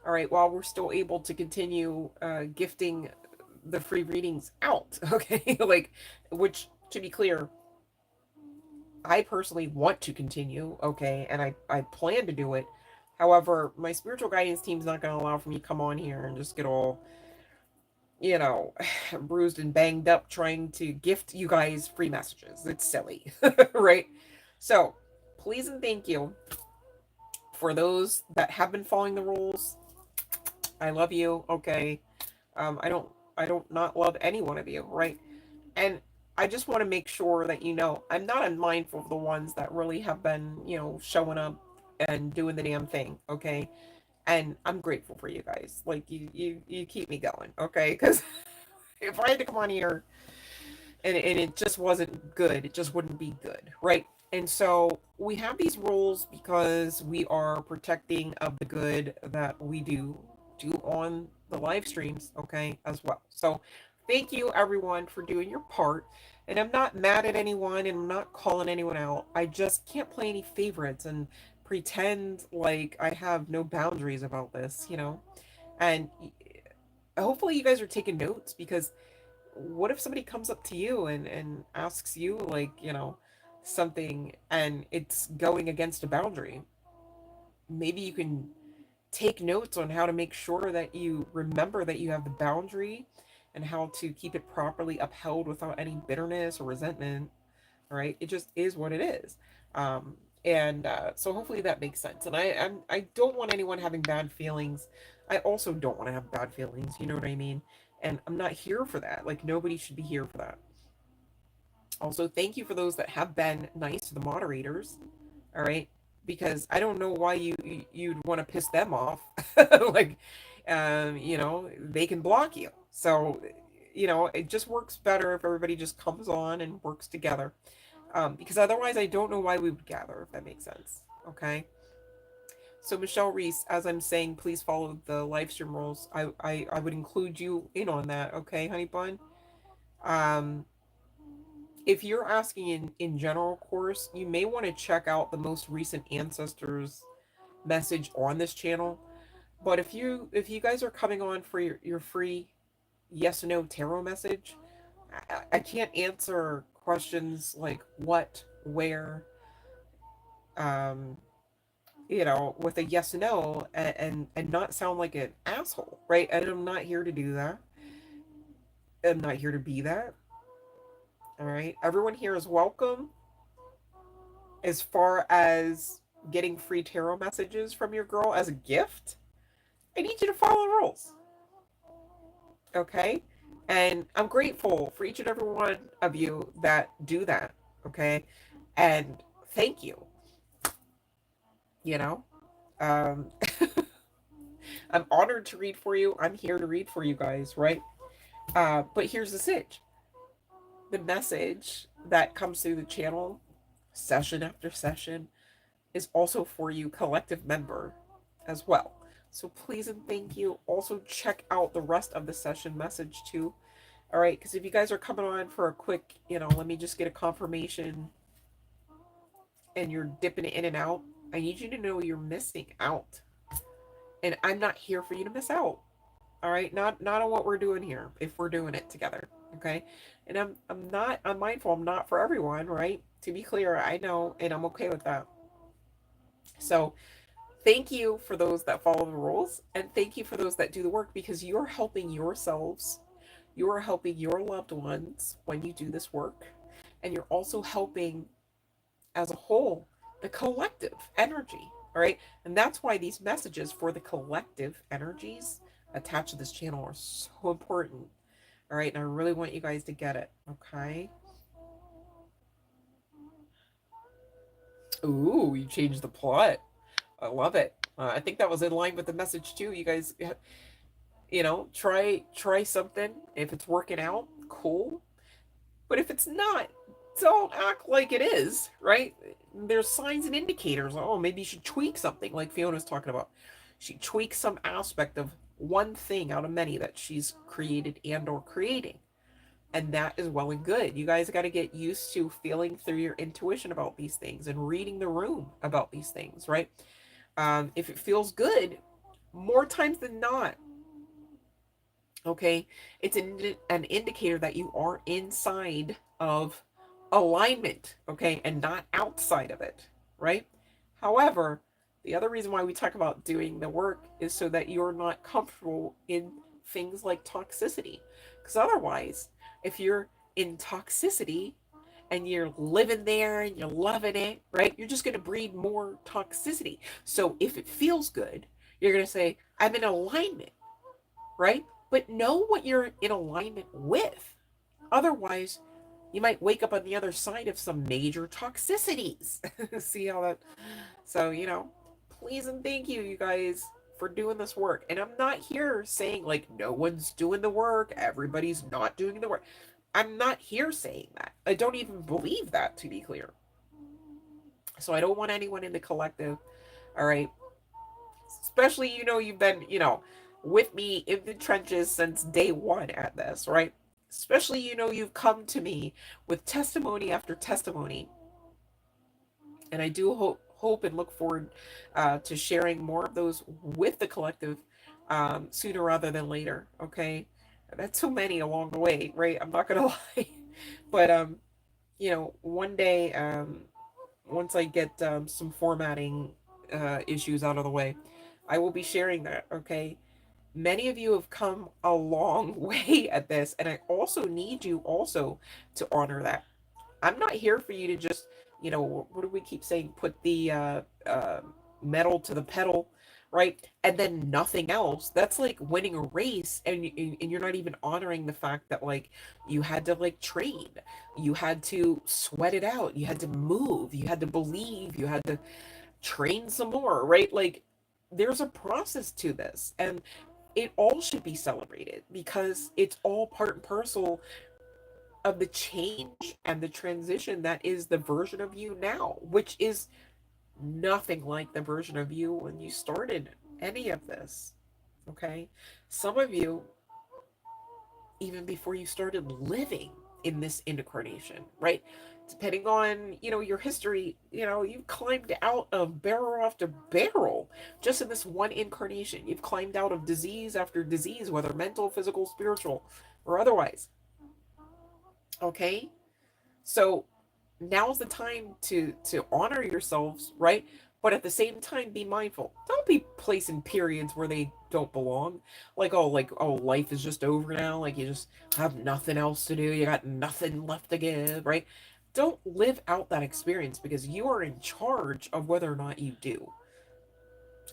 all right, while we're still able to continue gifting the free readings out, okay? Like, which, to be clear, I personally want to continue, okay, and I plan to do it. However, my spiritual guidance team's not going to allow for me to come on here and just get all, you know, bruised and banged up trying to gift you guys free messages. It's silly, right? So, please and thank you for those that have been following the rules. I love you, okay? I don't not love any one of you, right? And I just want to make sure that you know I'm not unmindful of the ones that really have been, you know, showing up and doing the damn thing, okay? And I'm grateful for you guys. Like you keep me going, okay? Because if I had to come on here and it just wasn't good, it just wouldn't be good, right? And so we have these rules because we are protecting of the good that we do on the live streams, okay, as well. So thank you everyone for doing your part. And I'm not mad at anyone and I'm not calling anyone out. I just can't play any favorites and pretend like I have no boundaries about this, you know. And hopefully you guys are taking notes, because what if somebody comes up to you and asks you, like, you know, something and it's going against a boundary? Maybe you can take notes on how to make sure that you remember that you have the boundary and how to keep it properly upheld without any bitterness or resentment. Right? It just is what it is. And so hopefully that makes sense. And I don't want anyone having bad feelings. I also don't want to have bad feelings. You know what I mean? And I'm not here for that. Like, nobody should be here for that. Also, thank you for those that have been nice to the moderators. All right, because I don't know why you'd want to piss them off. Like, you know, they can block you. So, you know, it just works better if everybody just comes on and works together. Because otherwise, I don't know why we would gather, if that makes sense. Okay. So Michelle Reese, as I'm saying, please follow the live stream rules. I would include you in on that. Okay, honey bun. Um, if you're asking in general course, you may want to check out the most recent ancestors message on this channel. But if you guys are coming on for your free yes or no tarot message, I can't answer questions like what, where, um, you know, with a yes or no, and not sound like an asshole, right? And I'm not here to do that. I'm not here to be that. All right. Everyone here is welcome. As far as getting free tarot messages from your girl as a gift, I need you to follow the rules. Okay? And I'm grateful for each and every one of you that do that. Okay? And thank you. You know? Um, I'm honored to read for you. I'm here to read for you guys, right? But here's the sitch. The message that comes through the channel, session after session, is also for you, collective member, as well. So please and thank you. Also check out the rest of the session message too. All right, because if you guys are coming on for a quick, you know, let me just get a confirmation, and you're dipping it in and out, I need you to know you're missing out. And I'm not here for you to miss out. All right, not on what we're doing here, if we're doing it together. Okay. And I'm mindful I'm not for everyone, right? To be clear, I know, and I'm okay with that. So thank you for those that follow the rules, and thank you for those that do the work, because you're helping yourselves, you are helping your loved ones when you do this work, and you're also helping as a whole the collective energy. All right, and that's why these messages for the collective energies attached to this channel are so important. All right, and I really want you guys to get it. Okay. Ooh, you changed the plot. I love it. I think that was in line with the message too. You guys, you know, try something. If it's working out, cool. But if it's not, don't act like it is, right? There's signs and indicators. Oh, maybe you should tweak something, like Fiona's talking about. She tweaks some aspect of one thing out of many that she's created and or creating. And that is well and good. You guys got to get used to feeling through your intuition about these things and reading the room about these things, right? If it feels good, more times than not, okay, it's an indicator that you are inside of alignment, okay, and not outside of it, right? However, the other reason why we talk about doing the work is so that you're not comfortable in things like toxicity. Because otherwise, if you're in toxicity and you're living there and you're loving it, right, you're just going to breed more toxicity. So if it feels good, you're going to say, I'm in alignment, right? But know what you're in alignment with. Otherwise, you might wake up on the other side of some major toxicities. See how that? So, please and thank you, you guys, for doing this work. And I'm not here saying, like, no one's doing the work, everybody's not doing the work. I'm not here saying that. I don't even believe that, to be clear. So I don't want anyone in the collective, all right, especially you've been with me in the trenches since day one at this, right? Especially you've come to me with testimony after testimony, and I do hope and look forward to sharing more of those with the collective sooner rather than later. Okay, that's so many along the way, right? I'm not gonna lie, but one day, once I get some formatting issues out of the way, I will be sharing that, okay? Many of you have come a long way at this, and I also need you also to honor that. I'm not here for you to just, what do we keep saying? Put the metal to the pedal, right? And then nothing else. That's like winning a race, and you're not even honoring the fact that like you had to like train, you had to sweat it out, you had to move, you had to believe, you had to train some more, right? Like there's a process to this, and it all should be celebrated because it's all part and parcel of the change and the transition that is the version of you now, which is nothing like the version of you when you started any of this. Okay? Some of you, even before you started living in this incarnation, right? Depending on, your history, you've climbed out of barrel after barrel just in this one incarnation. You've climbed out of disease after disease, whether mental, physical, spiritual, or otherwise. Okay? So now's the time to honor yourselves, right? But at the same time, be mindful. Don't be placing periods where they don't belong. Like, oh, life is just over now. Like you just have nothing else to do. You got nothing left to give, right? Don't live out that experience because you are in charge of whether or not you do.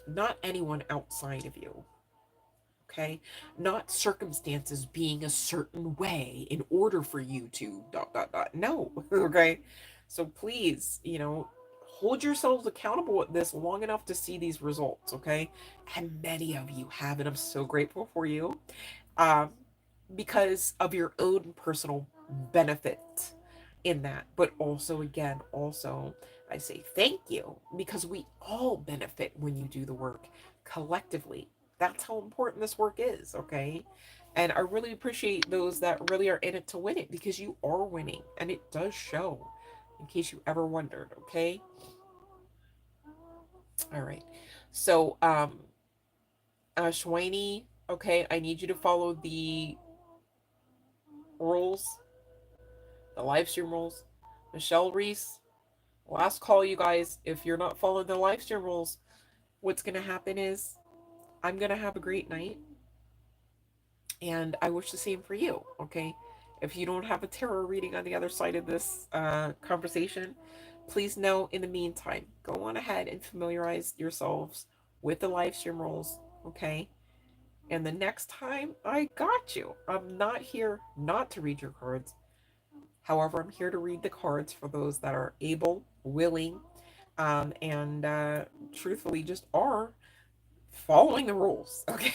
Not anyone outside of you. Okay, not circumstances being a certain way in order for you to dot dot dot. No. Okay, so please, hold yourselves accountable at this long enough to see these results. Okay, and many of you have, and I'm so grateful for you, um because of your own personal benefit in that. But also, again, also, I say thank you because we all benefit when you do the work collectively. That's how important this work is, okay? And I really appreciate those that really are in it to win it because you are winning and it does show, in case you ever wondered, okay? All right. So, Shwani, okay, I need you to follow the rules, the live stream rules. Michelle Reese, last call, you guys. If you're not following the live stream rules, what's going to happen is I'm going to have a great night. And I wish the same for you, okay? If you don't have a tarot reading on the other side of this conversation, please know in the meantime, go on ahead and familiarize yourselves with the live stream rules, okay? And the next time, I got you. I'm not here not to read your cards. However, I'm here to read the cards for those that are able, willing, and truthfully just are following the rules, okay?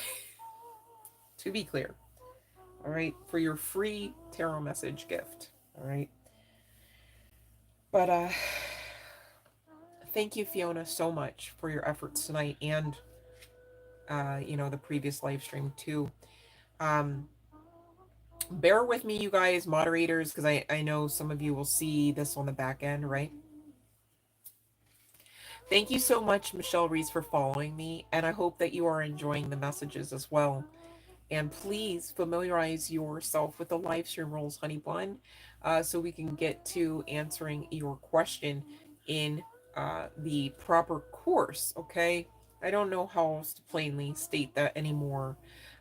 To be clear, all right, for your free tarot message gift, all right? But thank you, Fiona, so much for your efforts tonight and, the previous live stream too. Um, Bear with me, you guys, moderators, because I know some of you will see this on the back end, right? Thank you so much, Michelle Reese, for following me, and I hope that you are enjoying the messages as well. And please familiarize yourself with the live stream rules, honey bun, so we can get to answering your question in the proper course, okay? I don't know how else to plainly state that anymore,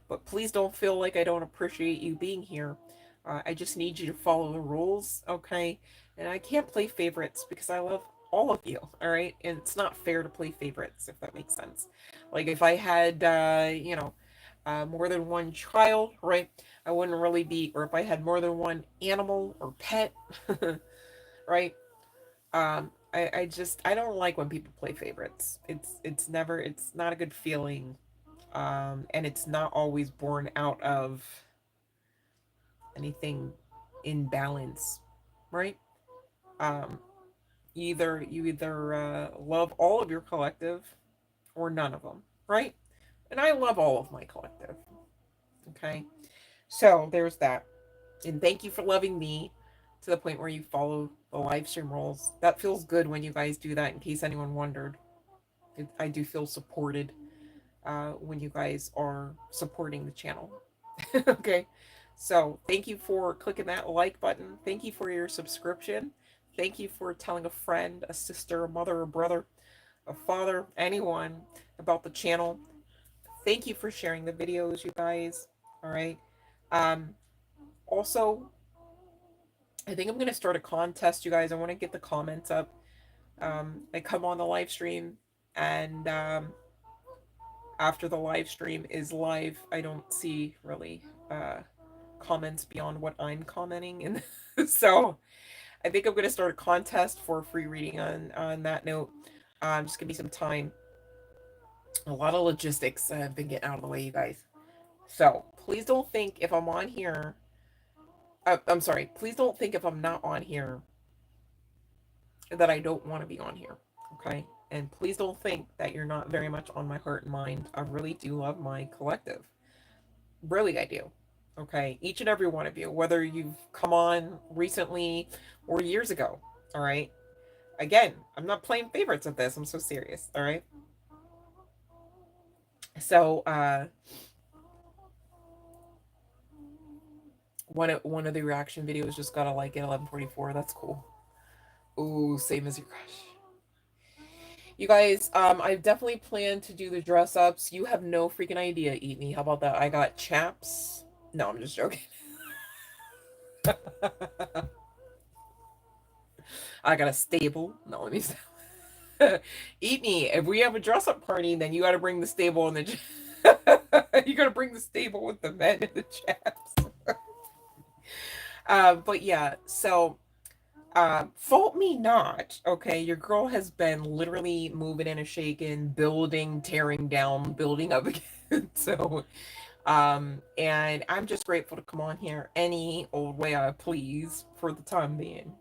but please don't feel like I don't appreciate you being here. I just need you to follow the rules, okay? And I can't play favorites because I love all of you, all right? And it's not fair to play favorites, if that makes sense. Like if I had, more than one child, right? I wouldn't really be, or if I had more than one animal or pet, right? I don't like when people play favorites. It's not a good feeling, and it's not always born out of anything in balance, right? Um, you either love all of your collective or none of them, right? And I love all of my collective. Okay, so there's that. And thank you for loving me to the point where you follow the live stream rules. That feels good when you guys do that, in case anyone wondered. I do feel supported when you guys are supporting the channel. Okay. So thank you for clicking that like button. Thank you for your subscription. Thank you for telling a friend, a sister, a mother, a brother, a father, anyone about the channel. Thank you for sharing the videos, you guys. All right. Um, Also, I think I'm going to start a contest, you guys. I want to get the comments up. I come on the live stream, and after the live stream is live, I don't see really comments beyond what I'm commenting. And so I think I'm going to start a contest for a free reading on that note. Just give me some time. A lot of logistics have been getting out of the way, you guys. So please don't think if I'm on here. I'm sorry. Please don't think if I'm not on here that I don't want to be on here. Okay. And please don't think that you're not very much on my heart and mind. I really do love my collective. Really, I do. Okay. Each and every one of you, whether you've come on recently or years ago. All right. Again, I'm not playing favorites of this. I'm so serious. All right. So, one of the reaction videos just got a like at 11:44. That's cool. Ooh, same as your crush. You guys, I definitely plan to do the dress ups. You have no freaking idea, Eat Me. How about that? I got chaps. No, I'm just joking. I got a stable. No, let me stop. Eat Me. If we have a dress up party, then you got to bring the stable and the. You got to bring the stable with the men and the chaps. But yeah, so fault me not, okay? Your girl has been literally moving and a shaking, building, tearing down, building up again. So, and I'm just grateful to come on here any old way I please for the time being.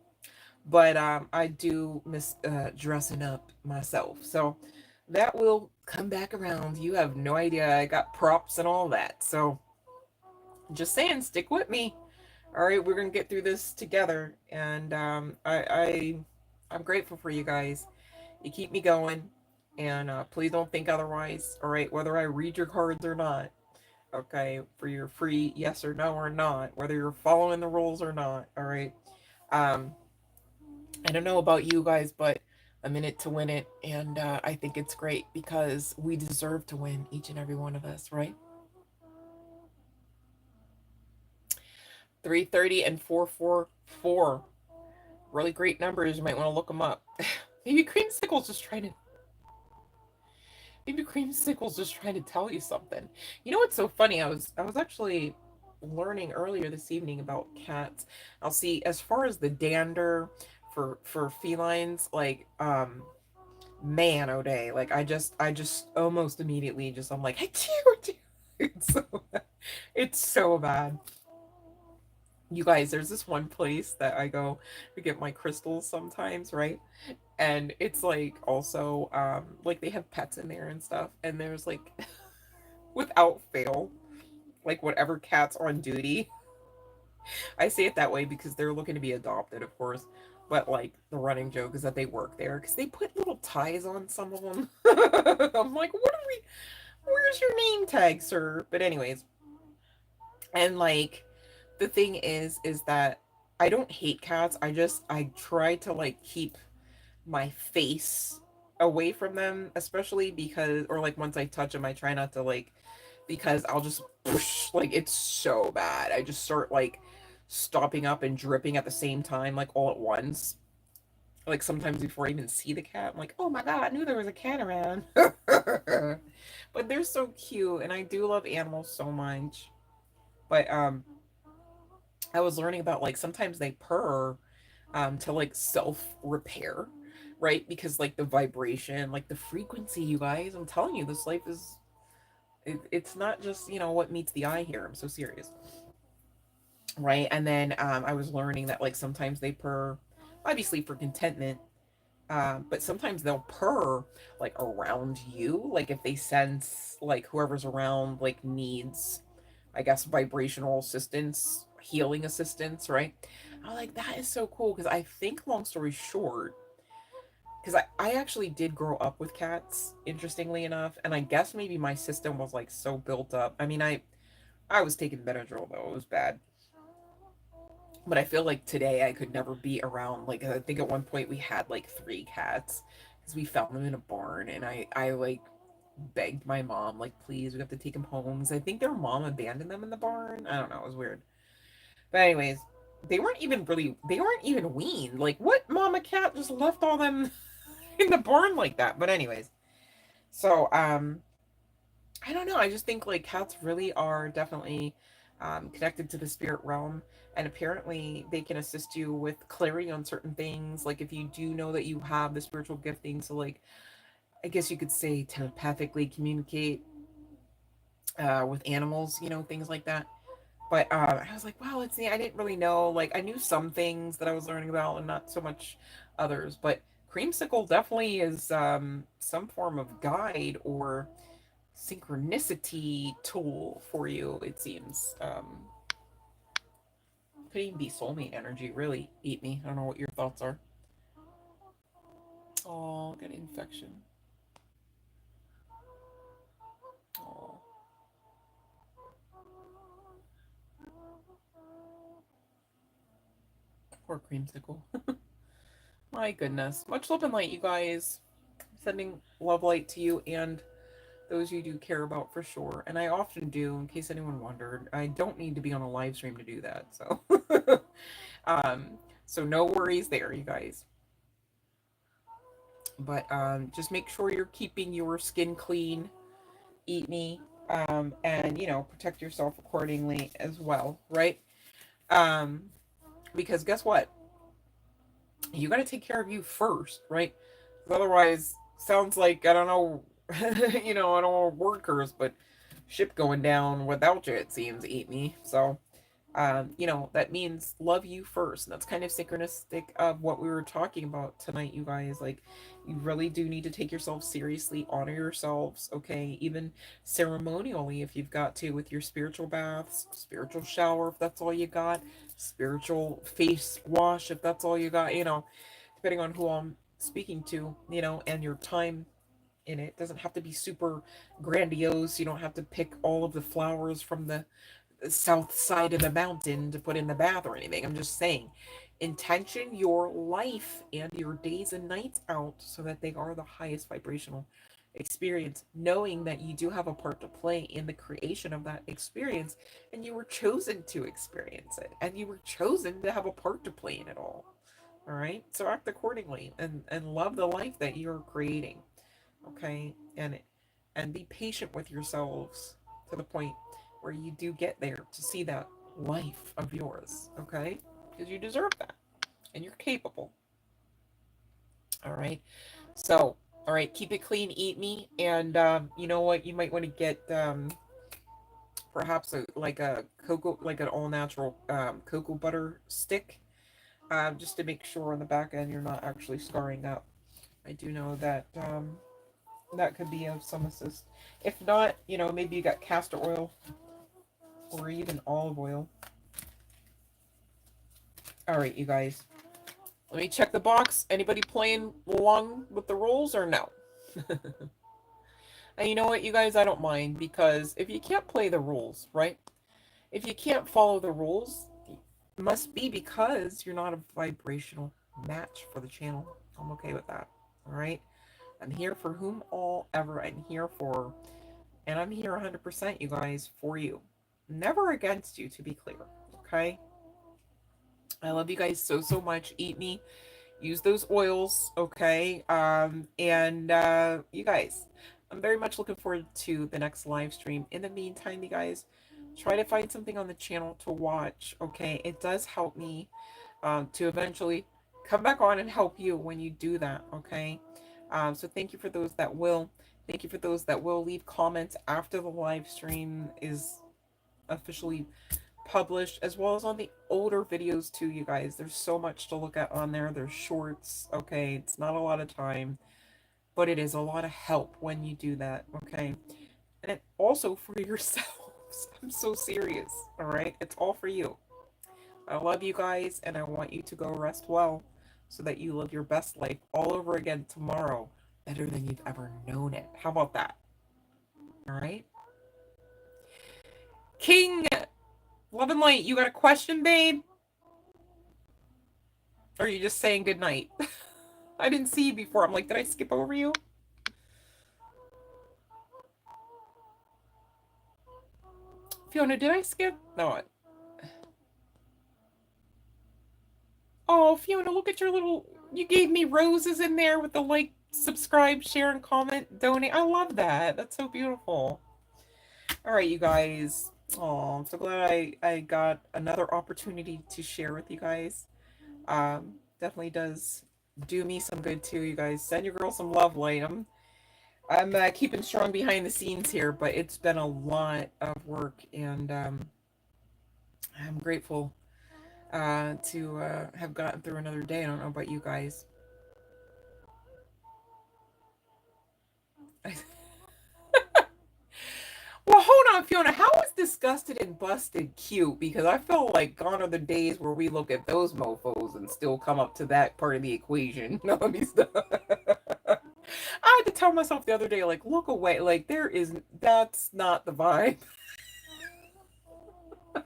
But I do miss dressing up myself. So that will come back around. You have no idea. I got props and all that. So just saying, stick with me. All right, we're gonna get through this together, and I'm grateful for you guys. You keep me going, and please don't think otherwise. All right, whether I read your cards or not. Okay, for your free yes or no or not, whether you're following the rules or not. All right. Um, I don't know about you guys, but I'm in it to win it, and I think it's great because we deserve to win, each and every one of us, right? 330 and 444. Really great numbers. You might want to look them up. Maybe Creamsicle's just trying to. Maybe Creamsicle's just trying to tell you something. You know what's so funny? I was actually learning earlier this evening about cats. I'll see as far as the dander for felines, like man oh day. Like I just almost immediately just I'm like, hey, it's so it's so bad. You guys, there's this one place that I go to get my crystals sometimes, right? And it's like also like they have pets in there and stuff, and there's like without fail, like whatever cat's on duty, I say it that way because they're looking to be adopted, of course. But like the running joke is that they work there because they put little ties on some of them. I'm like, what are we? Where's your name tag, sir? But anyways, and like the thing is that I don't hate cats. I try to like keep my face away from them, especially because, or like once I touch them, I try not to like, because I'll just whoosh, like it's so bad. I just start like stopping up and dripping at the same time, like all at once. Like sometimes before I even see the cat, I'm like, oh my god, I knew there was a cat around. But they're so cute, and I do love animals so much. But I was learning about like sometimes they purr to like self repair, right? Because like the vibration, like the frequency, you guys, I'm telling you, this life is it's not just, you know, what meets the eye here. I'm so serious, right? And then I was learning that like sometimes they purr, obviously for contentment, but sometimes they'll purr like around you, like if they sense like whoever's around like needs, I guess, vibrational assistance, healing assistance, right? I'm like, that is so cool because I think, long story short, because I actually did grow up with cats, interestingly enough, and I guess maybe my system was like so built up. I mean, I was taking Benadryl though, it was bad. But I feel like today I could never be around, like I think at one point we had like three cats because we found them in a barn, and I like begged my mom, like, please, we have to take them home. 'Cause I think their mom abandoned them in the barn. I don't know, it was weird. But anyways, they weren't even weaned. Like, what mama cat just left all them in the barn like that? But anyways, so I don't know. I just think like cats really are definitely connected to the spirit realm, and apparently they can assist you with clarity on certain things. Like if you do know that you have the spiritual gifting, so like I guess you could say telepathically communicate with animals, you know, things like that. But I was like, wow, let's see. I didn't really know. Like I knew some things that I was learning about, and not so much others. But creamsicle definitely is some form of guide or synchronicity tool for you, it seems. Could even be soulmate energy, really. Eat me. I don't know what your thoughts are. Oh, got an infection. Oh, poor creamsicle. My goodness. Much love and light, you guys. Sending love light to you and those you do care about for sure. And I often do, in case anyone wondered. I don't need to be on a live stream to do that. So um so no worries there, you guys. But just make sure you're keeping your skin clean, eat me, and you know, protect yourself accordingly as well, right? Um, because guess what? You got to take care of you first, right? Otherwise, sounds like, I don't know, you know, I don't know workers, but ship going down without you. It seems, eat me. So you know, that means love you first. And that's kind of synchronistic of what we were talking about tonight, you guys. Like, you really do need to take yourself seriously, honor yourselves, okay? Even ceremonially, if you've got to, with your spiritual baths, spiritual shower, if that's all you got, spiritual face wash, if that's all you got, you know, depending on who I'm speaking to, you know, and your time in it. It doesn't have to be super grandiose. You don't have to pick all of the flowers from the south side of the mountain to put in the bath or anything. I'm just saying, intention your life and your days and nights out so that they are the highest vibrational experience, knowing that you do have a part to play in the creation of that experience, and you were chosen to experience it, and you were chosen to have a part to play in it all right, so act accordingly and love the life that you're creating, okay? And be patient with yourselves to the point where you do get there to see that life of yours, okay? Because you deserve that and you're capable. All right. So, all right, keep it clean, eat me, and you know what? You might want to get perhaps like a cocoa, like an all natural cocoa butter stick, just to make sure on the back end you're not actually scarring up. I do know that that could be of some assist. If not, you know, maybe you got castor oil or even olive oil. All right, you guys. Let me check the box. Anybody playing along with the rules or no? And you know what, you guys? I don't mind, because if you can't play the rules, right? If you can't follow the rules, it must be because you're not a vibrational match for the channel. I'm okay with that. All right? I'm here for whom all ever I'm here for. And I'm here 100%, you guys, for you. Never against you, to be clear. Okay? I love you guys so, so much. Eat me. Use those oils, okay? And you guys, I'm very much looking forward to the next live stream. In the meantime, you guys, try to find something on the channel to watch, okay? It does help me to eventually come back on and help you when you do that, okay? So thank you for those that will. Thank you for those that will leave comments after the live stream is officially published, as well as on the older videos too, you guys. There's so much to look at on there. There's shorts, okay? It's not a lot of time, but it is a lot of help when you do that, okay? And it also for yourselves. I'm so serious, all right? It's all for you. I love you guys, and I want you to go rest well so that you live your best life all over again tomorrow, better than you've ever known it. How about that? All right? King, love and light, you got a question, babe? Or are you just saying goodnight? I didn't see you before. I'm like, did I skip over you? Fiona, did I skip? No. Oh, Fiona, look at your little... You gave me roses in there with the like, subscribe, share, and comment, donate. I love that. That's so beautiful. All right, you guys. Oh, I'm so glad I got another opportunity to share with you guys. Definitely does do me some good too, you guys. Send your girl some love light. I'm keeping strong behind the scenes here, but it's been a lot of work, and I'm grateful to have gotten through another day. I don't know about you guys. Well, hold on, Fiona. How is Disgusted and Busted cute? Because I feel like gone are the days where we look at those mofos and still come up to that part of the equation. No, let me stop. I had to tell myself the other day, like, look away. Like, that's not the vibe. I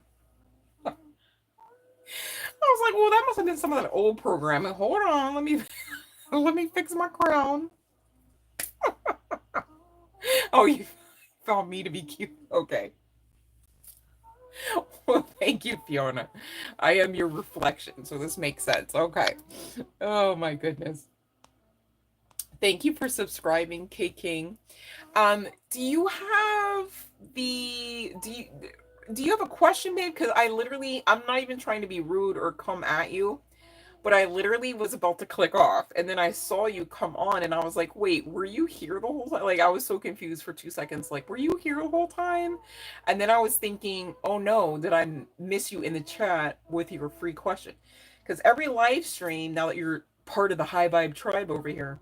was like, well, that must have been some of that old programming. Hold on, let me fix my crown. Oh, you found me to be cute. Okay. Well, thank you, Fiona. I am your reflection, so this makes sense. Okay. Oh my goodness. Thank you for subscribing, K King. Do you have do you have a question, babe? Because I'm not even trying to be rude or come at you, but I literally was about to click off, and then I saw you come on, and I was like, wait, were you here the whole time? Like, I was so confused for 2 seconds. Like, were you here the whole time? And then I was thinking, oh no, did I miss you in the chat with your free question? Because every live stream, now that you're part of the High Vibe tribe over here,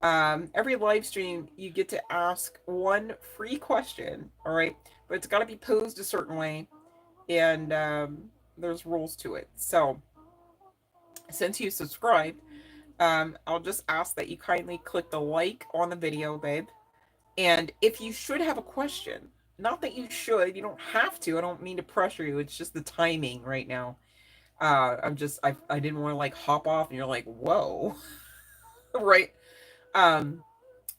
every live stream you get to ask one free question, all right? But it's got to be posed a certain way, and there's rules to it. So since you subscribed, I'll just ask that you kindly click the like on the video, babe. And if you should have a question, not that you should, you don't have to. I don't mean to pressure you. It's just the timing right now. I didn't want to like hop off and you're like, whoa, right?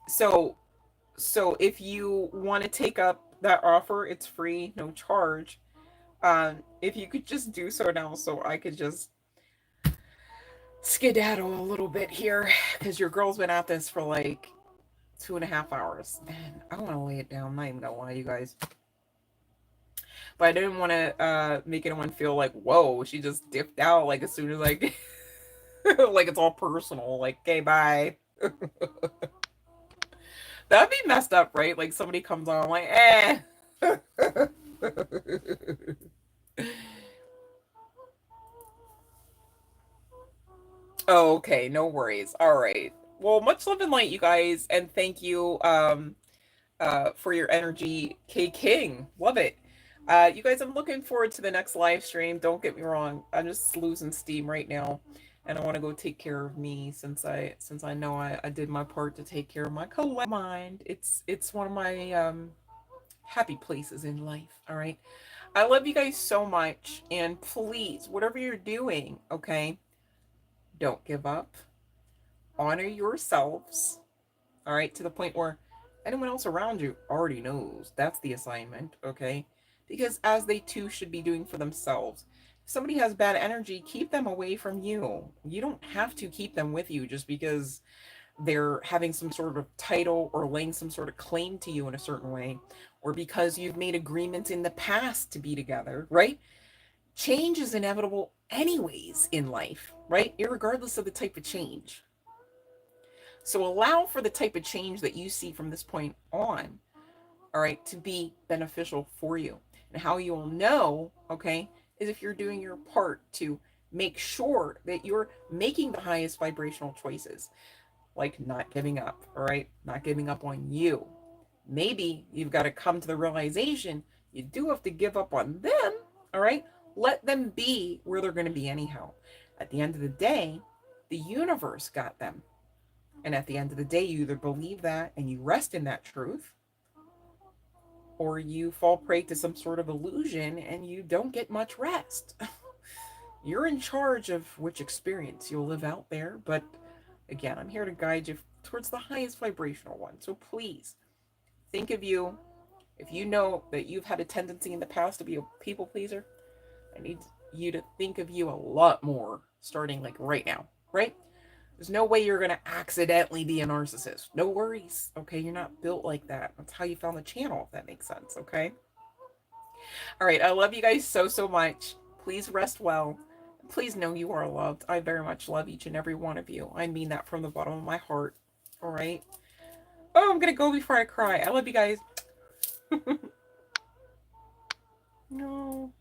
So if you want to take up that offer, it's free, no charge. If you could just do so now, so I could just skedaddle a little bit here, because your girl's been at this for like 2.5 hours, and I want to lay it down. I'm not even gonna lie, you guys. But I didn't want to make anyone feel like, whoa, she just dipped out like as soon as like like it's all personal, like, okay, bye. That'd be messed up, right? Like somebody comes on like, eh. Oh, okay, no worries. All right. Well, much love and light, you guys, and thank you for your energy, K King. Love it. You guys, I'm looking forward to the next live stream. Don't get me wrong. I'm just losing steam right now. And I want to go take care of me since I know I did my part to take care of my collective mind. It's one of my happy places in life. All right. I love you guys so much. And please, whatever you're doing, okay, don't give up. Honor yourselves. All right, to the point where anyone else around you already knows that's the assignment, okay? Because as they too should be doing for themselves. If somebody has bad energy, keep them away from you. You don't have to keep them with you just because they're having some sort of title or laying some sort of claim to you in a certain way, or because you've made agreements in the past to be together, right? Change is inevitable anyways in life, right? Irregardless of the type of change. So allow for the type of change that you see from this point on, all right, to be beneficial for you. And how you will know, okay, is if you're doing your part to make sure that you're making the highest vibrational choices, like not giving up, all right, not giving up on you. Maybe you've got to come to the realization you do have to give up on them, all right? Let them be where they're going to be anyhow. At the end of the day, the universe got them. And at the end of the day, you either believe that and you rest in that truth, or you fall prey to some sort of illusion and you don't get much rest. You're in charge of which experience you'll live out there, but again, I'm here to guide you towards the highest vibrational one. So please think of you. If you know that you've had a tendency in the past to be a people pleaser, I need you to think of you a lot more starting like right now, right? There's no way you're going to accidentally be a narcissist. No worries. Okay. You're not built like that. That's how you found the channel, if that makes sense. Okay. All right. I love you guys so, so much. Please rest well. Please know you are loved. I very much love each and every one of you. I mean that from the bottom of my heart. All right. Oh, I'm going to go before I cry. I love you guys. No.